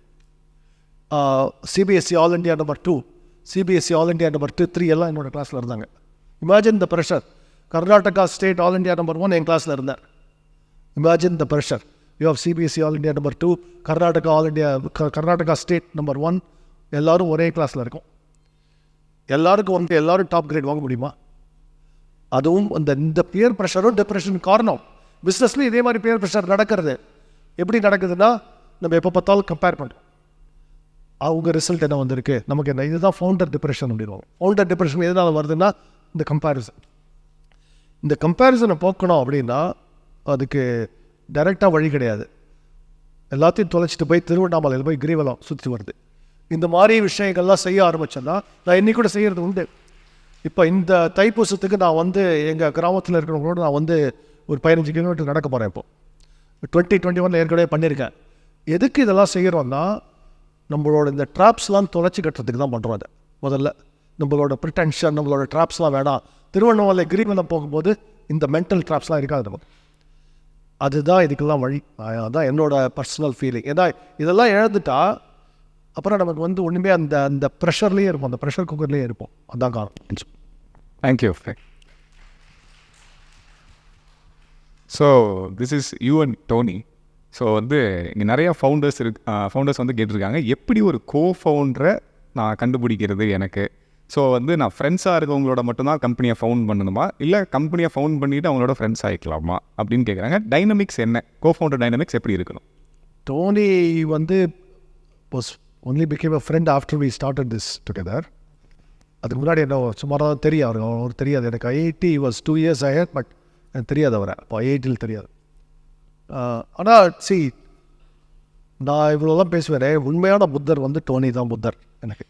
CBSE all India number 2, CBSE all India number 2, 3 எல்லாம் என்னோடய கிளாஸில் இருந்தாங்க. Imagine the pressure. Karnataka state all India number 1 என் கிளாஸில் இருந்தார். Imagine the pressure. You have CBSE all India number 2, Karnataka state number 1, எல்லோரும் ஒரே கிளாஸில் இருக்கும். எல்லாரும் டாப் கிரேட் வாங்க முடியுமா? அதுவும் இந்த பியர் ப்ரெஷரும் டிப்ரெஷன் காரணம். பிஸ்னஸ்லேயும் இதே மாதிரி பியர் ப்ரெஷர் நடக்கிறது. எப்படி நடக்குதுன்னா, நம்ம எப்போ பார்த்தாலும் கம்பேர் பண்ணுறோம். அவங்க ரிசல்ட் என்ன வந்திருக்கு, நமக்கு என்ன, இதுதான் ஃபவுண்டர் டிப்ரெஷன் அப்படின்வாங்க. ஃபவுண்டர் டிப்ரெஷன் எதனால் வருதுன்னா, இந்த கம்பேரிசனை போக்கணும் அப்படின்னா அதுக்கு டைரெக்டாக வழி கிடையாது. எல்லாத்தையும் தொலைச்சிட்டு போய் திருவண்ணாமலையில் போய் கிரிவலம் சுற்றி வருது. இந்த மாதிரி விஷயங்கள்லாம் செய்ய ஆரம்பித்தேன்னா, நான் இன்னைக்கு கூட செய்கிறது உண்டு. இப்போ இந்த தைப்பூசத்துக்கு நான் வந்து எங்கள் கிராமத்தில் இருக்கிறவங்களோட நான் வந்து ஒரு 15 கிலோமீட்டர் நடக்க போகிறேன். இப்போது 2021 ஏற்கனவே பண்ணியிருக்கேன். எதுக்கு இதெல்லாம் செய்கிறோன்னா, நம்மளோட இந்த ட்ராப்ஸ்லாம் தொலைச்சி கட்டுறதுக்கு தான் பண்ணுறோம். அதை முதல்ல நம்மளோட ப்ரிட்டென்ஷன், நம்மளோட ட்ராப்ஸ்லாம் வேணாம். திருவண்ணாமலை கிரிவலம் போகும்போது இந்த மென்டல் ட்ராப்ஸ்லாம் இருக்காது நம்ம. அதுதான் இதுக்கெல்லாம் வழி. அதுதான் என்னோட பர்சனல் ஃபீலிங். ஏன்னா இதெல்லாம் இழந்துட்டா அப்புறம் நமக்கு வந்து ஒன்றுமே அந்த ப்ரெஷர்லேயே இருப்போம், அந்த ப்ரெஷர் குக்கர்லேயே இருப்போம். அதுதான் காரணம். Thank you. So this is you and Tony. So வந்து இங்கே நிறையா ஃபவுண்டர்ஸ் வந்து கேட்டிருக்காங்க, எப்படி ஒரு ஃபவுண்டரை நான் கண்டுபிடிக்கிறது எனக்கு. ஸோ வந்து நான் ஃப்ரெண்ட்ஸாக இருக்கவங்களோட மட்டும்தான் கம்பெனியை ஃபவுண்ட் பண்ணணுமா, இல்லை கம்பெனியை ஃபவுண்ட் பண்ணிவிட்டு அவங்களோட ஃப்ரெண்ட்ஸ் ஆகிக்கலாமா அப்படின்னு கேட்குறாங்க. டைனமிக்ஸ் என்ன, ஃபவுண்டர் டைனமிக்ஸ் எப்படி இருக்கணும்? டோனி வந்து only became a friend after we started this together. அதுக்கு முன்னாடி என்ன சுமாராக தான் தெரியும் அவர் தெரியாது எனக்கு. IIT was 2 years ahead, but எனக்கு தெரியாது அவரை. அப்போ ஐஐடியில் தெரியாது. ஆனால் நான் இவ்வளோதான் பேசுவேன். உண்மையான புத்தர் வந்து டோனி தான் புத்தர் எனக்கு.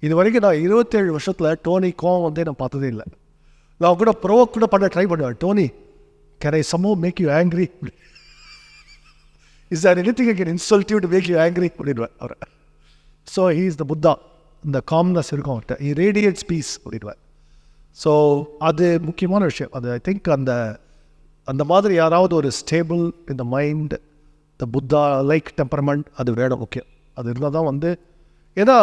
இது வரைக்கும் நான் 27 வருஷத்தில் டோனி கோவம் வந்து நான் பார்த்ததே இல்லை. நான் கூட ப்ரோவோக் கூட பண்ண ட்ரை பண்ணுவேன். Dhoni, can I somehow make you angry? Is there anything I can insult you to make you angry அப்படின்வேன் அவரை. So he is the Buddha. இந்த காம்னஸ் இருக்கும் அவர்கிட்ட. ஹீ ரேடியேட்ஸ் பீஸ் அப்படின்வேன். ஸோ அது முக்கியமான விஷயம். அது ஐ திங்க் அந்த மாதிரி யாராவது ஒரு ஸ்டேபிள் இந்த mind, the Buddha like temperament, அது வேணும் முக்கியம். அது இருந்தால் தான் வந்து, ஏன்னா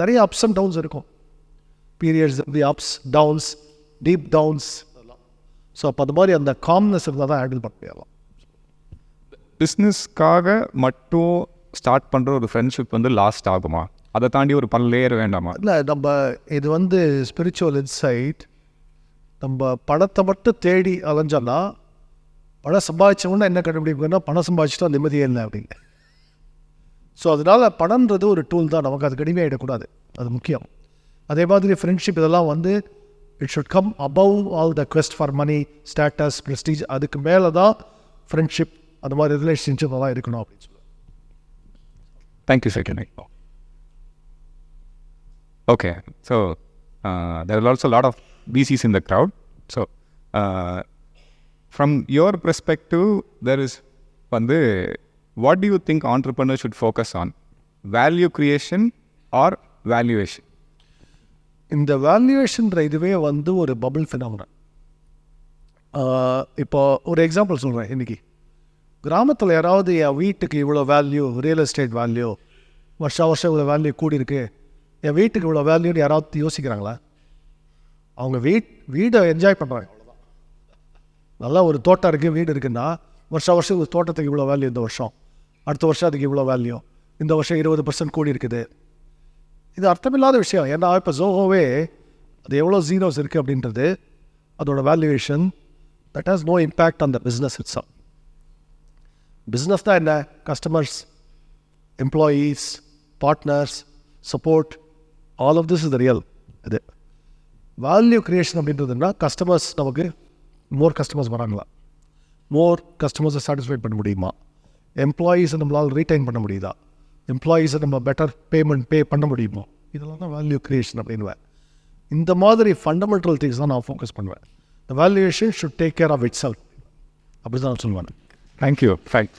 நிறைய அப்ஸ் அண்ட் டவுன்ஸ் இருக்கும். Periods the ups downs deep downs. So அப்போ அந்த மாதிரி அந்த காம்னஸ் இருந்தால் தான் ஹேண்டில் பண்ண முடியலாம். பிஸ்னஸ்க்காக மட்டும் ஸ்டார்ட் பண்ணுற ஒரு ஃப்ரெண்ட்ஷிப் வந்து லாஸ்ட் ஆகுமா? அதை தாண்டி ஒரு பல லேயர் வேண்டாமா? இல்லை, நம்ம இது வந்து ஸ்பிரிச்சுவல் இன்சைட். நம்ம பணத்தை மட்டும் தேடி அலைஞ்சோன்னா பணம் சம்பாதிச்சோம்னா என்ன கண்டுபிடிப்புன்னா பணம் சம்பாதிச்சிட்டா நிம்மதியே இல்லை அப்படிங்க. ஸோ அதனால் பணன்றது ஒரு டூல் தான், நமக்கு அது கடுமையாகிடக்கூடாது, அது முக்கியம். அதே மாதிரி ஃப்ரெண்ட்ஷிப் இதெல்லாம் வந்து it should come above all the quest for money, status, prestige. அதுக்கு மேலே தான் ஃப்ரெண்ட்ஷிப் அந்த மாதிரி ரிலேஷன்ஷிப் எல்லாம் இருக்கணும் அப்படின்னு சொல்லுவேன். Thank you sir. Can okay, so there are also a lot of VCs in the crowd. So from your perspective, there is வந்து what do you think entrepreneurs should focus on? Value creation or valuation? இந்த வேல்யூவேஷன்ற இதுவே வந்து ஒரு bubble phenomenon. இப்போ ஒரு example சொல்கிறேன். இன்றைக்கி கிராமத்தில் யாராவது என் வீட்டுக்கு இவ்வளோ வேல்யூ, ரியல் எஸ்டேட் வேல்யூ வருஷம் இவ்வளோ வேல்யூ கூடியிருக்கு, என் வீட்டுக்கு இவ்வளோ வேல்யூன்னு யாராவது யோசிக்கிறாங்களா? அவங்க வீடை என்ஜாய் பண்ணுறாங்க, அவ்வளோதான். நல்லா ஒரு தோட்டம் இருக்குது, வீடு இருக்குன்னா வருஷம் ஒரு தோட்டத்துக்கு இவ்வளோ வேல்யூ, இந்த வருஷம் அடுத்த வருஷம் அதுக்கு இவ்வளோ வேல்யூ, இந்த வருஷம் 20% கூடி இருக்குது. இது அர்த்தமில்லாத விஷயம். ஏன்னா இப்போ ஜோஹோவே அது எவ்வளோ ஜீரோஸ் இருக்குது அப்படின்றது அதோட valuation that has no impact on the business itself. Business தான் என்ன? Customers, employees, partners, support, all of this is the real. இது வேல்யூ க்ரியேஷன் அப்படின்றதுன்னா கஸ்டமர்ஸ், நமக்கு மோர் கஸ்டமர்ஸ் வராங்களா, மோர் கஸ்டமர்ஸை சாட்டிஸ்ஃபை பண்ண முடியுமா, எம்ப்ளாயீஸை நம்மளால் ரீட்டைன் பண்ண முடியுதா, எம்ப்ளாயீஸை நம்ம பெட்டர் பே பண்ண முடியுமோ, இதெல்லாம் தான் வேல்யூ க்ரியேஷன் அப்படின்னுவேன். இந்த மாதிரி ஃபண்டமெண்டல் திங்ஸ் தான் நான் ஃபோக்கஸ் பண்ணுவேன். The valuation should take care of itself, அப்படி தான் நான் சொல்லுவேன். தேங்க்யூ. ஃபைட்.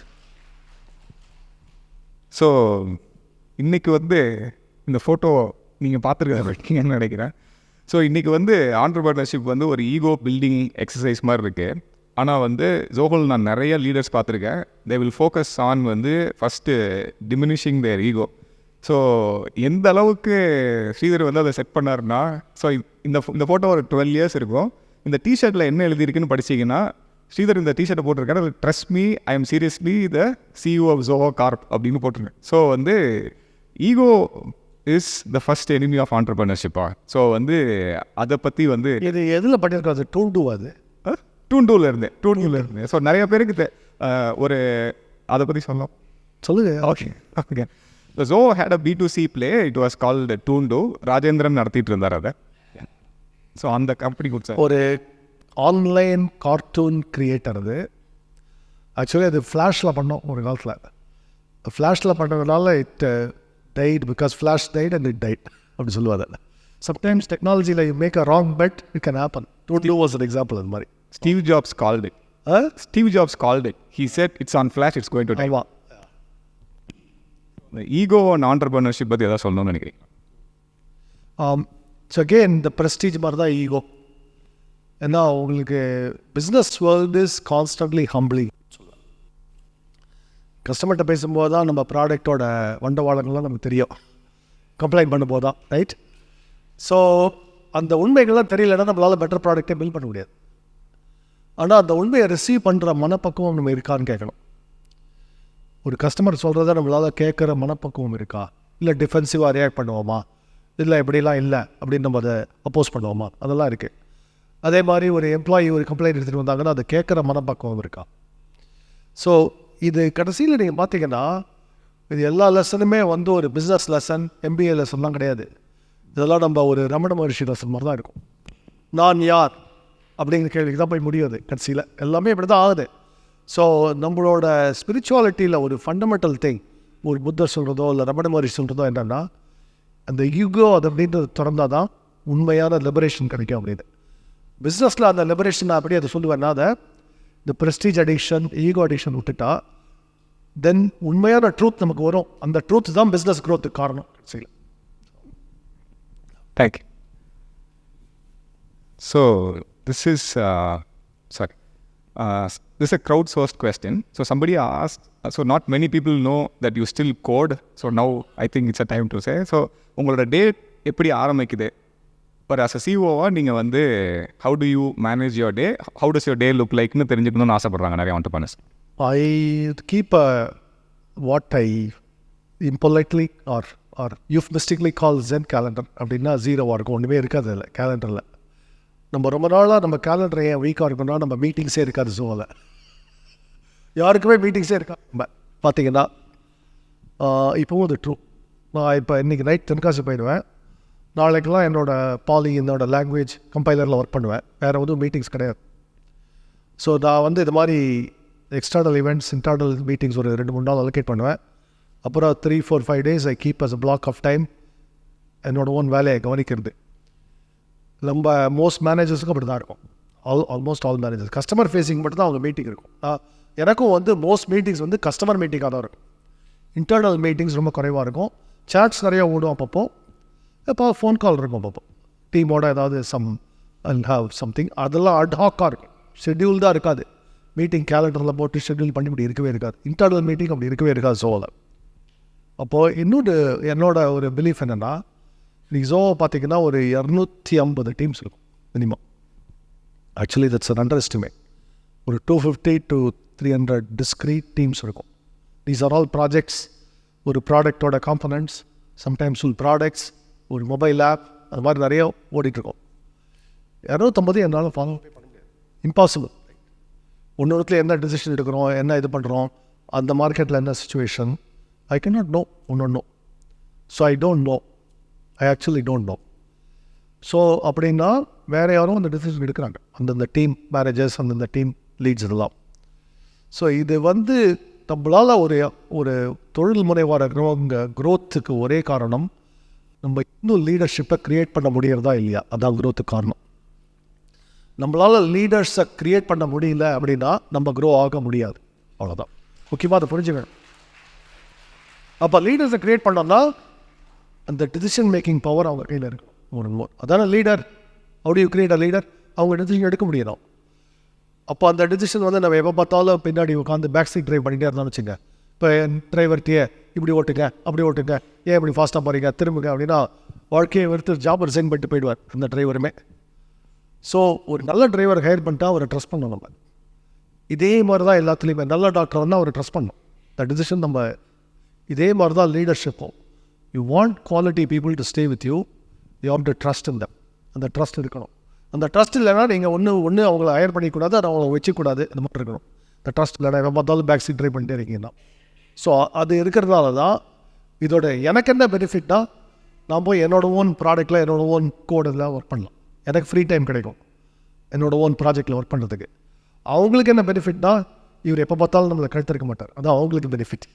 ஸோ இன்றைக்கி வந்து இந்த ஃபோட்டோ நீங்கள் பார்த்துருக்கீங்கன்னு நினைக்கிறேன். ஸோ இன்றைக்கி வந்து ஆண்டர்பிரினர்ஷிப் வந்து ஒரு ஈகோ பில்டிங் எக்ஸசைஸ் மாதிரி இருக்குது. ஆனால் வந்து ஜோஹோல் நான் நிறைய லீடர்ஸ் பார்த்துருக்கேன். தே வில் ஃபோக்கஸ் ஆன் வந்து ஃபஸ்ட்டு டிமினிஷிங் தேர் ஈகோ. ஸோ எந்த அளவுக்கு ஸ்ரீதர் வந்து அதை செட் பண்ணாருன்னா, ஸோ இந்த ஃபோட்டோ ஒரு 12 years இருக்கும். இந்த டிஷர்ட்டில் என்ன எழுதியிருக்குன்னு படிச்சிங்கன்னா, ஸ்ரீதர் இந்த டிஷர்ட்டை போட்டிருக்காரு, trust me, I am seriously the CEO of Zoho Corp அப்படின்னு போட்டிருக்கேன். ஸோ வந்து ego is the first enemy of ஆண்டர்பிரினர்ஷிப்பா. ஸோ வந்து அதை பற்றி வந்து இது எதில் பண்ணியிருக்கோம்? அது டூ அது டூண்டூவில் இருந்தேன். ஸோ நிறைய பேருக்கு ஒரு அதை பற்றி சொல்லலாம். சொல்லுங்க. Okay. Zoho had a B2C play. It was called Toondu. Rajendran நடத்திட்டு இருந்தார் அதை. ஸோ அந்த கம்பெனி கொடுத்த ஒரு ஆன்லைன் கார்ட்டூன் கிரியேட்டர். அது ஆக்சுவலி அது ஃப்ளாஷில் பண்ணோம் ஒரு காலத்தில். ஃப்ளாஷில் பண்ணுறதுனால it died because flash died and it died அப்படி சொல்லுவாங்க. சம்டைம்ஸ் டெக்னாலஜியில் you make a wrong bet, it can happen. Toondu was an example. அது மாதிரி Steve Jobs called it. He said it's on flash, it's going to die. The ego and entrepreneurship பற்றி எதாவது சொல்லணும்னு நினைக்கிறீங்க? So again இந்த prestige மாதிரி தான் ego. ஏன்னா உங்களுக்கு business world is constantly humbling. கஸ்டமர்கிட்ட பேசும்போது தான் நம்ம ப்ராடக்டோட வண்டவாளங்கள்லாம் நமக்கு தெரியும், கம்ப்ளைண்ட் பண்ணும்போது தான், ரைட்? ஸோ அந்த உண்மைகள்லாம் தெரியலன்னா நம்மளால் பெட்டர் ப்ராடக்டே பில்ட் பண்ண முடியாது. ஆனால் அந்த உண்மையை ரிசீவ் பண்ணுற மனப்பக்குவம் நம்ம இருக்கான்னு கேட்கணும். ஒரு கஸ்டமர் சொல்கிறத நம்மளால் கேட்குற மனப்பக்குவம் இருக்கா, இல்லை டிஃபென்சிவாக ரியாக்ட் பண்ணுவோமா, இல்லை இப்படிலாம் இல்லை அப்படின்னு நம்ம அதை அப்போஸ் பண்ணுவோமா, அதெல்லாம் இருக்குது. அதே மாதிரி ஒரு எம்ப்ளாயி ஒரு கம்ப்ளைண்ட் எடுத்துகிட்டு வந்தாங்கன்னா அதை கேட்குற மனப்பக்குவம் இருக்கா. ஸோ இது கடைசியில் நீங்கள் பார்த்தீங்கன்னா இது எல்லா லெசனுமே வந்து ஒரு பிஸ்னஸ் லெசன், MBA லெசன்லாம் கிடையாது. இதெல்லாம் நம்ம ஒரு ரமண மகர்ஷி லெசன் மாதிரி தான் இருக்கும். நான் யார் அப்படிங்கிற கேள்விக்கு தான் போய் முடியாது கடைசியில். எல்லாமே இப்படி தான் ஆகுது. ஸோ நம்மளோட ஸ்பிரிச்சுவாலிட்டியில் ஒரு ஃபண்டமெண்டல் திங், ஒரு புத்தர் சொல்கிறதோ இல்லை ரமண மகர்ஷி சொல்கிறதோ என்னென்னா, அந்த ஈகோ அது அப்படின்றது திறந்தால் தான் உண்மையான லிபரேஷன் கிடைக்கும் அப்படின்னு. பிஸ்னஸில் அந்த லிபரேஷன் நான் அப்படியே அதை சொல்லுவேன்னா, அதை இந்த ப்ரெஸ்டீஜ் அடிக்ஷன், ஈகோ அடிக்ஷன் விட்டுட்டா தென் உண்மையான ட்ரூத் நமக்கு வரும். அந்த ட்ரூத் தான் பிஸ்னஸ் க்ரோத்துக்கு காரணம் கடைசியில். Thank you. So this is a crowdsourced question. So somebody asked, so not many people know that you still code. So now I think it's a time to say. So உங்களோட டே எப்படி ஆரம்பிக்குது? ஒரு as a சிஓவாக நீங்கள் வந்து how do you manage your day, how does your day look likeன்னு தெரிஞ்சுக்கணும்னு ஆசைப்படுறாங்க நிறைய entrepreneurs. I keep what I impolitely or euphemistically call Zen calendar. அப்படின்னா ஜீரோவாக இருக்கும், ஒன்றுமே இருக்காது இல்லை கேலண்டரில். நம்ம ரொம்ப நாளாக நம்ம கேலண்டர் ஏன் வீக்காக இருக்கணும்னா நம்ம மீட்டிங்ஸே இருக்காது ஜோவில். யாருக்குமே மீட்டிங்ஸே இருக்காது. நம்ம பார்த்தீங்கன்னா இப்போவும் அது ட்ரூ. நான் இப்போ இன்றைக்கி நைட் தென்காசி போயிடுவேன். நாளைக்கெல்லாம் என்னோடய என்னோடய லாங்குவேஜ் கம்பைலரில் ஒர்க் பண்ணுவேன். வேறு எதுவும் மீட்டிங்ஸ் கிடையாது. ஸோ நான் வந்து இது மாதிரி எக்ஸ்டர்னல் ஈவெண்ட்ஸ் இன்டர்னல் மீட்டிங்ஸ் ஒரு 2-3 நாள் அலோகேட் பண்ணுவேன். அப்புறம் 3-4-5 days I keep as a block of time என்னோட ஓன் வேலையை கவனிக்கிறது. நம்ம மோஸ்ட் மேனேஜர்ஸுக்கும் அப்படி தான் இருக்கும். Almost all managers customer facing மட்டும் தான் அவங்க மீட்டிங் இருக்கும். எனக்கும் வந்து மோஸ்ட் மீட்டிங்ஸ் வந்து கஸ்டமர் மீட்டிங்காக தான் இருக்கும். இன்டர்னல் மீட்டிங்ஸ் ரொம்ப குறைவாக இருக்கும். சாட்ஸ் நிறையா ஓடும் அப்பப்போ. இப்போ ஃபோன் கால் இருக்கும் அப்பப்போ டீமோட ஏதாவது சம்திங். அதெல்லாம் அட்ஹாக்காக இருக்கும், ஷெட்யூல்டாக இருக்காது. மீட்டிங் கேலண்டரில் போட்டு ஷெட்யூல் பண்ணி இப்படி இருக்கவே இருக்காது. இன்டர்னல் மீட்டிங் அப்படி இருக்கவே இருக்காது ஜோவில். அப்போது இன்னொரு என்னோட ஒரு பிலீஃப் என்னென்னா, இன்றைக்கி ஜோவை பார்த்திங்கன்னா ஒரு 250 டீம்ஸ் இருக்கும் minimum. Actually that's an under estimate. ஒரு 250 to 300 டிஸ்க்ரீட் டீம்ஸ் இருக்கும். These are all projects. ஒரு ப்ராடக்டோட காம்பனன்ட்ஸ், சம்டைம்ஸ் ஃபுல் ப்ராடக்ட்ஸ், ஒரு மொபைல் ஆப், அது மாதிரி நிறைய ஓடிட்டுருக்கோம். 250 என்னால் ஃபாலோ பண்ண முடியாது, இம்பாசிபிள். ஒன்னொருத்தில் என்ன டிசிஷன் எடுக்கிறோம், என்ன இது பண்ணுறோம், அந்த மார்க்கெட்டில் என்ன situation, I can not know ஒன்று. So I don't know, I actually don't know. So அப்படின்னா வேறு யாரும் அந்த டிசிஷன் எடுக்கிறாங்க, அந்தந்த டீம் மேனேஜர்ஸ், அந்தந்த டீம் லீட்ஸ் இதெல்லாம். ஸோ இது வந்து நம்மளால் ஒரு தொழில் முனைவார க்ரோத்துக்கு ஒரே காரணம், நம்ம இன்னும் லீடர்ஷிப்பை க்ரியேட் பண்ண முடியறதா இல்லையா, அதான் க்ரோத்துக்கு காரணம். நம்மளால் லீடர்ஸை க்ரியேட் பண்ண முடியல அப்படின்னா நம்ம க்ரோ ஆக முடியாது. அவ்வளோதான் முக்கியமாக அதை புரிஞ்சுக்கணும். அப்போ லீடர்ஸை க்ரியேட் பண்ணோம்னா அந்த டிசிஷன் மேக்கிங் பவர் அவங்க கையில் இருக்கும். மோர் அதான leader. How do you create a leader? அவங்க டிசிஷன் எடுக்க முடியணும். அப்போ அந்த டிசிஷன் வந்து நம்ம எப்போ பார்த்தாலும் பின்னாடி உட்காந்து பேக் சீட் ட்ரைவ் பண்ணிகிட்டே இருந்தாலும் வச்சுங்க. இப்போ என் டிரைவர்கிட்டயே இப்படி ஓட்டுங்க, அப்படி ஓட்டுங்க, ஏன் இப்படி ஃபாஸ்ட்டாக போகிறீங்க, திரும்புங்க அப்படின்னா வாழ்க்கையை வெறுத்து ஜாப் ரிசைன் பண்ணிட்டு போயிடுவார் அந்த டிரைவருமே. ஸோ ஒரு நல்ல டிரைவர் ஹையர் பண்ணிட்டா அவரை ட்ரஸ்ட் பண்ணணும். நம்ம இதே மாதிரி தான் எல்லாத்துலேயுமே நல்ல டாக்டர் வந்து அவரை ட்ரஸ்ட் பண்ணணும். இந்த டிசிஷன் நம்ம இதே மாதிரி தான் லீடர்ஷிப்பும். You want quality people to stay with you, you have to trust in them. அந்த ட்ரஸ்ட் இருக்கணும். அந்த ட்ரஸ்ட் இல்லைனா நீங்கள் ஒன்று அவங்கள ஹையர் பண்ணிக்கூடாது, அதை அவங்கள வச்சுக்கூடாது, அந்த மாதிரி இருக்கணும். இந்த ட்ரஸ்ட் இல்லைனா எப்போ பார்த்தாலும் பேக் சீட் ட்ரை பண்ணிட்டே இருக்கீங்கன்னா. ஸோ அது இருக்கிறதால தான் இதோட எனக்கு என்ன பெனிஃபிட்னா, நான் போய் என்னோடய ஓன் ப்ராடக்டில் என்னோட ஓன் கோடில் ஒர்க் பண்ணலாம். எனக்கு ஃப்ரீ டைம் கிடைக்கும் என்னோடய ஓன் ப்ராஜெக்டில் ஒர்க் பண்ணுறதுக்கு. அவங்களுக்கு என்ன பெனிஃபிட்னா, இவர் எப்போ பார்த்தாலும் நம்மளை கழுத்திருக்க மாட்டார், அதான் அவங்களுக்கு பெனிஃபிட்.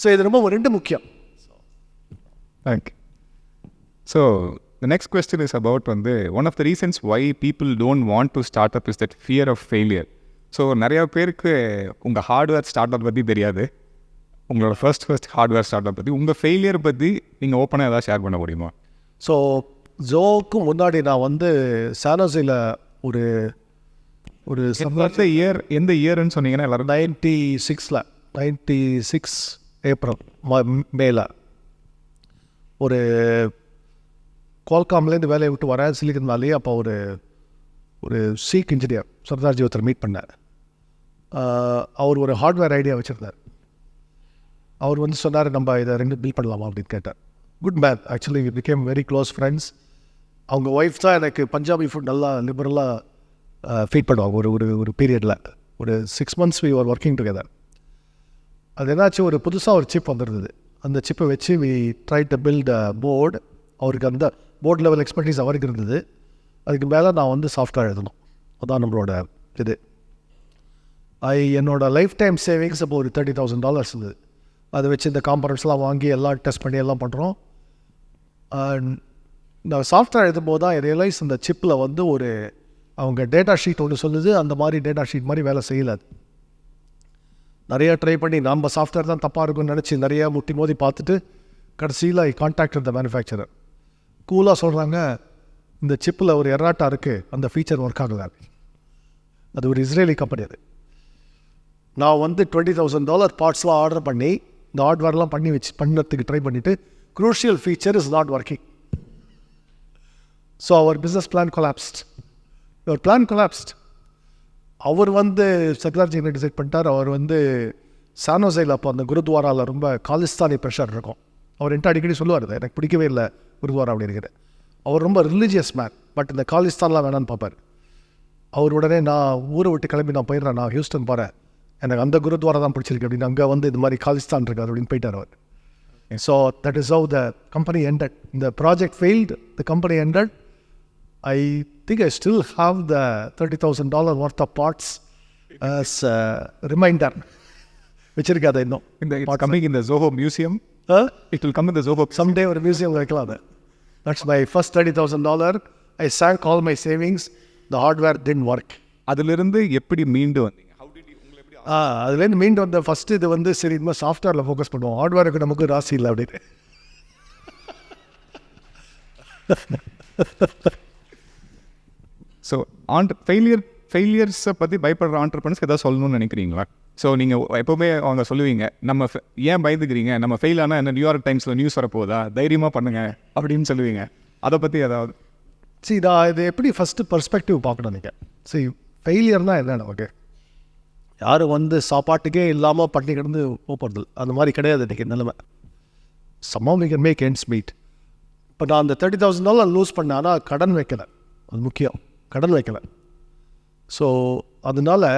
ஸோ இது ரொம்ப 2 முக்கியம். Thank you. So the next question is about வந்து one of the reasons why people don't want to start up is that fear of failure. So நிறையா பேருக்கு உங்கள் ஹார்ட்வேர் ஸ்டார்ட் அப் பற்றி தெரியாது, உங்களோட ஃபர்ஸ்ட் ஹார்ட்வேர் ஸ்டார்ட் அப் பற்றி, உங்கள் failure பற்றி நீங்கள் ஓப்பனாக ஏதாவது ஷேர் பண்ண முடியுமா? ஸோ ஜோவுக்கு முன்னாடி நான் வந்து சானோசியில் ஒரு இயர், எந்த இயர்ன்னு சொன்னீங்கன்னா எல்லாரும் 96 ஏப்ரல் மேல ஒரு குவால்காம்லேருந்து வேலையை விட்டு வரேன் சிலிக்கன் வேலி. அப்போ ஒரு சீக் இன்ஜினியர் சர்தார்ஜி ஒருத்தர் மீட் பண்ணார். அவர் ஒரு ஹார்ட்வேர் ஐடியா வச்சுருந்தார். அவர் வந்து சொன்னார், நம்ம இதை 2 பில் பண்ணலாமா அப்படின்னு கேட்டார். Good man, actually we became very close friends. அவங்க ஒய்ஃப் தான் எனக்கு பஞ்சாபி ஃபுட் நல்லா லிபரலாக ஃபீட் பண்ணுவாங்க. ஒரு பீரியடில் ஒரு 6 months we were working together. அது என்னாச்சு, ஒரு புதுசாக ஒரு சிப் வந்துருந்தது. அந்த சிப்பை வச்சு we try to build a board. அவருக்கு அந்த போர்ட் லெவல் எக்ஸ்பர்டீஸ் அவருக்கு இருந்தது. அதுக்கு மேலே நான் வந்து சாஃப்ட்வேர் எழுதணும். அதான் நம்மளோட இது. என்னோடய லைஃப் டைம் சேவிங்ஸ் அப்போ ஒரு $30,000 இருந்தது. அதை வச்சு இந்த காம்பனன்ட்ஸ்லாம் வாங்கி எல்லாம் டெஸ்ட் பண்ணி எல்லாம் பண்ணுறோம். நான் சாஃப்ட்வேர் எழுதும்போது தான் ரியலைஸ் இந்த சிப்பில் வந்து அவங்க டேட்டா ஷீட் ஒன்று சொல்லுது, அந்த மாதிரி டேட்டா ஷீட் மாதிரி வேலை செய்யலை. நிறையா ட்ரை பண்ணி நம்ம சாஃப்ட்வேர் தான் தப்பாக இருக்கும்னு நினச்சி நிறையா முட்டி மோதி பார்த்துட்டு கடைசியில் ஐ கான்டாக்டட் த மேனுஃபேக்சரர். கூலாக சொல்கிறாங்க, இந்த சிப்பில் ஒரு எராட்டா இருக்குது, அந்த ஃபீச்சர் ஒர்க் ஆகலை. அது ஒரு இஸ்ரேலி கம்பெனி. அது நான் வந்து $20,000 பார்ட்ஸ்லாம் ஆர்டர் பண்ணி இந்த ஹார்ட்வேர்லாம் பண்ணதுக்கு ட்ரை பண்ணிவிட்டு crucial feature is not working. So our business plan collapsed. Our plan collapsed. Our வந்து சக்கரார்ஜினை டிசைட் பண்ணிட்டார். அவர் வந்து சானோசையில் அப்போ அந்த குருத்வாராவில் ரொம்ப காலிஸ்தானி ப்ரெஷர் இருக்கும். அவர் என்கிட்ட அடிக்கடி சொல்லுவார், எனக்கு பிடிக்கவே இல்லை குருத்வாரா அப்படி இருக்குது. அவர் ரொம்ப ரிலீஜியஸ் மேன், பட் இந்த காலிஸ்தான்லாம் வேணான்னு பார்ப்பார். அவர் உடனே நான் ஊரை விட்டு கிளம்பி நான் போயிடுறேன், நான் ஹியூஸ்டன் போகிறேன், எனக்கு அந்த குருத்வாரா தான் பிடிச்சிருக்கு அப்படின்னு அங்கே வந்து இது மாதிரி காலிஸ்தான் இருக்காது அப்படின்னு போயிட்டார் அவர். So that is how the company ended. இந்த project failed, the company ended. I think I still have the $30,000 worth of parts as a reminder. வச்சிருக்காது இன்னும். It's coming in the Zoho museum. It will come in the Zoho. Someday ஒரு museum வைக்கலாம் அது. That's my first $30,000. I sank all my savings. The hardware didn't work. அதிலிருந்து எப்படி மீண்டு வந்தீங்க? How did you உங்களை எப்படி அதுலேருந்து மீண்டு வந்த ஃபஸ்ட்டு இது வந்து சரி இந்த மாதிரி சாஃப்ட்வேரில் ஃபோக்கஸ் பண்ணுவோம், ஹார்ட்வேருக்கு நமக்கு ராசி இல்லை அப்படின்னு. ஸோ ஃபெயிலியர்ஸை பற்றி பயப்படுற ஆண்டர்பிரனர்ஸ்க்கு ஏதாவது சொல்லணும்னு நினைக்கிறீங்களா? ஸோ நீங்கள் எப்போவுமே அவங்க சொல்லுவீங்க, நம்ம ஏன் பயந்துக்கிறீங்க, நம்ம ஃபெயில் ஆனால் என்ன நியூயார்க் டைம்ஸில் நியூஸ் வரப்போகுதா, தைரியமாக பண்ணுங்க அப்படின்னு சொல்லுவீங்க. அதை பற்றி ஏதாவது? சரி, நான் இது எப்படி ஃபஸ்ட்டு பர்ஸ்பெக்டிவ் பார்க்கணும். நீங்கள் சரி ஃபெயிலியர்னால் என்ன நமக்கு? யாரும் வந்து சாப்பாட்டுக்கே இல்லாமல் பட்டி கிடந்து போகிறது அந்த மாதிரி கிடையாது இன்றைக்கி நிலைமை. somehow we can make ends meet. இப்போ நான் அந்த $30,000 லூஸ் பண்ணேன், ஆனால் கடன் வைக்கலை, அது முக்கியம். கடன் வைக்கலை. ஸோ அதனால்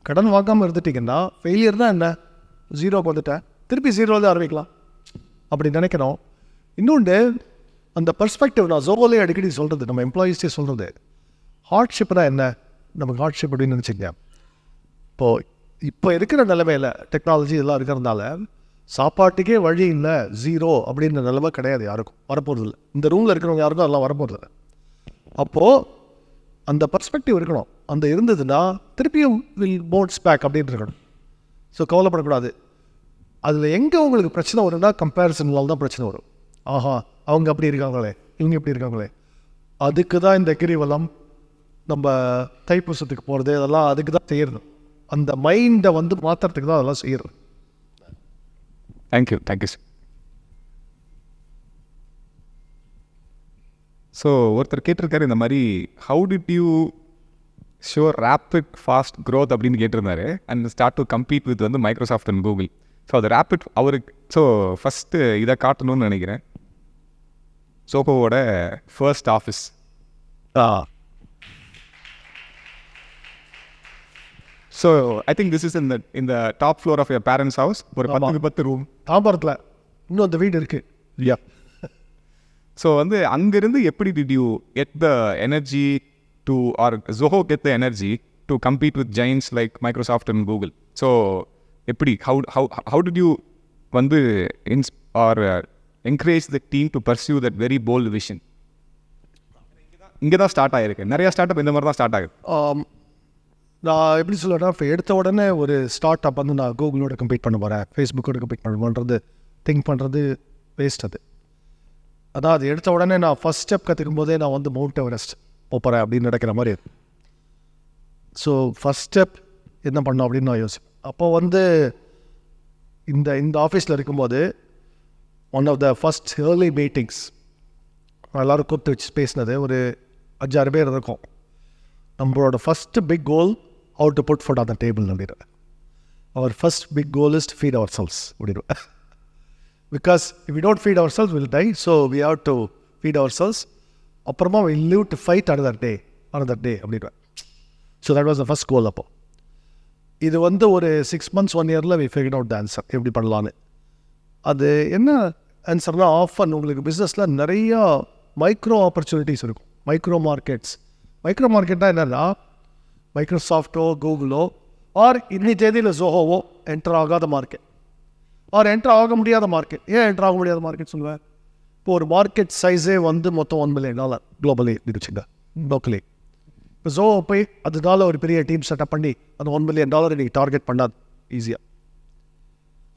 கடன் வாங்காமல் இருந்துட்டிங்கன்னா ஃபெயிலியர் தான் என்ன, ஜீரோக்கு வந்துட்டேன், திருப்பி ஜீரோவில் தான் ஆரம்பிக்கலாம் அப்படி நினைக்கிறோம். இன்னொன்று அந்த பர்ஸ்பெக்டிவ் நான் ஜோகோலே அடிக்கடி சொல்கிறது, நம்ம எம்ப்ளாயீஸ்டே சொல்கிறது, ஹார்ட்ஷிப்னா என்ன, நமக்கு ஹார்ட்ஷிப் அப்படின்னு நினச்சிங்க. இப்போ இருக்கிற நிலைமையில் டெக்னாலஜி இதெல்லாம் இருக்கிறதுனால சாப்பாட்டுக்கே வழி இல்லை, ஜீரோ அப்படின்ற நிலைமை கிடையாது, யாருக்கும் வரப்போகிறது இல்லை. இந்த ரூமில் இருக்கிறவங்க யாருக்கும் அதெல்லாம் வரப்போகிறது இல்லை. அப்போது அந்த பர்ஸ்பெக்டிவ் இருக்கணும். அந்த இருந்ததுன்னா திருப்பியும் வில் போன்ஸ் பேக் அப்படின்னு இருக்கணும். ஸோ கவலைப்படக்கூடாது. அதில் எங்கே உங்களுக்கு பிரச்சனை வரும்னா கம்பேரிசனால் தான் பிரச்சனை வரும். ஆஹா அவங்க அப்படி இருக்காங்களே, இவங்க எப்படி இருக்காங்களே. அதுக்கு தான் இந்த கிரிவலம், நம்ம தைப்பூசத்துக்கு போகிறது, அதெல்லாம் அதுக்கு தான் செய்யறது. அந்த மைண்டை வந்து மாற்றுறதுக்கு தான் அதெல்லாம் செய்யறது. Thank you sir. ஸோ ஒருத்தர் கேட்டிருக்காரு இந்த மாதிரி, how did you show rapid fast growth அப்படின்னு கேட்டிருந்தாரு, and start to compete with வந்து மைக்ரோசாஃப்ட் அண்ட் கூகுள். ஸோ அது ரேப்பிட் அவருக்கு. ஸோ ஃபஸ்ட்டு இதை காட்டணும்னு நினைக்கிறேன். சோகோவோட first office. So I think this is இந்த top floor of your parents house. ஒரு 10 ரூம் தாம்பரத்தில் இன்னும் அந்த வீடு இருக்குது. யா. ஸோ வந்து அங்கேருந்து எப்படி did you get the energy to, or Zoho get the energy to compete with giants like Microsoft and Google? So எப்படி ஹவு டிட் யூ வந்து or encourage the team to pursue that very bold vision? இங்கே தான் start ஆகிருக்கு. நிறையா start up இந்த மாதிரி தான் start ஆகுது. நான் எப்படி சொல்லுவேன்னா, இப்போ எடுத்த உடனே ஒரு ஸ்டார்ட் அப் வந்து நான் கூகுளோட கம்பீட் பண்ண போகிறேன், ஃபேஸ்புக்கோட கம்பீட் பண்ணுறது திங்க் பண்ணுறது வேஸ்ட். அதான் அது எடுத்த உடனே நான் ஃபஸ்ட் ஸ்டெப் கற்றுக்கும் போதே நான் வந்து மவுண்ட் எவரெஸ்ட் போகிறேன் அப்படின்னு நடக்கிற மாதிரி. ஸோ ஃபஸ்ட் ஸ்டெப் என்ன பண்ணோம் அப்படின்னு நான் யோசிப்பேன். அப்போ வந்து இந்த ஆஃபீஸில் இருக்கும்போது one of the first early meetings எல்லோரும் கூப்பிட்டு வச்சு பேசினது ஒரு 5-6 பேர் இருக்கும். நம்மளோட first big goal, how to put food on the table அப்படின்னு. Our first big goal is to feed ourselves அப்படின்னு. Because if we don't feed ourselves will die. So we have to feed ourselves. அப்புறமா we live to fight another day அப்படின்னு. So that was the first கோல். அப்போ இது வந்து ஒரு 6 months 1 year we figured out the answer எப்படி பண்ணலான்னு. அது என்ன ஆன்சர்னால், ஆஃபன் உங்களுக்கு பிஸ்னஸில் நிறையா மைக்ரோ ஆப்பர்ச்சுனிட்டிஸ் இருக்கும், மைக்ரோ மார்க்கெட்ஸ். மைக்ரோ மார்க்கெட்டாக என்னன்னா, மைக்ரோசாஃப்டோ கூகுளோ ஆர் இன்னி தேதியில் ஜோஹோவோ என்டர் ஆகாத மார்க்கெட், ஆர் என்டர் ஆக முடியாத மார்க்கெட். ஏன் என்டர் ஆக முடியாத மார்க்கெட் சொல்லுவேன்? இப்போ ஒரு மார்க்கெட் சைஸே வந்து மொத்தம் $1 million குளோபலி இருக்குச்சுங்க, லோக்கலி. இப்போ ஜோஹோ போய் அதனால ஒரு பெரிய டீம் செட்டப் பண்ணி அந்த $1 million இன்றைக்கி டார்கெட் பண்ணாது ஈஸியாக.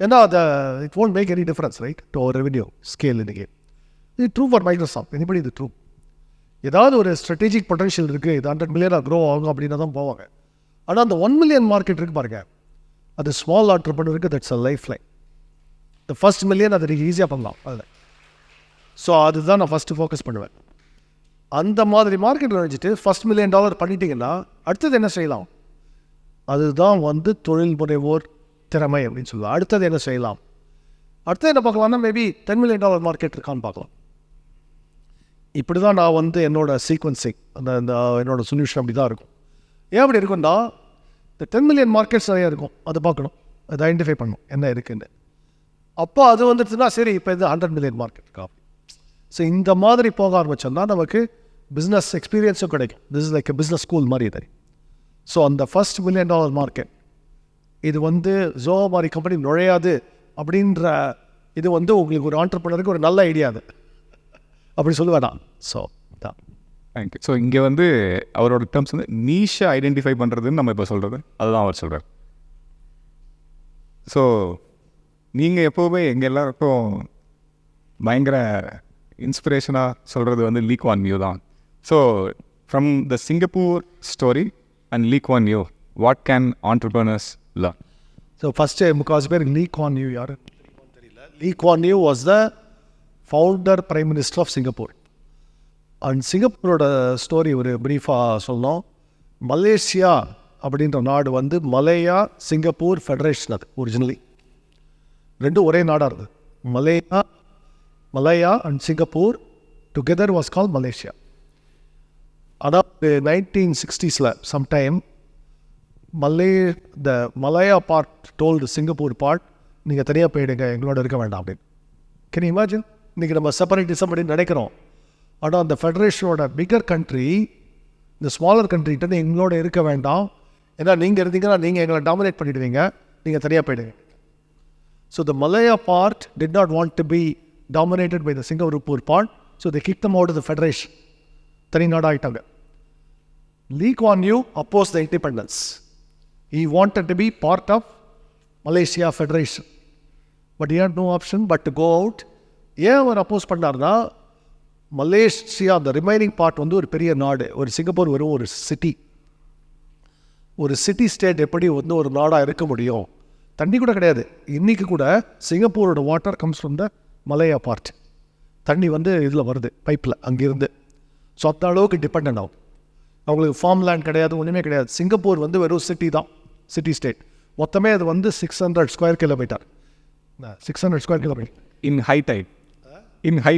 ஏன்னா அதை it won't make any difference right to our revenue scale. இன்றைக்கி இது ட்ரூ ஃபார் மைக்ரோசாஃப்ட், எனிபடி இது ட்ரூ. ஏதாவது ஒரு ஸ்ட்ராட்டஜிக் பொட்டன்ஷியல் இருக்குது, இது 100 million க்ரோ ஆகும் அப்படின்னா தான் போவாங்க. ஆனால் அந்த 1 million மார்க்கெட் இருக்குது பாருங்க, அது ஸ்மால் ஆண்டர்ப்ரனருக்கு தட்ஸ் அ லைஃப் லைன். இந்த ஃபர்ஸ்ட் $1 million அதை நீங்கள் ஈஸியாக பண்ணலாம் அதில். ஸோ அதுதான் நான் ஃபஸ்ட்டு ஃபோக்கஸ் பண்ணுவேன். அந்த மாதிரி மார்க்கெட்டில் நுழைஞ்சிட்டு $1 million பண்ணிட்டீங்கன்னா அடுத்தது என்ன செய்யலாம்? அதுதான் வந்து தொழில் முனைவோர் திறமை அப்படின்னு சொல்லுவாங்க. அடுத்தது என்ன செய்யலாம்? அடுத்தது என்ன பார்க்கலாம்னா மேபி $10 million மார்க்கெட் இருக்கான்னு பார்க்கலாம். இப்படி தான் நான் வந்து என்னோட சீக்வன்சிங் அந்த என்னோட சொல்யூஷன் அப்படி தான் இருக்கும். ஏன் அப்படி இருக்குன்னா இந்த 10 million மார்க்கெட்ஸ் நிறையா இருக்கும், அதை பார்க்கணும், அதை ஐடென்டிஃபை பண்ணணும் என்ன இருக்குன்னு. அப்போ அது வந்துடுச்சுன்னா சரி இப்போ இது 100 million மார்க்கெட் இருக்கா. ஸோ இந்த மாதிரி போக ஆரம்பித்தோம்னா நமக்கு பிஸ்னஸ் எக்ஸ்பீரியன்ஸும் கிடைக்கும். This is like business school மாதிரி இது. ஸோ அந்த $1 million மார்க்கெட் இது வந்து ஜோஹோ மாதிரி கம்பெனி நுழையாது அப்படின்ற இது வந்து உங்களுக்கு ஒரு ஆண்டர்ப்ரனருக்கு ஒரு நல்ல ஐடியா அது அப்படி சொல்லுவேன். ஸோ தான் தேங்க்யூ. ஸோ இங்கே வந்து அவரோட டேர்ம்ஸ் வந்து நீஷை ஐடென்டிஃபை பண்ணுறதுன்னு நம்ம இப்போ சொல்கிறது அதுதான் அவர் சொல்கிறார். ஸோ நீங்கள் எப்போவுமே எங்கள் எல்லாருக்கும் பயங்கர இன்ஸ்பிரேஷனாக சொல்கிறது வந்து லீ குவான் யூ தான். So from the Singapore story and Lee Kuan Yew what can entrepreneurs learn? So first முக்கால்வாசி பேர் லீ குவான் யூ யாரு தெரியல. Lee Kuan Yew was the founder prime minister of Singapore. And சிங்கப்பூரோட story ஒரு ப்ரீஃபாக சொல்லணும். Malaysia அப்படின்ற நாடு வந்து மலேயா சிங்கப்பூர் ஃபெடரேஷன், அது ஒரிஜினலி ரெண்டும் ஒரே நாடாக இருந்தது. Malaya and Singapore together was call Malaysia. அதாவது 1960s சம்டைம் த Malaya part told Singapore part நீங்கள் தனியாக போயிடுங்க, எங்களோட இருக்க வேண்டாம் அப்படின்னு. Can you imagine? இன்றைக்கி நம்ம செப்பரேட்டிசம் அப்படின்னு நினைக்கிறோம். ஆனால் அந்த ஃபெடரேஷனோட பிகர் கண்ட்ரி இந்த ஸ்மாலர் கண்ட்ரிகிட்ட எங்களோட இருக்க வேண்டாம், ஏன்னா நீங்கள் இருந்தீங்கன்னா நீங்கள் எங்களை டாமினேட் பண்ணிவிடுவீங்க, நீங்கள் தனியாக போயிடுங்க. So the Malaya part did not want to be dominated by the Singapore part, so they kick them out of the federation, தனி நாடாகிட்டாங்க. Lee Kuan Yew opposed the independence. He wanted to be part of Malaysia Federation. But he had no option but to go out. ஏன் அவர் அப்போஸ் பண்ணார்னா Malaysia அந்த remaining part வந்து ஒரு பெரிய நாடு, ஒரு சிங்கப்பூர் வெறும் ஒரு சிட்டி, ஒரு சிட்டி ஸ்டேட் எப்படி வந்து ஒரு நாடாக இருக்க முடியும்? தண்ணி கூட கிடையாது. இன்றைக்கி கூட சிங்கப்பூரோட water comes from the Malaya part. தண்ணி வந்து இதில் வருது பைப்பில் அங்கேருந்து. ஸோ அந்த அளவுக்கு டிபெண்ட் ஆகும். அவங்களுக்கு ஃபார்ம் லேண்ட் கிடையாது, ஒன்றுமே கிடையாது. சிங்கப்பூர் வந்து வெறும் சிட்டி தான், சிட்டி ஸ்டேட். மொத்தமே அது வந்து 600 square kilometre. 600 square kilometre in high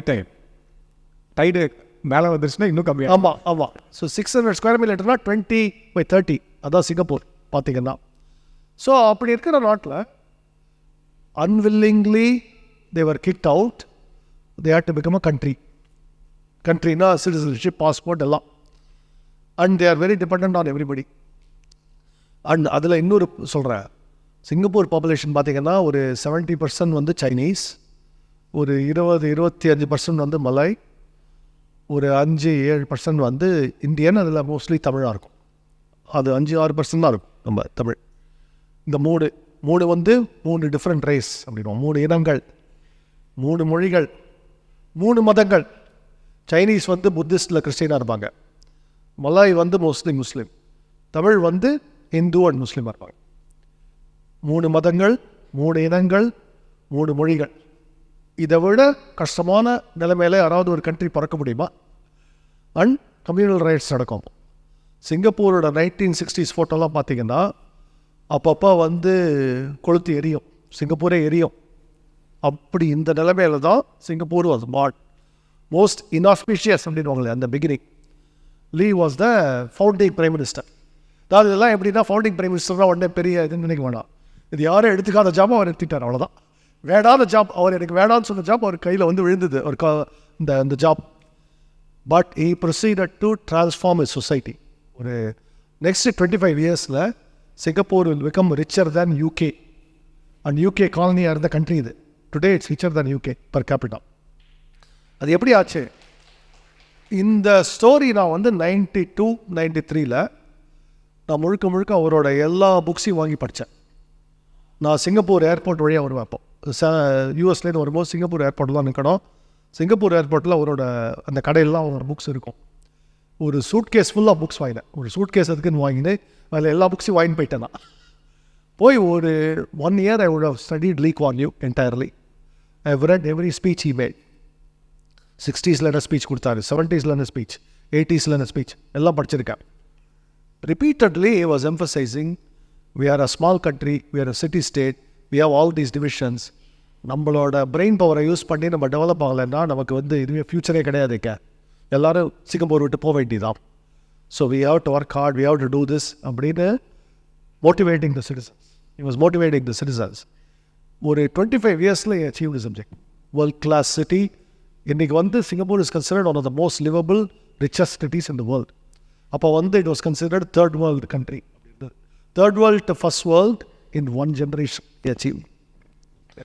tide tide மேலே வந்துருச்சுன்னா இன்னும் கம்மியாக. ஆமாம். ஸோ 600 ஸ்கொயர் மீட்டர்னா 20/30 அதான் சிங்கப்பூர் பார்த்தீங்கன்னா. ஸோ அப்படி இருக்கிற நாட்டில் unwillingly they were kicked out. They had to become a கண்ட்ரினா சிட்டிசன்ஷிப், பாஸ்போர்ட் எல்லாம். And they are very depend on everybody. And அதில் இன்னொரு சொல்கிறேன், சிங்கப்பூர் பாப்புலேஷன் பார்த்திங்கன்னா ஒரு 70% வந்து சைனீஸ், ஒரு 20-25% வந்து மலை, ஒரு 5-7% வந்து இந்தியன், அதில் மோஸ்ட்லி தமிழாக இருக்கும். அது 5-6% தான் இருக்கும் நம்ம தமிழ். இந்த மூணு வந்து 3 டிஃப்ரெண்ட் ரேஸ் அப்படின்வோம், 3 இனங்கள், 3 மொழிகள், 3 மதங்கள். சைனீஸ் வந்து புத்திஸ்டில் கிறிஸ்டினாக இருப்பாங்க, மலாய் வந்து மோஸ்ட்லி முஸ்லீம், தமிழ் வந்து இந்து அண்ட் முஸ்லீமாக இருப்பாங்க. 3 மதங்கள், 3 இனங்கள், 3 மொழிகள். இதை விட கஷ்டமான நிலைமையில யாராவது ஒரு கண்ட்ரி பிறக்க முடியுமா? அண்ட் கம்யூனல் ரைட்ஸ் நடக்கும். சிங்கப்பூரோட 1960s ஃபோட்டோலாம் பார்த்தீங்கன்னா அப்பப்போ வந்து கொளுத்து எரியும், சிங்கப்பூரே எரியும். அப்படி இந்த நிலைமையில தான் Singapore was born. Most inauspicious அப்படின்வாங்களே அந்த beginning. Lee was the founding prime minister. அதாவது இதெல்லாம் எப்படின்னா ஃபவுண்டிங் பிரைம் மினிஸ்டர்னால் உடனே பெரிய இதுன்னு நினைக்க வேண்டாம். இது யாரும் எடுத்துக்காத ஜாப் அவர் எடுத்துட்டார், அவ்வளோதான். வேடாத ஜாப், அவர் எனக்கு வேடான்னு சொன்ன ஜாப் அவர் கையில் வந்து விழுந்தது, ஒரு இந்த job. But he proceeded to transform his society. ஒரு நெக்ஸ்ட் 25 இயர்ஸில் Singapore will become richer than UK. And UK காலனியாக இருந்த கண்ட்ரி இது. Today it's richer than UK per capita. அது எப்படி ஆச்சு? இந்த ஸ்டோரி நான் வந்து 92-93 நான் முழுக்க அவரோட எல்லா புக்ஸையும் வாங்கி படித்தேன். நான் சிங்கப்பூர் ஏர்போர்ட் வழியாக வருவேன். அப்போ யூஎஸ்லேருந்து வரும்போது சிங்கப்பூர் ஏர்போர்ட்டில் தான் நிற்கணும். சிங்கப்பூர் ஏர்போர்ட்டில் அவரோட அந்த கடையிலலாம் அவரோட புக்ஸ் இருக்கும். ஒரு சூட்கேஸ் ஃபுல்லாக புக்ஸ் வாங்கினேன். ஒரு சூட்கேஸ் அதுக்குன்னு வாங்கினேன். அதில் எல்லா புக்ஸையும் வாங்கி போயிட்டேன். நான் போய் ஒரு 1 year I would have studied Lee Kuan Yew entirely. I have read every speech he made. 60s என்ன ஸ்பீச் கொடுத்தாரு, 70s என்ன ஸ்பீச், 80s ஸ்பீச் எல்லாம் படிச்சிருக்கேன். Repeatedly he was emphasizing, we are a small country, we are a city state, we have all these divisions. நம்மளோட brain பவரை use பண்ணி நம்ம develop ஆகலைன்னா நமக்கு இதுவே ஃப்யூச்சரே கிடையாதுக்க. எல்லோரும் சிங்கப்பூர் விட்டு போக வேண்டியதான். So we have to work hard, we have to do this அப்படின்னு motivating the citizens. He was motivating the citizens. ஒரு 25 yearsல he achieved his objective. World class city. இன்னைக்கு Singapore is considered one of the most livable, richest cities in the world. அப்போ it was considered third world country. Third world to first world in one generation he achieved.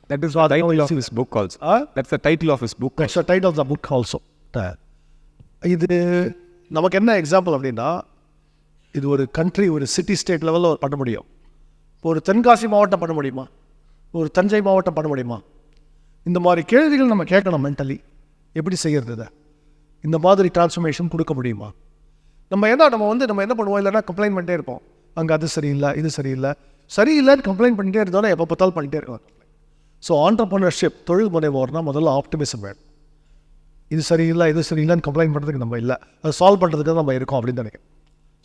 That is the title of his book also. That's the title of his book. That's the title of the book also. இது நமக்கு என்ன example அப்படின்னா, இது ஒரு country, ஒரு city state லெவலில் பண்ண முடியும். இப்போ ஒரு தென்காசி மாவட்டம் பண்ண முடியுமா, ஒரு தஞ்சை மாவட்டம் பண்ண முடியுமா? இந்த மாதிரி கேள்விகள் நம்ம கேட்கணும். மென்டலி எப்படி செய்கிறது, இதை இந்த மாதிரி டிரான்ஸ்ஃபர்மேஷன் கொடுக்க முடியுமா? நம்ம என்ன பண்ணுவோம், இல்லைன்னா கம்ப்ளைண்ட் பண்ணிட்டே இருப்போம். அங்கே அது சரியில்லை, இது சரியில்லைன்னு கம்ப்ளைண்ட் பண்ணிட்டே இருந்தோன்னா எப்போ பார்த்தாலும் பண்ணிட்டே இருக்கலாம். ஸோ ஆண்டர்ப்ரனர்ஷிப், தொழில் முனைவோர்னா முதல்ல ஆப்டிமிசம் வேணும். இது சரியில்லைன்னு கம்ப்ளைண்ட் பண்ணுறதுக்கு நம்ம இல்லை, அதை சால்வ் பண்ணுறதுக்கு நம்ம இருக்கோம் அப்படின்னு நினைக்கிறேன்.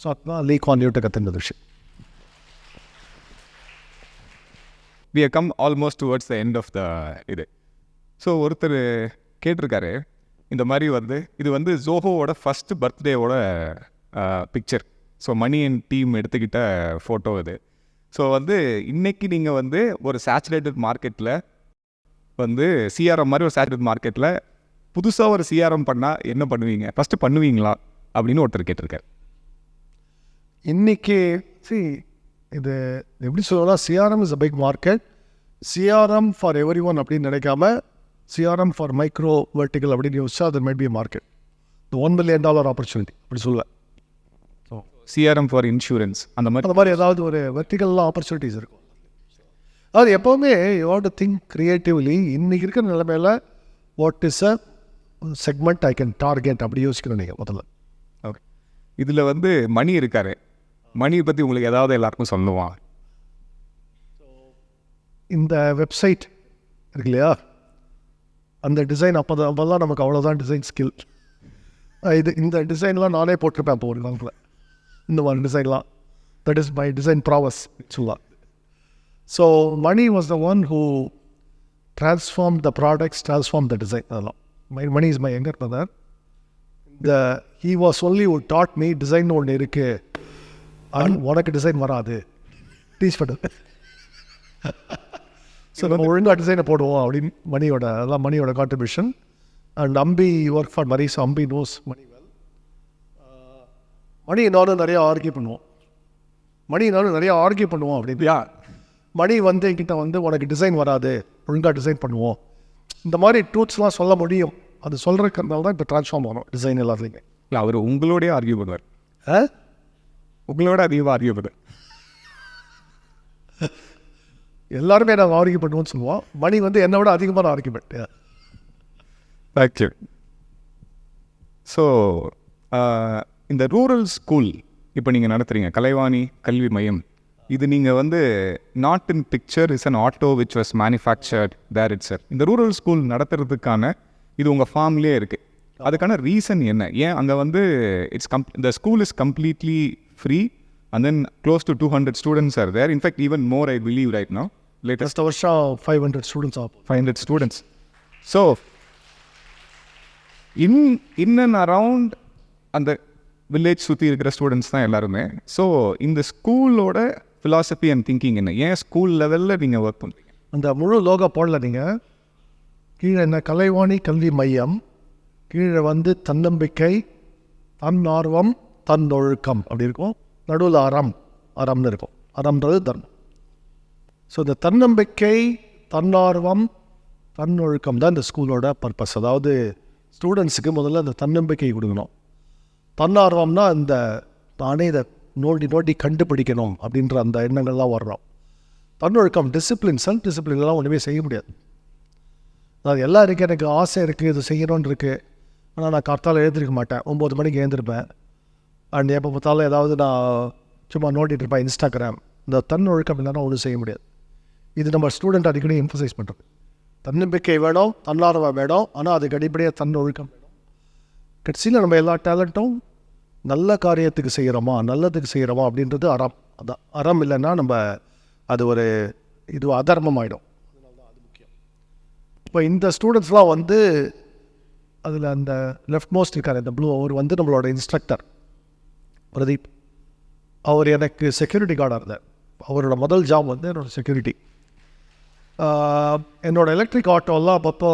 ஸோ அதுதான் குவான் யூட்ட கற்றுன விஷயம். We have come almost towards the end of the இது. ஸோ ஒருத்தர் கேட்டிருக்காரு, இந்த மாதிரி இது ஜோஹோவோட ஃபஸ்ட்டு பர்த்டேவோட picture. So Mani and team எடுத்துக்கிட்ட ஃபோட்டோ இது. ஸோ இன்றைக்கி நீங்கள் ஒரு சேச்சுரேட்டட் மார்க்கெட்டில் சிஆர்எம் மாதிரி ஒரு சேச்சுரேட்டட் மார்க்கெட்டில் புதுசாக ஒரு சிஆர்எம் பண்ணால் என்ன பண்ணுவீங்க, ஃபஸ்ட்டு பண்ணுவீங்களா அப்படின்னு ஒருத்தர் கேட்டிருக்காரு. இன்றைக்கி இது எப்படி சொல்லலாம், CRM is a big market. CRM for every one அப்படின்னு நினைக்காம சிஆர்எம் ஃபார் மைக்ரோ வெர்டிகல் அப்படின்னு யோசிச்சா அது mad be market. the $1 million opportunity அப்படி சொல்லுவேன். சிஆர்எம் ஃபார் இன்சூரன்ஸ் அந்த மாதிரி ஏதாவது ஒரு வெர்டிகல்லாம் ஆப்பர்ச்சுனிட்டிஸ் இருக்கும். அது எப்போவுமே you have to think creatively. இன்றைக்கி இருக்கிற நிலைமையில் what is a segment I can target அப்படி யோசிக்கணும் நீங்கள் முதல்ல. ஓகே, இதில் மணி இருக்காரு, மணியை பற்றி உங்களுக்கு ஏதாவது எல்லாருக்கும் சொல்லுவான். இந்த வெப்சைட் இருக்கு இல்லையா, அந்த டிசைன் அப்போதான் நமக்கு அவ்வளோதான் டிசைன் ஸ்கில். இந்த டிசைன்லாம் நானே போட்டிருப்பேன் அப்போ ஒரு காலத்தில். இந்த மாதிரி டிசைன்லாம் that is my design prowess சொல்லலாம். So Mani was the one who transformed the products, transformed the design. Money is my younger brother. He was only who taught me design ஒன்று இருக்கு, உனக்கு டிசைன் வராது, டீச் பண்ணு. ஸோ நம்ம ஒழுங்காக டிசைனை போடுவோம் அப்படின்னு மணியோட கான்ட்ரிபியூஷன். And Ambi work for Mani, so Ambi knows Mani well. Mani என்னாலும் நிறையா ஆர்கியூ பண்ணுவோம் அப்படின்யா. மணி என்கிட்ட உனக்கு டிசைன் வராது, ஒழுங்காக டிசைன் பண்ணுவோம், இந்த மாதிரி ட்ரூத்ஸ்லாம் சொல்ல முடியும். அது சொல்கிறதுனால தான் இப்போ ட்ரான்ஸ்ஃபார்ம் ஆகணும் டிசைன் எல்லாத்துலேயுமே. இல்லை, அவர் உங்களோடய ஆர்கியூ பண்ணுவார், உங்களோட அதிகமாக ஆர்கியூ பண்ணுவார். எல்லாருமே நாங்கள் ஆர்கியூ பண்ணுவோம்னு சொல்லுவோம். மணி என்னை விட அதிகமான ஆர்கியூமெண்ட். தேங்க்யூ. ஸோ இந்த ரூரல் ஸ்கூல் இப்போ நீங்கள் நடத்துகிறீங்க, கலைவாணி கல்வி மையம். இது நீங்கள் not in picture is an auto which was manufactured there it sir. இந்த ரூரல் ஸ்கூல் நடத்துறதுக்கான இது உங்கள் ஃபார்ம்லேயே இருக்குது. அதுக்கான ரீசன் என்ன? ஏன் அங்கே இந்த school is completely free and then close to 200 students are there. In fact, even more I believe right now. Latest வருஷம் 500 students are 500 students. So in and around அந்த வில்லேஜ் சுற்றி இருக்கிற ஸ்டூடெண்ட்ஸ் தான் எல்லாருமே. ஸோ இந்த ஸ்கூலோட ஃபிலாசபி அண்ட் திங்கிங் என்ன? ஏன் ஸ்கூல் லெவலில் நீங்கள் ஒர்க் பண்ணுறீங்க? அந்த முழு லோகோ போடல நீங்கள். கீழே என்ன, கலைவாணி கல்வி மையம், கீழே தன்னம்பிக்கை, தன்னார்வம், தன்னொழுக்கம் அப்படி இருக்கும். நடுவில் அறம்னு இருக்கும். அறம்ன்றது தர்மம். ஸோ இந்த தன்னம்பிக்கை, தன்னார்வம், தன்னொழுக்கம் தான் இந்த ஸ்கூலோட பர்பஸ். அதாவது ஸ்டூடெண்ட்ஸுக்கு முதல்ல அந்த தன்னம்பிக்கை கொடுக்கணும். தன்னார்வம்னா இந்த நானே இதை நோண்டி கண்டுபிடிக்கணும் அப்படின்ற அந்த எண்ணங்கள்லாம் வர்றோம். தன்னொழுக்கம், டிசிப்ளின், செல்ஃப் டிசிப்ளின்லாம் ஒன்றுமே செய்ய முடியாது. அது எல்லாம் இருக்குது, எனக்கு ஆசை இருக்குது, இது செய்யணும்னு இருக்குது. ஆனால் நான் கார்த்தால் எழுந்திருக்க மாட்டேன், 9 மணிக்கு எழுந்திருப்பேன். அண்ட் எப்போ பார்த்தாலும் ஏதாவது நான் சும்மா நோண்டிட்டு இருப்பேன், இன்ஸ்டாகிராம். இந்த தன்னொழுக்கம் இல்லைன்னா ஒன்றும் செய்ய முடியாது. இது நம்ம ஸ்டூடெண்ட் அடிக்கடி எம்ஃபசைஸ் பண்ணுறது. தன்னம்பிக்கை வேணும், தன்னார்வம் வேணும், ஆனால் அதுக்கு அடிப்படையாக தன்னொழுக்கம் வேணும். கடைசியில் நம்ம எல்லா டேலண்ட்டும் நல்ல காரியத்துக்கு செய்கிறோமா, நல்லதுக்கு செய்கிறோமா அப்படின்றது அறம். அதான் அறம் இல்லைன்னா நம்ம அது ஒரு இது அதர்மம் ஆகிடும். அது முக்கியம். இப்போ இந்த ஸ்டூடெண்ட்ஸ்லாம் வந்து அதில் அந்த லெஃப்ட் மோஸ்ட் இருக்கார் இந்த ப்ளூ, அவர் வந்து நம்மளோட இன்ஸ்ட்ரக்டர் பிரதீப். அவர் எனக்கு செக்யூரிட்டி கார்டாக இருந்தார். அவரோட முதல் ஜாப் வந்து என்னோட செக்யூரிட்டி. என்னோடய எலக்ட்ரிக் ஆட்டோலாம் அப்பப்போ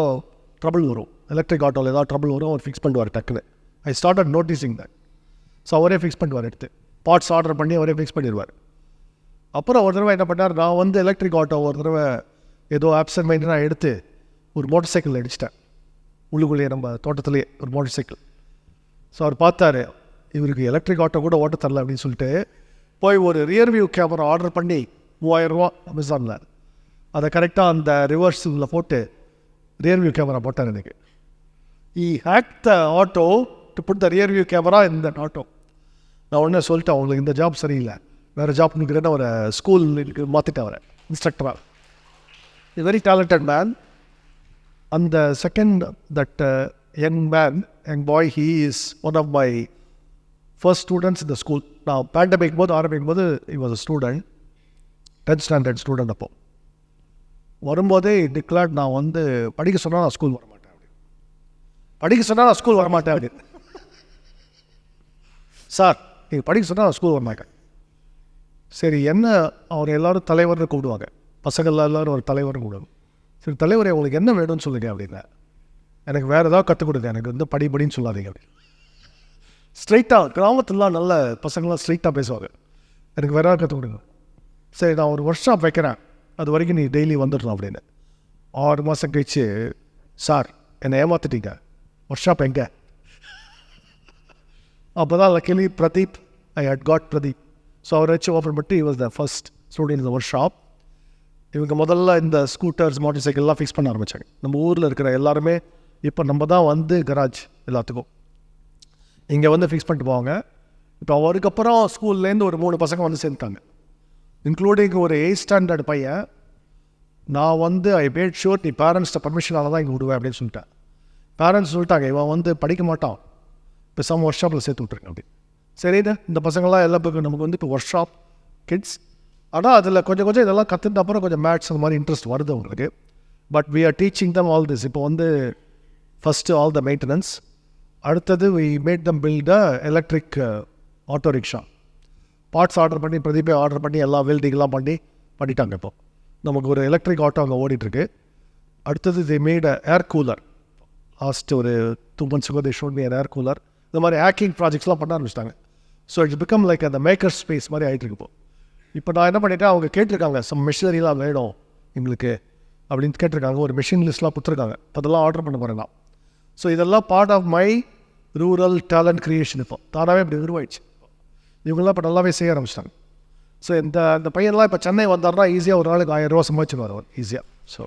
ட்ரபிள் வரும். எலக்ட்ரிக் ஆட்டோவில் ஏதாவது ட்ரபிள் வரும், அவர் ஃபிக்ஸ் பண்ணுவார் டக்குன்னு. I started noticing that. So அவரே ஃபிக்ஸ் பண்ணுவார், எடுத்து பார்ட்ஸ் ஆர்டர் பண்ணி அவரே ஃபிக்ஸ் பண்ணிடுவார். அப்புறம் ஒரு தடவை என்ன பண்ணார், நான் வந்து எலக்ட்ரிக் ஆட்டோ ஒரு தடவை ஏதோ ஆப்சன்ட் மைண்டாக எடுத்து ஒரு மோட்டர் சைக்கிள் அடிச்சிட்டேன். உள்ளுக்குள்ளேயே நம்ம தோட்டத்துலேயே ஒரு மோட்டர் சைக்கிள். ஸோ அவர் பார்த்தாரு, இவருக்கு எலக்ட்ரிக் ஆட்டோ கூட ஓட்ட தரல அப்படின்னு சொல்லிட்டு போய் ஒரு ரியர் வியூ கேமரா ஆர்டர் பண்ணி 3000 ரூபா அமேசானில் அதை கரெக்டாக அந்த ரிவர்ஸில் போட்டு ரியர் வியூ கேமரா போட்டார் எனக்கு. He hack the auto to put the rear view camera in that auto. நான் உடனே சொல்லிட்டேன், அவங்களுக்கு இந்த ஜாப் சரியில்லை, வேறு ஜாப் நிற்கிறேன்னு ஒரு ஸ்கூல் மாற்றிட்டேன் அவரை இன்ஸ்ட்ரக்டராக. He very talented man. அந்த second that young boy, he is one of my first students இந்த ஸ்கூல். நான் பேண்டமிக் போது ஆரம்பிக்கும் போது he was a student, 10th standard student. அப்போ வரும்போதே டிக்ளேர்ட், நான் வந்து படிக்க சொன்னால் நான் ஸ்கூல் வரமாட்டேன் அப்படி, படிக்க சொன்னால் நான் ஸ்கூல் வரமாட்டேன் அப்படி. சார் நீங்கள் படிக்க சொன்னால் நான் ஸ்கூல் வரமாட்டேன். சரி என்ன, அவர் எல்லோரும் தலைவர்னு கூப்பிடுவாங்க, பசங்கள் எல்லோரும் ஒரு தலைவர்னு கூப்பிடுவாங்க. சரி தலைவரே உங்களுக்கு என்ன வேணும்னு சொல்லுங்க அப்படின்னா, எனக்கு வேறு ஏதாவது கற்றுக் கொடுங்க, எனக்கு வந்து படின்னு சொல்லாதீங்க அப்படி. ஸ்ட்ரைட்டாக கிராமத்துலாம் நல்ல பசங்களாம் ஸ்ட்ரைட்டாக பேசுவாங்க, எனக்கு வேறு ஏதாவது கற்றுக் கொடுங்க. சரி நான் ஒரு ஒர்க் ஷாப் வைக்கிறேன், அது வரைக்கும் நீ டெய்லி வந்துடணும் அப்படின்னு. 6 மாதம் கழிச்சு, சார் என்னை ஏமாற்றிட்டீங்க, ஒர்க் ஷாப் எங்கே? அப்போ தான் luckily Pradeep, I had got Pradeep. So அவரை வச்சு ஓப்பன் பண்ணிட்டு he was the first student in the workshop. இவங்க முதல்ல இந்த ஸ்கூட்டர்ஸ் மோட்டர் சைக்கிள்லாம் ஃபிக்ஸ் பண்ண ஆரம்பித்தாங்க. நம்ம ஊரில் இருக்கிற எல்லாருமே இப்போ நம்ம தான் வந்து கராஜ் எல்லாத்துக்கும் இங்கே வந்து ஃபிக்ஸ் பண்ணிட்டு போவாங்க. இப்போ அவருக்கப்புறம் ஸ்கூல்லேருந்து ஒரு 3 பசங்க வந்து சேர்ந்துட்டாங்க, இன்க்ளூடிங் ஒரு 8th ஸ்டாண்டர்ட் பையன். நான் வந்து ஐ மேட் ஷூர் நீ பேரண்ட்ஸ்கிட்ட பர்மிஷனால தான் இங்கே விடுவேன் அப்படின்னு சொல்லிட்டேன். பேரண்ட்ஸ் சொல்லிட்டாங்க, இவன் வந்து படிக்க மாட்டான், இப்போ சம் ஒர்க் ஷாப்பில் சேர்த்து விட்ருங்க அப்படி. சரிண்ணே, இந்த பசங்களாம் எல்லா பக்கம் நமக்கு வந்து இப்போ ஒர்க் ஷாப் கிட்ஸ், ஆனால் அதில் கொஞ்சம் கொஞ்சம் இதெல்லாம் கற்றுட்டு அப்புறம் கொஞ்சம் மேத்ஸ் அந்த மாதிரி இன்ட்ரெஸ்ட் வருது அவங்களுக்கு. But we are teaching them all this. இப்போ வந்து ஃபஸ்ட்டு ஆல் த மெயின்டெனன்ஸ், அடுத்தது we made them build a electric auto rickshaw. Parts order பண்ணி பிரதீபே ஆர்டர் பண்ணி எல்லா வெல்டிங்லாம் பண்ணிட்டாங்க. இப்போ நமக்கு ஒரு எலக்ட்ரிக் ஆட்டோ அங்கே ஓடிட்டுருக்கு. அடுத்தது the made a air cooler. Last ஒரு 2 months ago they showed me an air cooler. இந்த மாதிரி ஹேக்கிங் ப்ராஜெக்ட்ஸ்லாம் பண்ண ஆரம்பிச்சிட்டாங்க. ஸோ இட்ஸ் பிகம் லைக் அந்த மேக்கர் ஸ்பேஸ் மாதிரி ஆகிட்டுருக்கு. இப்போ நான் என்ன பண்ணிட்டேன், அவங்க கேட்டிருக்காங்க சம் மிஷினரிலாம் வேணும் எங்களுக்கு அப்படின்னு கேட்டிருக்காங்க. ஒரு மிஷின் லிஸ்ட்லாம் கொடுத்துருக்காங்க, அதெல்லாம் ஆர்டர் பண்ண போகிறேன் நான். ஸோ இதெல்லாம் part of my rural talent creation. இப்போ தானாகவே இப்படி உருவாயிடுச்சு. இவங்கெல்லாம் இப்போ நல்லாவே செய்ய ஆரம்பிச்சிட்டாங்க. ஸோ இந்த பையன்லாம் இப்போ சென்னை வந்தார்னா ஈஸியாக ஒரு நாளுக்கு 1000 ரூபா சம்பாதிச்சுருவார் அவர் ஈஸியாக. So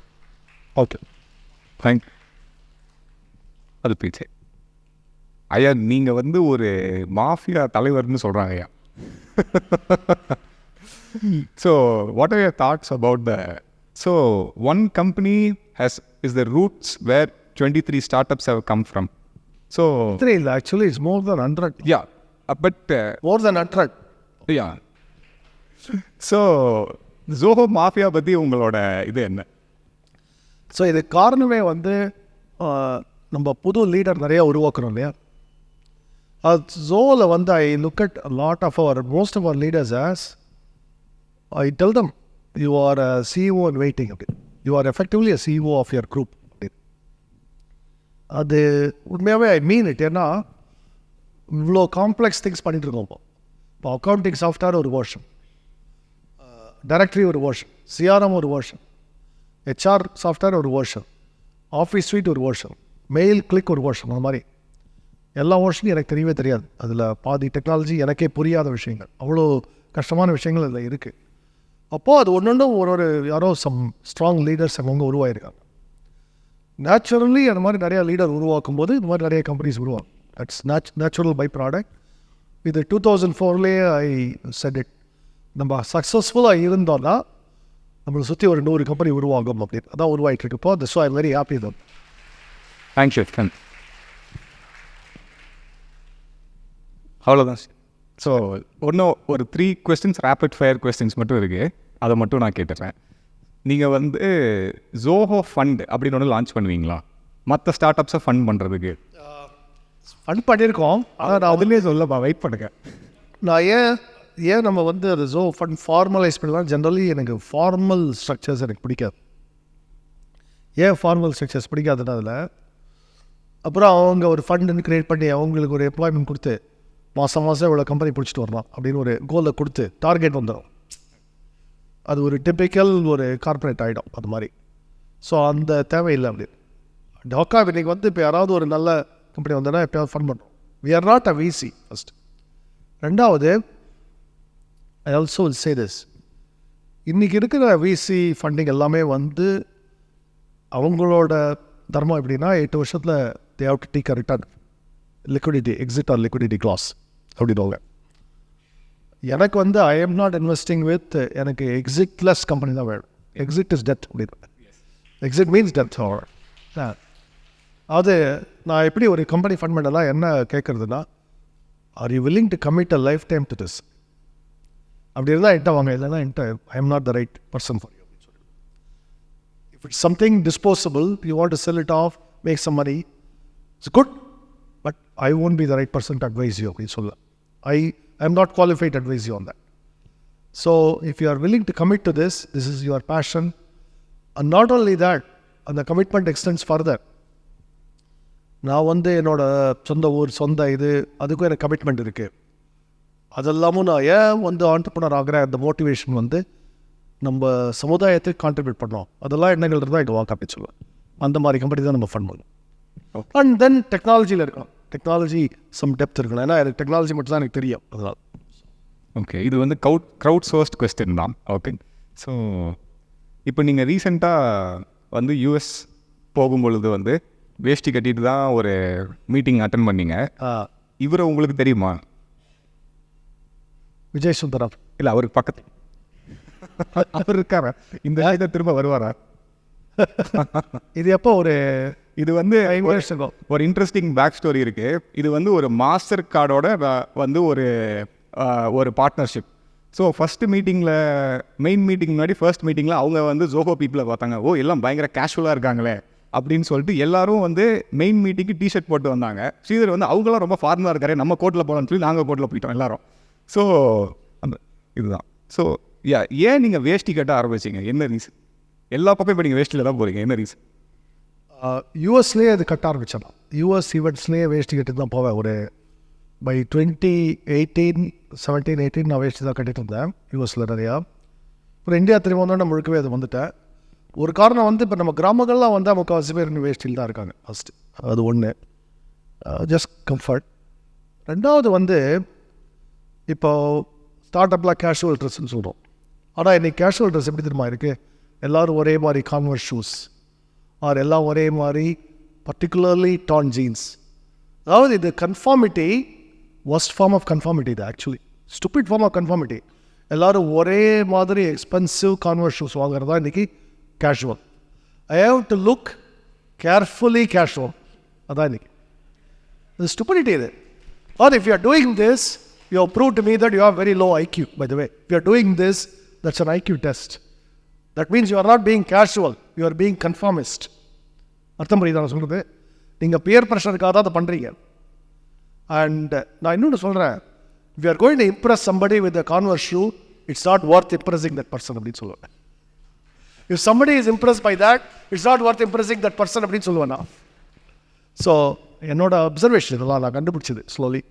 okay thank. அது பேச்சு ஐயா, நீங்கள் வந்து ஒரு மாஃபியா தலைவர்னு சொல்கிறாங்க ஐயா. So what are your thoughts about the, so one company is the roots where 23 startups have come from. So actually it's more than 100. Yeah, but more than 100. Yeah. So Zoho Mafia பற்றி உங்களோட இது என்ன? So இது காரணமே வந்து நம்ம புது leader நிறையா உருவாக்குறோம் இல்லையா. Zohoல வந்து I look at a lot of most of our leaders as I tell them you are a CEO in waiting. You are effectively a CEO of your group. அது உண்மையாகவே ஐ மீன் இட். ஏன்னா இவ்வளோ complex things பண்ணிகிட்டு இருக்கோம். இப்போ accounting software ஒரு version, directory ஒரு version, CRM ஒரு வேர்ஷன், HR சாஃப்ட்வேர் ஒரு வேர்ஷன், ஆஃபீஸ் ஸ்வீட் ஒரு வேர்ஷன், மெயில் கிளிக் ஒரு வேர்ஷன். அந்த மாதிரி எல்லா வேர்ஷனும் எனக்கு தெரியவே தெரியாது. அதில் பாதி டெக்னாலஜி எனக்கே புரியாத விஷயங்கள், அவ்வளோ கஷ்டமான விஷயங்கள் அதில் இருக்குது. அப்போது அது ஒன்றும் ஒரு யாரோ சம் ஸ்ட்ராங் லீடர்ஸ் அங்கே உருவாயிருக்காங்க. நேச்சுரலி அந்த மாதிரி நிறையா லீடர் உருவாக்கும் போது இந்த மாதிரி நிறைய கம்பெனிஸ் உருவாகும். That's natural by product. இது 2004 ஐ செட் இட். நம்ம சக்ஸஸ்ஃபுல்லாக இருந்தோம்னா நம்மளை சுற்றி ஒரு 100 கம்பெனி உருவாகும் அப்படின்னு அதான் உருவாகிட்டு இருக்கு இப்போ. So I am very happy them. Thank you. அவ்வளோதான். ஸோ இன்னும் ஒரு 3 questions ரேபிட் ஃபயர் கொஸ்டின்ஸ் மட்டும் இருக்குது, அதை மட்டும் நான் கேட்டுறேன். நீங்கள் வந்து ஜோஹோ ஃபண்ட் அப்படின்னு ஒன்று லான்ச் பண்ணுவீங்களா மற்ற ஸ்டார்ட் அப்ஸை ஃபண்ட் பண்ணுறதுக்கு? ஃபண்ட் பண்ணியிருக்கோம். ஆனால் நான் அதுலேயே சொல்லப்பா, வெயிட் பண்ணுங்க. நான் ஏன் நம்ம வந்து அது ஜோ ஃபண்ட் ஃபார்மலைஸ் பண்ணலாம். ஜென்ரலி எனக்கு ஃபார்மல் ஸ்ட்ரக்சர்ஸ் எனக்கு பிடிக்காது. ஏன் ஃபார்மல் ஸ்ட்ரக்சர்ஸ் பிடிக்காதுன்னா அதில் அப்புறம் அவங்க ஒரு ஃபண்டுன்னு க்ரியேட் பண்ணி அவங்களுக்கு ஒரு எம்ப்ளாய்மெண்ட் கொடுத்து மாதம் இவ்வளோ கம்பெனி பிடிச்சிட்டு வரலாம் அப்படின்னு ஒரு கோலை கொடுத்து டார்கெட் வந்துடும். அது ஒரு டிப்பிக்கல் ஒரு கார்ப்பரேட் ஆகிடும் அது மாதிரி. ஸோ அந்த தேவையில்லை. அப்படி டாக்கா இன்றைக்கி வந்து இப்போ யாராவது ஒரு நல்ல கம்பெனி வந்தோன்னா எப்போயாவது ஃபண்ட் பண்ணுறோம். We are not a VC first. ரெண்டாவது, I also will say this, இன்றைக்கி இருக்கிற விசி ஃபண்டிங் எல்லாமே வந்து அவங்களோட தர்மம் எப்படின்னா 8 வருஷத்தில் they have to take a return liquidity exit or liquidity class அப்படின்வாங்க. எனக்கு வந்து I am not investing with எனக்கு எக்ஸிட்லெஸ் கம்பெனி தான் வேணும். எக்ஸிட் இஸ் டெத் அப்படின்னு. Exit means death. அது நான் எப்படி ஒரு கம்பெனி ஃபண்ட் பண்ணலாம் என்ன கேட்குறதுனா, are you willing to commit a lifetime to this? அப்படி இருந்தால் என்கிட்ட வாங்க, இல்லைன்னா என்கிட்ட I am not the right person for you. If it's something disposable, you want to sell it off, make some money, it's good, but I won't be the right person to advise you. I am not qualified to advise you on that. So, if you are willing to commit to this is your passion. And not only that, and the commitment extends further. நான் வந்து என்னோட சொந்த ஊர் சொந்த இது அதுக்கும் எனக்கு commitment இருக்குது. அதெல்லாமும் நான் ஏன் வந்து ஆண்டர்ப்ரனர் ஆகிற அந்த மோட்டிவேஷன் வந்து நம்ம சமுதாயத்துக்கு கான்ட்ரிபியூட் பண்ணோம். அதெல்லாம் எண்ணங்கள் இருந்தால் இங்கே வாக் அப்படின்னு சொல்லுவேன். அந்த மாதிரி கம்பெனி தான் நம்ம ஃபண்ட் பண்ணணும். அண்ட் தென் டெக்னாலஜியில் இருக்கணும். டெக்னாலஜி சம் டெப்த் இருக்கணும். ஏன்னா எனக்கு டெக்னாலஜி மட்டும் தான் எனக்கு தெரியும். அதனால் ஓகே, இது வந்து க்ரௌட் சோர்ஸ்ட் கொஸ்டின் தான். ஓகே, ஸோ இப்போ நீங்கள் ரீசெண்டாக வந்து யூஎஸ் போகும்பொழுது வந்து வேஷ்டி கட்டிட்டு தான் ஒரு மீட்டிங் அட்டன் பண்ணீங்க. இவரை உங்களுக்கு தெரியுமா? விஜய் சுந்தரம் இல்லை, அவருக்கு பக்கத்து அவர் இருக்காரா? இந்த இதை திரும்ப வருவாரா? இது எப்போ இது வந்து ஒரு இன்ட்ரெஸ்டிங் பேக் ஸ்டோரி இருக்குது. இது வந்து ஒரு மாஸ்டர் கார்டோட வந்து ஒரு பார்ட்னர்ஷிப். ஸோ ஃபஸ்ட்டு மீட்டிங்கில் மெயின் மீட்டிங் முன்னாடி ஃபர்ஸ்ட் மீட்டிங்கில் அவங்க வந்து ஜோஹோ பீப்புளை பார்த்தாங்க. ஓ, எல்லாம் பயங்கர கேஷுவலாக இருக்காங்களே அப்படின்னு சொல்லிட்டு எல்லாரும் வந்து மெயின் மீட்டிங்கு டிஷர்ட் போட்டு வந்தாங்க. ஸ்ரீதர் வந்து அவங்களாம் ரொம்ப ஃபார்மலாக இருக்காரு, நம்ம கோட்டில் போகலான்னு சொல்லி நாங்கள் கோட்டில் போயிட்டோம் எல்லாரும். ஸோ அந்த இதுதான். ஸோ ஏன் நீங்கள் வேஷ்டி கட்ட ஆரம்பிச்சிங்க? என்ன ரீசன்? எல்லா பக்கம் இப்போ நீங்கள் வேஷ்டியில் தான் போகிறீங்க, என்ன ரீசன்? யூஎஸ்லேயே அது கட்ட ஆரம்பிச்சேன். யூஎஸ் ஈவெண்ட்ஸ்லேயே வேஷ்டி கட்டி தான் போவேன். ஒரு பை 2017-18 நான் வேஷ்டி தான் கட்டிட்டு இருந்தேன் யூஎஸில் நிறையா. அப்புறம் இந்தியா திரும்ப வந்தோன்னா முழுக்கவே அது வந்துட்டேன். ஒரு காரணம் வந்து இப்போ நம்ம கிராமங்கள்லாம் வந்தால் முக்கால்வாசி பேர் வேஷ்டியில் தான் இருக்காங்க. ஃபஸ்ட்டு அது ஒன்று, ஜஸ்ட் கம்ஃபர்ட். ரெண்டாவது வந்து இப்போ ஸ்டார்ட் அப்பில் கேஷுவல் ட்ரெஸ்ன்னு சொல்கிறோம். ஆனால் இன்றைக்கி கேஷுவல் ட்ரெஸ் எப்படி தெரியுமா இருக்குது? எல்லோரும் ஒரே மாதிரி கான்வர்ஸ் ஷூஸ் ஆர் எல்லாம் ஒரே மாதிரி பர்டிகுலர்லி டான் ஜீன்ஸ். அதாவது இது conformity, worst form of conformity. இது actually stupid form of conformity. எல்லோரும் ஒரே மாதிரி எக்ஸ்பென்சிவ் கான்வர்ஸ் ஷூஸ் வாங்குறதா இன்றைக்கி casual. I have to look carefully casual. அதான் இன்றைக்கி இது ஸ்டூபிடிட்டி. இது or if you are doing this, you have proved to me that you have very low IQ, by the way. If you are doing this, that's an IQ test. That means you are not being casual, you are being conformist. அர்த்தம் புரியுதா நான் சொல்கிறது? நீங்கள் pier ப்ரெஷருக்காக தான் அதை பண்ணுறீங்க. And நான் இன்னொன்று சொல்கிறேன், if you are going to impress somebody with a Converse shoe, it's not worth impressing that person அப்படின்னு சொல்லுவேன். If somebody is impressed by that, it's not worth impressing that person அப்படின்னு சொல்லுவேன் நான். ஸோ என்னோட observation இதெல்லாம் நான் கண்டுபிடிச்சது slowly.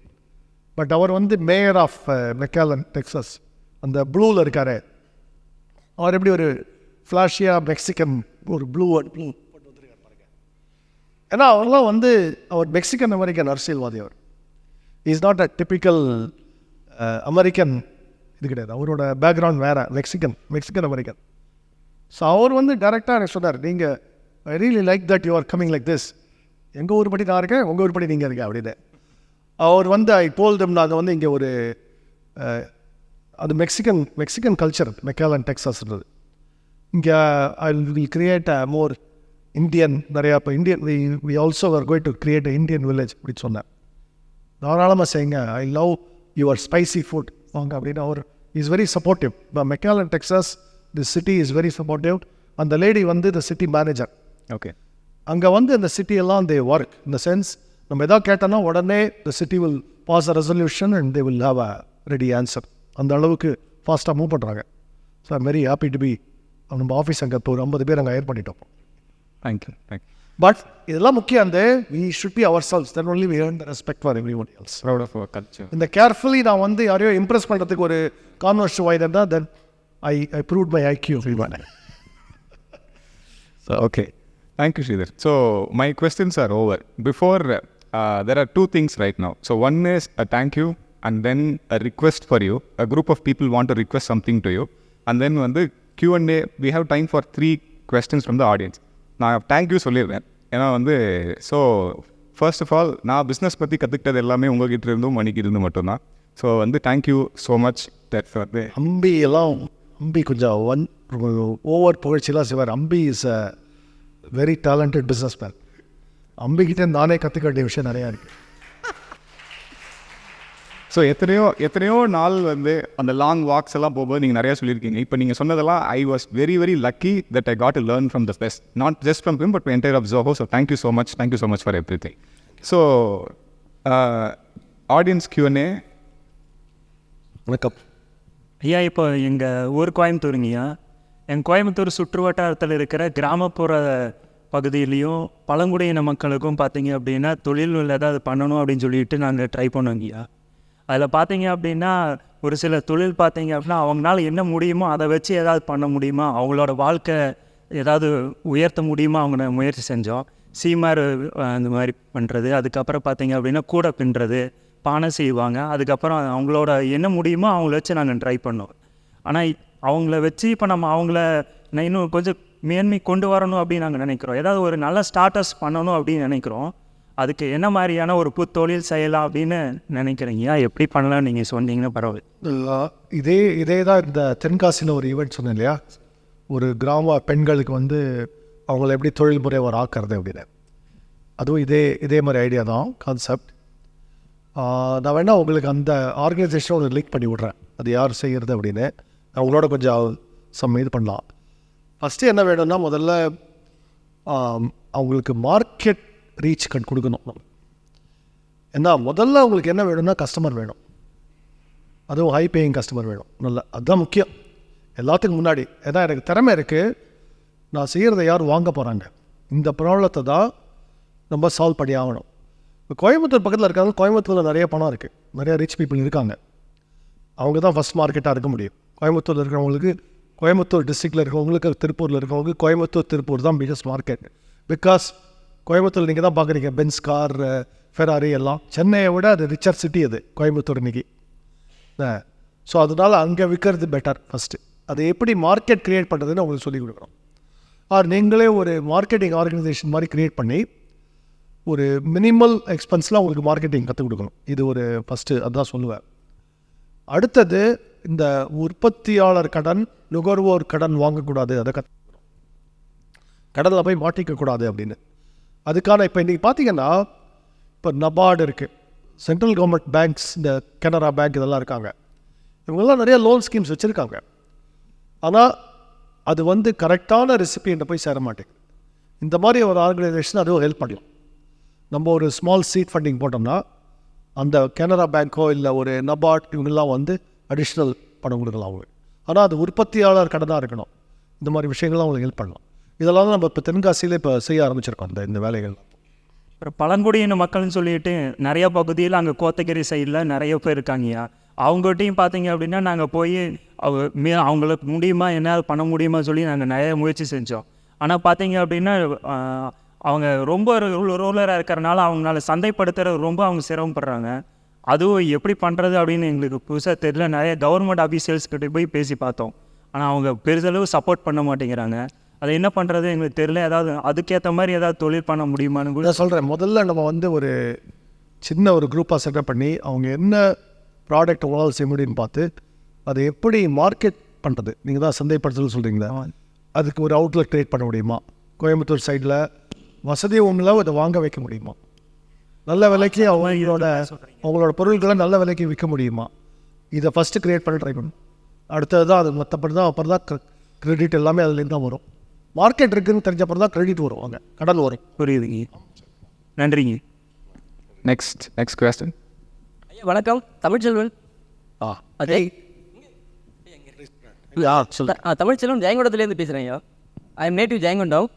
But அவர் வந்து மேயர் ஆஃப் மெக்காலன் டெக்ஸஸ், அந்த ப்ளூவில் இருக்கார். அவர் எப்படி ஒரு ஃப்ளாஷியாக மெக்சிகன் ஒரு ப்ளூ போட்டு வந்துருக்கார் பாருங்க. ஏன்னா அவர்லாம் வந்து அவர் மெக்சிகன் அமெரிக்கன் அரசியல்வாதி. அவர் is not a typical American இது கிடையாது. அவரோட பேக்ரவுண்ட் வேறு, மெக்சிகன் அமெரிக்கன். ஸோ அவர் வந்து டைரெக்டாக எனக்கு சொன்னார், நீங்கள் I really like that you are coming like this. எங்கள் ஊர் படி நான் இருக்கேன், உங்கள் ஊர் படி நீங்கள் இருக்கேன் அப்படின்னு. அவர் வந்து ஐ டோல்ட் நாங்கள் வந்து இங்கே ஒரு அது மெக்சிகன் கல்ச்சர் மெக்காலன் டெக்ஸாஸ் இருந்தது. இங்கே I will create a more Indian நிறையா. இப்போ Indian we also are going to create a Indian village அப்படின்னு சொன்னேன். தாராளமாக செய்யுங்க, I love your spicy food வாங்க அப்படின்னு அவர் இஸ் வெரி சப்போர்ட்டிவ். இப்போ McAllen Texas the city is very supportive. அந்த லேடி வந்து த சிட்டி மேனேஜர். ஓகே. அங்கே வந்து அந்த சிட்டியெல்லாம் தே ஒர்க் இந்த சென்ஸ் நம்ம எதாவது கேட்டோன்னா உடனே the city will pass a resolution and they will have a ready answer. அந்த அளவுக்கு ஃபாஸ்ட்டாக மூவ் பண்ணுறாங்க. So I'm very happy to be. நம்ம ஆஃபீஸ் அங்கே இப்போ ஒரு 50 பேர் அங்கே ஹயர் பண்ணிட்டோம். தேங்க்யூ. பட் இதெல்லாம் முக்கியம். அந்த we should be ourselves, then only we earn the respect for every one else. Proud of our culture. இந்த கேர்ஃபுல்லி நான் வந்து யாரையோ இம்ப்ரெஸ் பண்ணுறதுக்கு ஒரு கான்வர்ஸ் வாய்தான், then I proved my IQ. So, okay. Thank you, Sridhar. So, my questions are over. Before, there are two things right now. So, one is a thank you and then a request for you. A group of people want to request something to you. And then on the Q&A, we have time for 3 questions from the audience. நான் thank you சொல்லிடுறேன். ஏன்னா வந்து so first of all நான் business பற்றி கற்றுக்கிட்டது எல்லாமே உங்கள்கிட்ட இருந்தும் மணிக்கு இருந்து மட்டும்தான். ஸோ வந்து தேங்க்யூ ஸோ மச். தட்ஸ் வந்து அம்பி கொஞ்சம் ஓவர் புகழ்ச்சியெல்லாம் செய்வார். Ambi is a very talented businessman. அம்பிக்கிட்ட நானே கற்றுக்க வேண்டிய விஷயம் நிறையா இருக்குது. ஸோ எத்தனையோ நாள் வந்து அந்த லாங் வாக்ஸ் எல்லாம் போகும்போது நீங்கள் நிறையா சொல்லியிருக்கீங்க. இப்போ நீங்கள் சொன்னதெல்லாம் I was very very lucky that I got to learn from the best, not just from him but entire of Zoho. So thank you so much for everything. So audience Q&A. வணக்கம் ஐயா. இப்போ எங்கள் ஊர் கோயம்புத்தூருங்கய்யா. எங்கள் கோயம்புத்தூர் சுற்று வட்டாரத்தில் இருக்கிற கிராமப்புற பகுதியிலையும் பழங்குடியின மக்களுக்கும் பார்த்தீங்க அப்படின்னா தொழில் ஏதாவது பண்ணணும் அப்படின்னு சொல்லிட்டு நாங்கள் ட்ரை பண்ணோங்கய்யா. அதில் பார்த்தீங்க அப்படின்னா ஒரு சில தொழில் பார்த்தீங்க அப்படின்னா அவங்களால என்ன முடியுமோ அதை வச்சு ஏதாவது பண்ண முடியுமா, அவங்களோட வாழ்க்கை ஏதாவது உயர்த்த முடியுமா அவங்க முயற்சி செஞ்சோம். சீமார் அந்த மாதிரி பண்ணுறது, அதுக்கப்புறம் பார்த்தீங்க அப்படின்னா கூடை பின்னுறது, பானை செய்வாங்க. அதுக்கப்புறம் அவங்களோட என்ன முடியுமோ அவங்கள வச்சு நாங்கள் ட்ரை பண்ணோம். ஆனால் அவங்கள வச்சு இப்போ நம்ம அவங்கள இன்னும் கொஞ்சம் மேன்மை கொண்டு வரணும் அப்படின்னு நாங்கள் நினைக்கிறோம். ஏதாவது ஒரு நல்ல ஸ்டார்டர்ஸ் பண்ணணும் அப்படின்னு நினைக்கிறோம். அதுக்கு என்ன மாதிரியான ஒரு புத்தொழில் செய்யலாம் அப்படின்னு நினைக்கிறீங்க? எப்படி பண்ணலாம் நீங்கள் சொன்னீங்கன்னா பரவாயில்ல. இதே தான் இந்த தென்காசியில் ஒரு ஈவெண்ட் சொன்னேன் இல்லையா, ஒரு கிராம பெண்களுக்கு வந்து அவங்கள எப்படி தொழில் முறைவர் ஆக்கிறது அப்படின்னு. அதுவும் இதே மாதிரி ஐடியா தான் கான்செப்ட். நான் வேணால் உங்களுக்கு அந்த ஆர்கனைசேஷனை ஒரு லிங்க் பண்ணி விட்றேன், அது யார் செய்கிறது அப்படின்னு. அவங்களோட கொஞ்சம் இது பண்ணலாம். ஃபஸ்ட்டு என்ன வேணும்னா முதல்ல அவங்களுக்கு மார்க்கெட் ரீச் கொடுக்கணும் நம்ம. ஏன்னா முதல்ல அவங்களுக்கு என்ன வேணும்னா கஸ்டமர் வேணும், அதுவும் ஹை பேயிங் கஸ்டமர் வேணும். அதுதான் முக்கியம் எல்லாத்துக்கும் முன்னாடி. ஏன்னா எனக்கு திறமை இருக்குது, நான் செய்கிறத யார் வாங்க போகிறாங்க, இந்த ப்ராப்ளத்தை தான் நம்ம சால்வ் பண்ணி ஆகணும். இப்போ கோயம்புத்தூர் பக்கத்தில் இருக்காங்க, கோயம்புத்தூரில் நிறைய பணம் இருக்குது, நிறையா ரிச் பீப்புள் இருக்காங்க. அவங்க தான் ஃபஸ்ட் மார்க்கெட்டாக இருக்க முடியும். கோயம்புத்தூரில் இருக்கிறவங்களுக்கு, கோயம்புத்தூர் டிஸ்ட்ரிக்டில் இருக்கிறவங்களுக்கு, திருப்பூரில் இருக்கிறவங்களுக்கு திருப்பூர் தான் பிகஸ்ட் மார்க்கெட். பிகாஸ் கோயம்புத்தூர் நீங்கள் தான் பார்க்குறீங்க பென்ஸ் கார், ஃபெராரி எல்லாம். சென்னையை விட அது ரிச்சர் சிட்டி அது கோயம்புத்தூர் இன்றைக்கி. ஸோ அதனால் அங்கே விற்கிறது பெட்டர். ஃபஸ்ட்டு அது எப்படி மார்க்கெட் க்ரியேட் பண்ணுறதுன்னு உங்களுக்கு சொல்லிக் கொடுக்குறோம். நீங்களே ஒரு மார்க்கெட்டிங் ஆர்கனைசேஷன் மாதிரி க்ரியேட் பண்ணி ஒரு மினிமல் எக்ஸ்பென்ஸில் உங்களுக்கு மார்க்கெட்டிங் கற்றுக் கொடுக்கணும். இது ஒரு ஃபஸ்ட்டு அதுதான் சொல்லுவேன். அடுத்தது இந்த உற்பத்தியாளர் கடன், நுகர்வோர் கடன் வாங்கக்கூடாது, அதை கற்றுக்கணும். கடனில் போய் மாட்டிக்கக்கூடாது அப்படின்னு. அதுக்கான இப்போ இன்றைக்கி பார்த்தீங்கன்னா இப்போ நபார்டு இருக்குது, சென்ட்ரல் கவர்மெண்ட் பேங்க்ஸ், இந்த கனரா பேங்க் இதெல்லாம் இருக்காங்க. இவங்கெல்லாம் நிறைய லோன் ஸ்கீம்ஸ் வச்சுருக்காங்க. ஆனால் அது வந்து கரெக்டான ரெசிபியன்ட்டை போய் சேர மாட்டேங்குது. இந்த மாதிரி ஒரு ஆர்கனைசேஷன் அதுவும் ஹெல்ப் பண்ணலாம். நம்ம ஒரு ஸ்மால் சீட் ஃபண்டிங் போட்டோம்னா அந்த கனரா பேங்க்கோ இல்லை ஒரு நபார்ட் இவங்கெல்லாம் வந்து அடிஷ்னல் பணம் கொடுக்கலாம் அவங்க. ஆனால் அது உற்பத்தியாளர் கடனாக இருக்கணும். இந்த மாதிரி விஷயங்கள்லாம் அவங்களுக்கு ஹெல்ப் பண்ணலாம். இதெல்லாம் தான் நம்ம இப்போ தென்காசியில் இப்போ செய்ய ஆரம்பிச்சிருக்கோம் இந்த வேலைகள். அப்புறம் பழங்குடியின மக்கள்னு சொல்லிட்டு நிறைய பகுதியில் அங்கே கோத்தகிரி சைடில் நிறைய பேர் இருக்காங்கய்யா. அவங்ககிட்டையும் பார்த்தீங்க அப்படின்னா நாங்கள் போய் அவங்களுக்கு முடியுமா, என்ன பண்ண முடியுமா சொல்லி நாங்கள் நிறைய முயற்சி செஞ்சோம். ஆனால் பார்த்தீங்க அப்படின்னா அவங்க ரொம்ப ரூலராக இருக்கிறனால அவங்களால சந்தைப்படுத்துறது ரொம்ப அவங்க சிரமப்படுறாங்க. அதுவும் எப்படி பண்ணுறது அப்படின்னு எங்களுக்கு புதுசாக தெரியல. நிறைய கவர்மெண்ட் ஆஃபீஷியல்ஸ்கிட்ட போய் பேசி பார்த்தோம், ஆனால் அவங்க பெரிதளவு சப்போர்ட் பண்ண மாட்டேங்கிறாங்க. அதை என்ன பண்ணுறது எங்களுக்கு தெரியல. ஏதாவது அதுக்கேற்ற மாதிரி ஏதாவது தொழில் பண்ண முடியுமான்னு கூட சொல்கிறேன். முதல்ல நம்ம வந்து ஒரு சின்ன ஒரு குரூப்பாக செட்டப் பண்ணி அவங்க என்ன ப்ராடக்ட் உங்களால் செய்ய முடியும்னு பார்த்து அதை எப்படி மார்க்கெட் பண்ணுறது. நீங்கள் தான் சந்தைப்படுத்துதல் சொல்கிறீங்களா, அதுக்கு ஒரு அவுட்லெட் க்ரியேட் பண்ண முடியுமா, கோயம்புத்தூர் சைடில் வசதி உங்களை அதை வாங்க வைக்க முடியுமா, நல்ல விலைக்கு அவங்களோட பொருட்களை நல்ல விலைக்கு விற்க முடியுமா, இதை ஃபஸ்ட்டு க்ரியேட் பண்ண ட்ரை பண்ணணும். அடுத்தது தான் அது மற்றபடி தான் அப்புறம் தான் க்ரெடிட் எல்லாமே அதுலேருந்து தான் வரும். மார்க்கெட் இருக்குதுன்னு தெரிஞ்சப்பறம் தான் க்ரெடிட் வரும், அங்கே கடன் வரும். புரியுதுங்க, நன்றிங்க. Next question. ஐயா வணக்கம், தமிழ்ச்செல்வன். அதே தமிழ்ச்செல்வன் ஜெயங்கொண்டத்துலேருந்து பேசுகிறேன் ஐயா. I am native Jayankondam.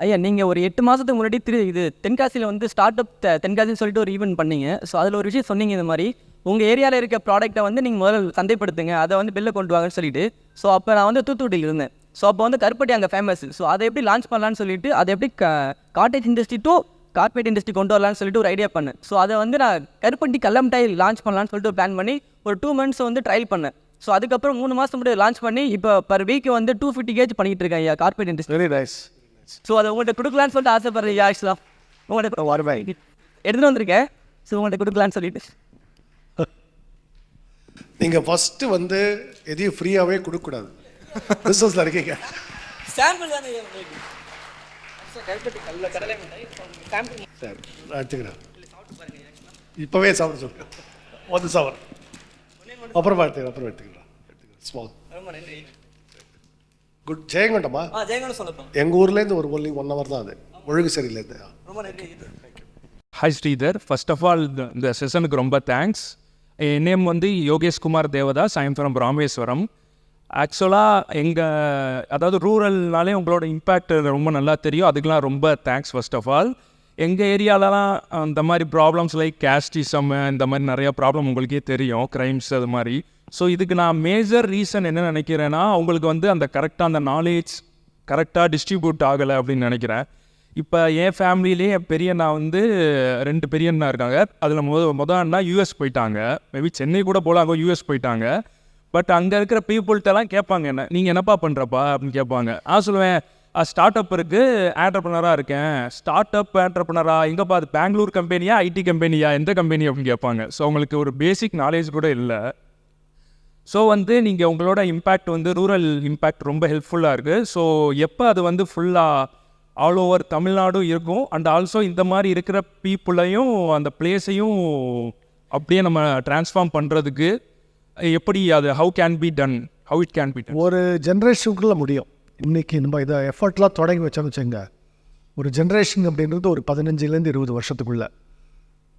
ஐயா நீங்கள் ஒரு 8 மாதத்துக்கு முன்னாடி இது தென்காசியில் வந்து ஸ்டார்ட் அப் தென்காசின்னு சொல்லிட்டு ஒரு ஈவெண்ட் பண்ணீங்க. ஸோ அதில் ஒரு விஷயம் சொன்னீங்க, இந்த மாதிரி உங்கள் ஏரியாவில் இருக்க ப்ராடக்ட்டை வந்து நீங்கள் முதல்ல சந்தைப்படுத்துங்க, அதை வந்து வெளில கொண்டு வாங்கன்னு சொல்லிட்டு. ஸோ அப்போ நான் வந்து தூத்துக்குடியில் இருந்தேன். ஸோ அப்போ வந்து கருப்பட்டி அங்கே ஃபேமஸ். ஸோ அதை எப்படி லான்ச் பண்ணலான்னு சொல்லிட்டு, அதை எப்படி cottage industry to corporate industry கொண்டு வரலான்னு சொல்லிட்டு ஒரு ஐடியா பண்ணேன். ஸோ அதை வந்து நான் கருப்பட்டி கல்லமிட்டாய் லான்ச் பண்ணலான்னு சொல்லிட்டு பிளான் பண்ணி ஒரு 2 months வந்து ட்ரையல் பண்ணேன். ஸோ அதுக்கப்புறம் 3 மாதம் முன்னாடி லான்ச் பண்ணி இப்போ பர் வீக் வந்து 250 kg பண்ணிகிட்டு இருக்கேன் ஐயா corporate industry. Very nice. So அதை உங்கள்கிட்ட கொடுக்கலான்னு சொல்லிட்டு ஆசைப்படுறேன் ஐயா. ஆக்சுவலாக உங்கள்கிட்ட எடுத்துகிட்டு வந்திருக்கேன். ஸோ உங்கள்கிட்ட கொடுக்கலான்னு சொல்லிட்டு. நீங்கள் ஃபஸ்ட்டு வந்து எதையும் ஃப்ரீயாகவே கொடுக்கக்கூடாது, பிஸ்னஸில் இருக்கீங்க. சாம்பிள் தானே சரி எடுத்துக்கிறேன், இப்போவே சாப்பிட சொல்லுங்கள். வந்து சாப்பிட்றேன், அப்புறமா எடுத்துக்கலாம். ஸ்மால். ரொம்ப நன்றி. குட். ஜெயங்கொண்டமா? ஜெயங்கொண்டம் சொல்லப்போம். எங்கள் ஊர்லேருந்து ஒரு ஒன்லி 1 hour தான் அது, ஒழுங்கு சரியில்லை. ரொம்ப நன்றி. Hi Sridhar, first of all இந்த செஷனுக்கு ரொம்ப தேங்க்ஸ். என் நேம் வந்து Yogesh Kumar Devadas. I am from Rameswaram. ஆக்சுவலாக அதாவது ரூரல்னாலே உங்களோட இம்பேக்ட் ரொம்ப நல்லா தெரியும். அதுக்கெலாம் ரொம்ப தேங்க்ஸ். ஃபர்ஸ்ட் ஆஃப் ஆல் எங்கள் ஏரியாலலாம் இந்த மாதிரி ப்ராப்ளம்ஸ் லைக் கேஸ்டிசம், இந்த மாதிரி நிறையா ப்ராப்ளம் உங்களுக்கே தெரியும், க்ரைம்ஸ் அது மாதிரி. ஸோ இதுக்கு நான் மேஜர் ரீசன் என்ன நினைக்கிறேன்னா, அவங்களுக்கு வந்து அந்த கரெக்டாக அந்த நாலேஜ் கரெக்டாக டிஸ்ட்ரிபியூட் ஆகலை அப்படின்னு நினைக்கிறேன். இப்போ என் ஃபேமிலியிலே என் பெரியண்ணா வந்து 2 பெரியண்ணா இருக்காங்க. அதில் மொதல் அண்ணா யூஎஸ் போயிட்டாங்க. மேபி சென்னை கூட போல, அங்கே யூஎஸ் போயிட்டாங்க. பட் அங்கே இருக்கிற பீப்புள்கிட்டலாம் கேட்பாங்க, என்ன நீங்கள் என்னப்பா பண்ணுறப்பா அப்படின்னு கேட்பாங்க. நான் சொல்லுவேன், ஸ்டார்ட் அப் இருக்குது, ஆண்டர்ப்ரனராக இருக்கேன். ஸ்டார்ட் அப் ஆண்டர்ப்ரனரா எங்கேப்பா, அது பெங்களூர் கம்பெனியா, ஐடி கம்பெனியா, எந்த கம்பெனி அப்படின்னு கேட்பாங்க. ஸோ அவங்களுக்கு ஒரு பேசிக் நாலேஜ் கூட இல்லை. ஸோ வந்து நீங்கள் உங்களோட இம்பேக்ட் வந்து ரூரல் இம்பேக்ட் ரொம்ப ஹெல்ப்ஃபுல்லாக இருக்குது. ஸோ எப்போ அது வந்து ஃபுல்லாக ஆல் ஓவர் தமிழ்நாடும் இருக்கும், அண்ட் ஆல்சோ இந்த மாதிரி இருக்கிற பீப்புளையும் அந்த பிளேஸையும் அப்படியே நம்ம ட்ரான்ஸ்ஃபார்ம் பண்ணுறதுக்கு எப்படி அது how it can be done ஒரு ஜென்ரேஷனுக்குள்ளே முடியும். இன்றைக்கி நம்ம இதை எஃபர்ட்லாம் தொடங்கி வச்சோம்னு வச்சுங்க, ஒரு ஜென்ரேஷன் அப்படின்றது ஒரு 15 to 20 வருஷத்துக்குள்ளே.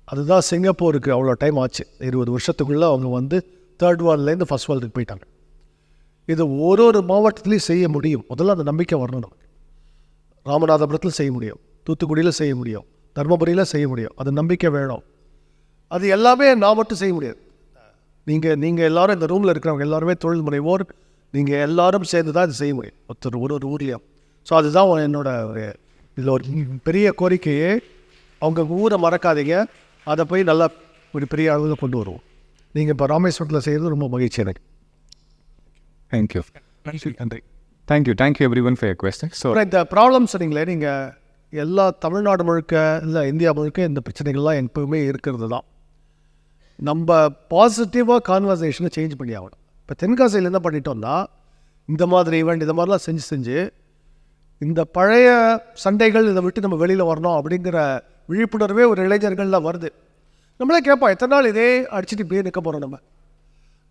அதுதான் சிங்கப்பூருக்கு அவ்வளோ டைம் ஆச்சு. 20 வருஷத்துக்குள்ளே அவங்க வந்து 3rd worldலேருந்து 1st worldக்கு போயிட்டாங்க. இது ஒரு மாவட்டத்துலேயும் செய்ய முடியும். முதல்ல அந்த நம்பிக்கை வரணும் நமக்கு. ராமநாதபுரத்தில் செய்ய முடியும், தூத்துக்குடியில் செய்ய முடியும், தர்மபுரியில் செய்ய முடியும். அது நம்பிக்கை வேணும். அது எல்லாமே நான் மட்டும் செய்ய முடியாது. நீங்கள் எல்லோரும் இந்த ரூமில் இருக்கிறவங்க எல்லாருமே தொழில் முனைவோர். நீங்கள் எல்லோரும் சேர்ந்து தான் இது செய்ய முடியும், ஒரு ஊர்லேயும். ஸோ அதுதான் என்னோட இதில் ஒரு பெரிய கோரிக்கையே. அவங்க ஊரை மறக்காதீங்க, அதை போய் நல்லா ஒரு பெரிய அளவில் கொண்டு வருவோம். நீங்கள் இப்போ ராமேஸ்வரத்தில் செய்கிறது ரொம்ப மகிழ்ச்சி எனக்கு. தேங்க்யூ. நன்றி. Thank you every one for your question. So இந்த ப்ராப்ளம் சொன்னீங்களே, நீங்கள் எல்லா தமிழ்நாடு முழுக்க இல்லை இந்தியா முழுக்க இந்த பிரச்சனைகள்லாம் எப்பவுமே இருக்கிறது தான். நம்ம பாசிட்டிவாக கான்வர்சேஷனை சேஞ்ச் பண்ணி ஆகணும். இப்போ தென்காசியில் என்ன பண்ணிட்டோம்னா, இந்த மாதிரி ஈவெண்ட் இந்த மாதிரிலாம் செஞ்சு இந்த பழைய சண்டைகள் இதை விட்டு நம்ம வெளியில் வரணும் அப்படிங்கிற விழிப்புணர்வே ஒரு இளைஞர்கள்லாம் வருது. நம்மளே கேட்போம், எத்தனை நாள் இதே அடிச்சுட்டு இப்படியே நிற்க போகிறோம் நம்ம.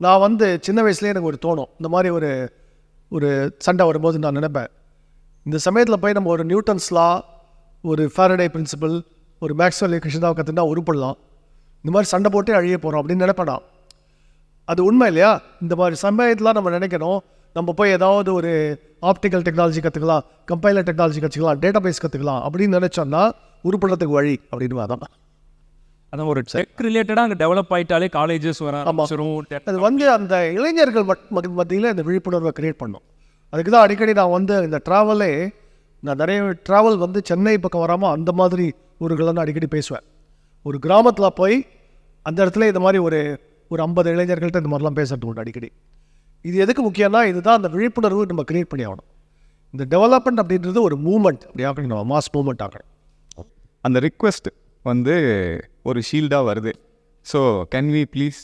நான் வந்து சின்ன வயசுலேயே எனக்கு ஒரு தோணும், இந்த மாதிரி ஒரு சண்டை வரும்போது நான் நினைப்பேன், இந்த சமயத்தில் போய் நம்ம ஒரு நியூட்டன்ஸ் லா, ஒரு ஃபாரடே பிரின்சிபல், ஒரு மேக்ஸ்வெல் ஈக்குவேஷன் தான் கற்றுனா உருப்படலாம். இந்த மாதிரி சண்டை போட்டே அழிய போகிறோம் அப்படின்னு நினைப்பேன். அது உண்மை இல்லையா? இந்த மாதிரி சமயத்தில் நம்ம நினைக்கணும், நம்ம போய் ஏதாவது ஒரு ஆப்டிக்கல் டெக்னாலஜி கற்றுக்கலாம், கம்பைலர் டெக்னாலஜி கற்றுக்கலாம், டேட்டா பேஸ் கற்றுக்கலாம் அப்படின்னு நினச்சோன்னா உருப்படுறதுக்கு வழி அப்படின்னு அதான். அதான் ஒரு டெக் ரிலேட்டடாக அங்கே டெவலப் ஆகிட்டாலே காலேஜஸ் வர அது வந்து அந்த இளைஞர்கள் மத்தியில் இந்த விழிப்புணர்வை க்ரியேட் பண்ணும். அதுக்கு தான் அடிக்கடி நான் வந்து இந்த ட்ராவலே, நான் நிறைய ட்ராவல் வந்து சென்னை பக்கம் வராமல் அந்த மாதிரி ஊர்கள்லாம் அடிக்கடி பேசுவேன். ஒரு கிராமத்தில் போய் அந்த இடத்துல இந்த மாதிரி ஒரு 50 இளைஞர்கள்ட்ட இந்த மாதிரிலாம் பேசுறது உண்டு அடிக்கடி. இது எதுக்கு முக்கியம்னா, இதுதான் அந்த விழிப்புணர்வு நம்ம க்ரியேட் பண்ணி ஆகணும். இந்த டெவலப்மெண்ட் அப்படின்றது ஒரு மூமெண்ட், அப்படி ஆகணும், நம்ம மாஸ் மூமெண்ட் ஆகணும். அந்த ரிக்வெஸ்ட் வந்து ஒரு ஷீல்டாக வருது. ஸோ கேன் வி ப்ளீஸ்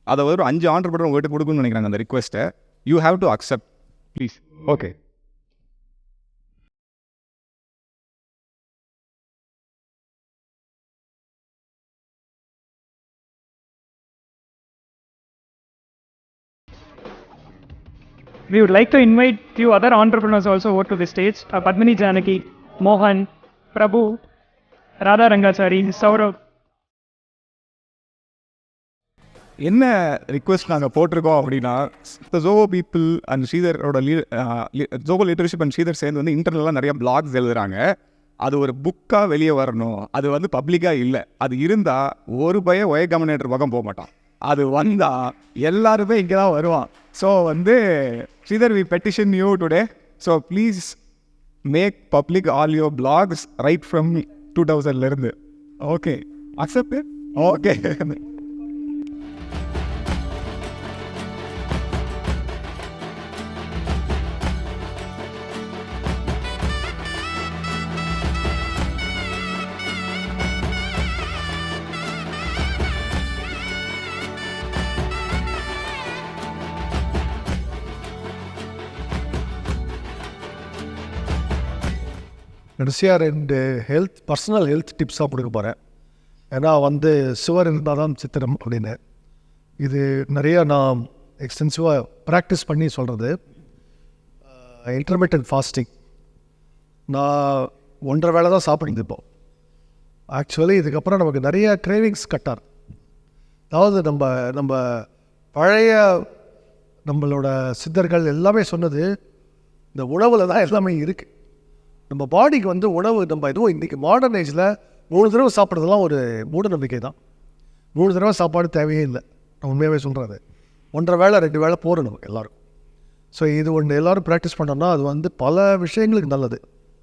அதை ஒரு 5 ஆண்டர்பிரினர் உங்கள்கிட்ட கொடுக்கணும்னு நினைக்கிறாங்க அந்த ரிக்வெஸ்ட்டை. You have to accept please. Okay. We would like to invite few other entrepreneurs also over to the stage. Padmini Janaki, Mohan, Prabhu, Radha Rangachari, Saurabh. என்ன request நாங்கள் போட்டிருக்கோம் அப்படின்னா, ஜோஹோ பீப்புள் அண்ட் ஸ்ரீதரோட ஜோஹோ லீடர்ஷிப் அண்ட் ஸ்ரீதர் சேர்ந்து வந்து இன்டர்னலாக நிறைய blocks எழுதுறாங்க. அது ஒரு புக்காக வெளியே வரணும். அது வந்து பப்ளிக்காக இல்லை. அது இருந்தால் ஒரு ஒய கமினேட்டர் பக்கம் போக மாட்டான். அது வந்தால் எல்லாருமே இங்கே தான் வருவான். ஸோ வந்து Sridhar, we petition you today. So please make public all your blogs right from 2000 okay, accept? Okay. கடைசியாக 2 பர்சனல் ஹெல்த் டிப்ஸாக கொடுக்க போகிறேன். ஏன்னா வந்து சுவர் இருந்தால் தான் சித்திரம் அப்படின்னு. இது நிறையா நான் எக்ஸ்டென்சிவாக ப்ராக்டிஸ் பண்ணி சொல்கிறது. இன்டர்மிட்டன்ட் ஃபாஸ்டிங் நான் 1.5 வேளை தான் சாப்பிடுது இப்போது. ஆக்சுவலி இதுக்கப்புறம் நமக்கு நிறைய கிரேவிங்ஸ் கட்டார். அதாவது நம்ம பழைய நம்மளோட சித்தர்கள் எல்லாமே சொன்னது இந்த உணவில் தான் எல்லாமே இருக்குது. நம்ம பாடிக்கு வந்து உணவு நம்ம எதுவும் இன்றைக்கி மாடர்ன் ஏஜில் 3 தடவை சாப்பிட்றதுலாம் ஒரு மூட நம்பிக்கை தான். 3 தடவை சாப்பாடு தேவையே இல்லை. நான் உண்மையாகவே சொல்கிறது. 1.5 வேளை 2 வேளை போகிறோம் நமக்கு எல்லோரும். ஸோ இது ஒன்று எல்லோரும் ப்ராக்டிஸ் பண்ணோம்னா அது வந்து பல விஷயங்களுக்கு நல்லது.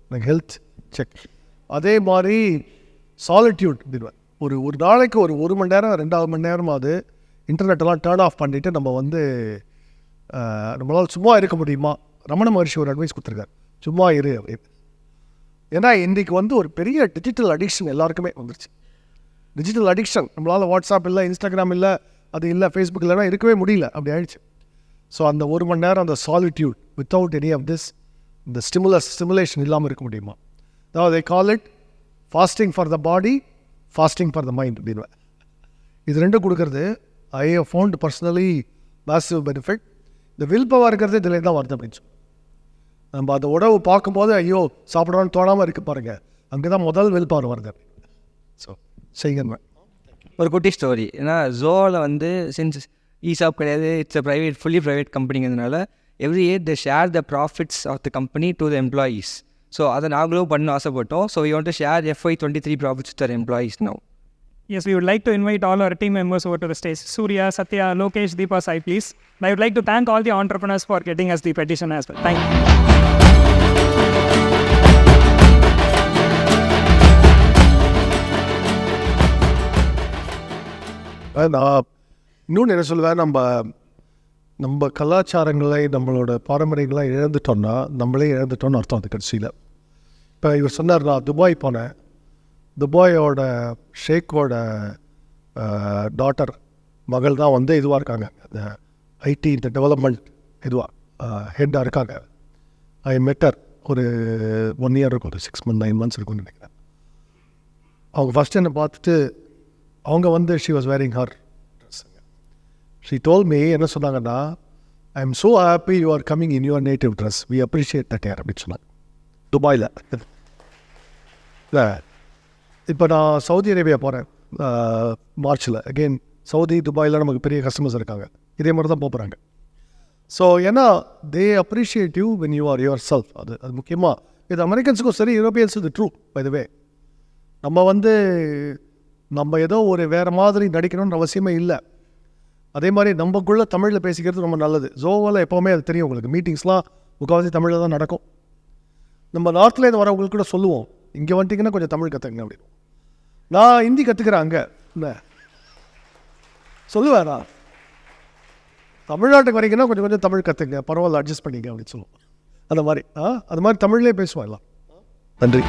எனக்கு ஹெல்த் செக். அதே மாதிரி சாலிட்யூட் அப்படின்வேன். ஒரு நாளைக்கு ஒரு மணி நேரம் 2 மணி நேரமாவது இன்டர்நெட்டெல்லாம் டேர்ன் ஆஃப் பண்ணிவிட்டு நம்ம வந்து நம்மளால் சும்மா இருக்க முடியுமா? ரமண மகர்ஷி ஒரு அட்வைஸ் கொடுத்துருக்காரு, சும்மா இரு அப்படின்னு. ஏன்னா இன்றைக்கி வந்து ஒரு பெரிய டிஜிட்டல் அடிக்ஷன் எல்லாருக்குமே வந்துருச்சு. டிஜிட்டல் அடிக்ஷன் நம்மளால் வாட்ஸ்அப் இல்லை, இன்ஸ்டாகிராம் இல்லை, அது இல்லை, ஃபேஸ்புக் இல்லைனா இருக்கவே முடியல, அப்படி ஆயிடுச்சு. ஸோ அந்த 1 மணி நேரம் அந்த solitude without any of this, இந்த ஸ்டிமுலேஷன் இல்லாமல் இருக்க முடியுமா? அதாவது they call it fasting for the body, fasting for the mind அப்படின்னு. இது 2 கொடுக்குறது I have found personally massive benefit. இந்த வில் பவர் இருக்கிறது இதில் தான் வருது அப்படின்னு சொல்லி நம்ம அந்த உணவு பார்க்கும்போது ஐயோ சாப்பிடணும்னு தோணாமல் இருக்கு பாருங்கள், அங்கே தான் முதல் வில் பவர் வருது. ஸோ செய்யுங்க. ஒரு குட்டி ஸ்டோரி. ஏன்னா ஜோவில் வந்து சின்ஸ் ஈசாப் கிடையாது, இட்ஸ் அ ஃபுல்லி ப்ரைவேட் கம்பெனிங்கிறதுனால every year they share the profits of the company to the employees. So அதை நாங்களும் பண்ண ஆசைப்பட்டோம். So you want to share FY23 profits to employees now. Yes, we would like to invite all our team members over to the stage. Surya, Satya, Lokesh, Deepa, Sai, please. I would like to thank all the entrepreneurs for getting us the petition as well. Thank you. நான் இன்னொன்று என்ன சொல்லுவேன், நம்ம கலாச்சாரங்களை நம்மளோட பாரம்பரியங்களை இழந்துட்டோம்னா நம்மளே இழந்துட்டோம்னு அர்த்தம். அது கடைசியில் இப்போ இவர் சொன்னார், நான் துபாய் போனேன். துபாயோட ஷேக்கோட டாட்டர் மகள் தான் வந்து இதுவாக இருக்காங்க, அந்த ஐடி இந்த டெவலப்மெண்ட் இதுவாக ஹெட்டாக இருக்காங்க. ஐ மெட்டர் ஒரு 1 இயர் இருக்கும், ஒரு 6 months 9 months இருக்கும்னு நினைக்கிறேன். அவங்க ஃபஸ்ட்டு என்னை பார்த்துட்டு அவங்க வந்து ஷி வாஸ் வேரிங் ஹர் ட்ரெஸ்ஸுங்க. ஷி டோல் மீ என்ன சொன்னாங்கன்னா, I am so happy you are coming in your native dress, we appreciate that ஏர் அப்படின்னு சொன்னாங்க. துபாயில் இல்லை. இப்போ நான் சவுதி அரேபியா போகிறேன் மார்ச்சில். அகெயின் சவுதி துபாயில் நமக்கு பெரிய கஸ்டமர்ஸ் இருக்காங்க, இதே மாதிரி தான் போகிறாங்க. ஸோ ஏன்னா they appreciate you when you are yourself. அது முக்கியமாக இது அமெரிக்கன்ஸுக்கும் சரி, யூரோப்பியன்ஸ் இது ட்ரூ பை த வே. நம்ம ஏதோ ஒரு வேறு மாதிரி நடிக்கணும்னு அவசியமே இல்லை. அதே மாதிரி நம்மக்குள்ளே தமிழில் பேசிக்கிறது ரொம்ப நல்லது. ஜோவில் எப்போவுமே அது தெரியும் உங்களுக்கு, மீட்டிங்ஸ்லாம் முக்கால்வாசி தமிழில் தான் நடக்கும். நம்ம நார்த்லேருந்து வரவங்களுக்கு கூட சொல்லுவோம், இங்கே வந்துட்டிங்கன்னா கொஞ்சம் தமிழ் கற்றுக்குங்க அப்படின்னு. நான் ஹிந்தி கற்றுக்கிறேன் அங்கே இல்லை சொல்லுவேன். நான் தமிழ்நாட்டுக்கு வரீங்கன்னா கொஞ்சம் தமிழ் கற்றுங்க, பரவாயில்ல அட்ஜஸ்ட் பண்ணிங்க அப்படின்னு சொல்லுவோம். அந்த மாதிரி தமிழ்லேயே பேசுவோம் எல்லாம். நன்றி.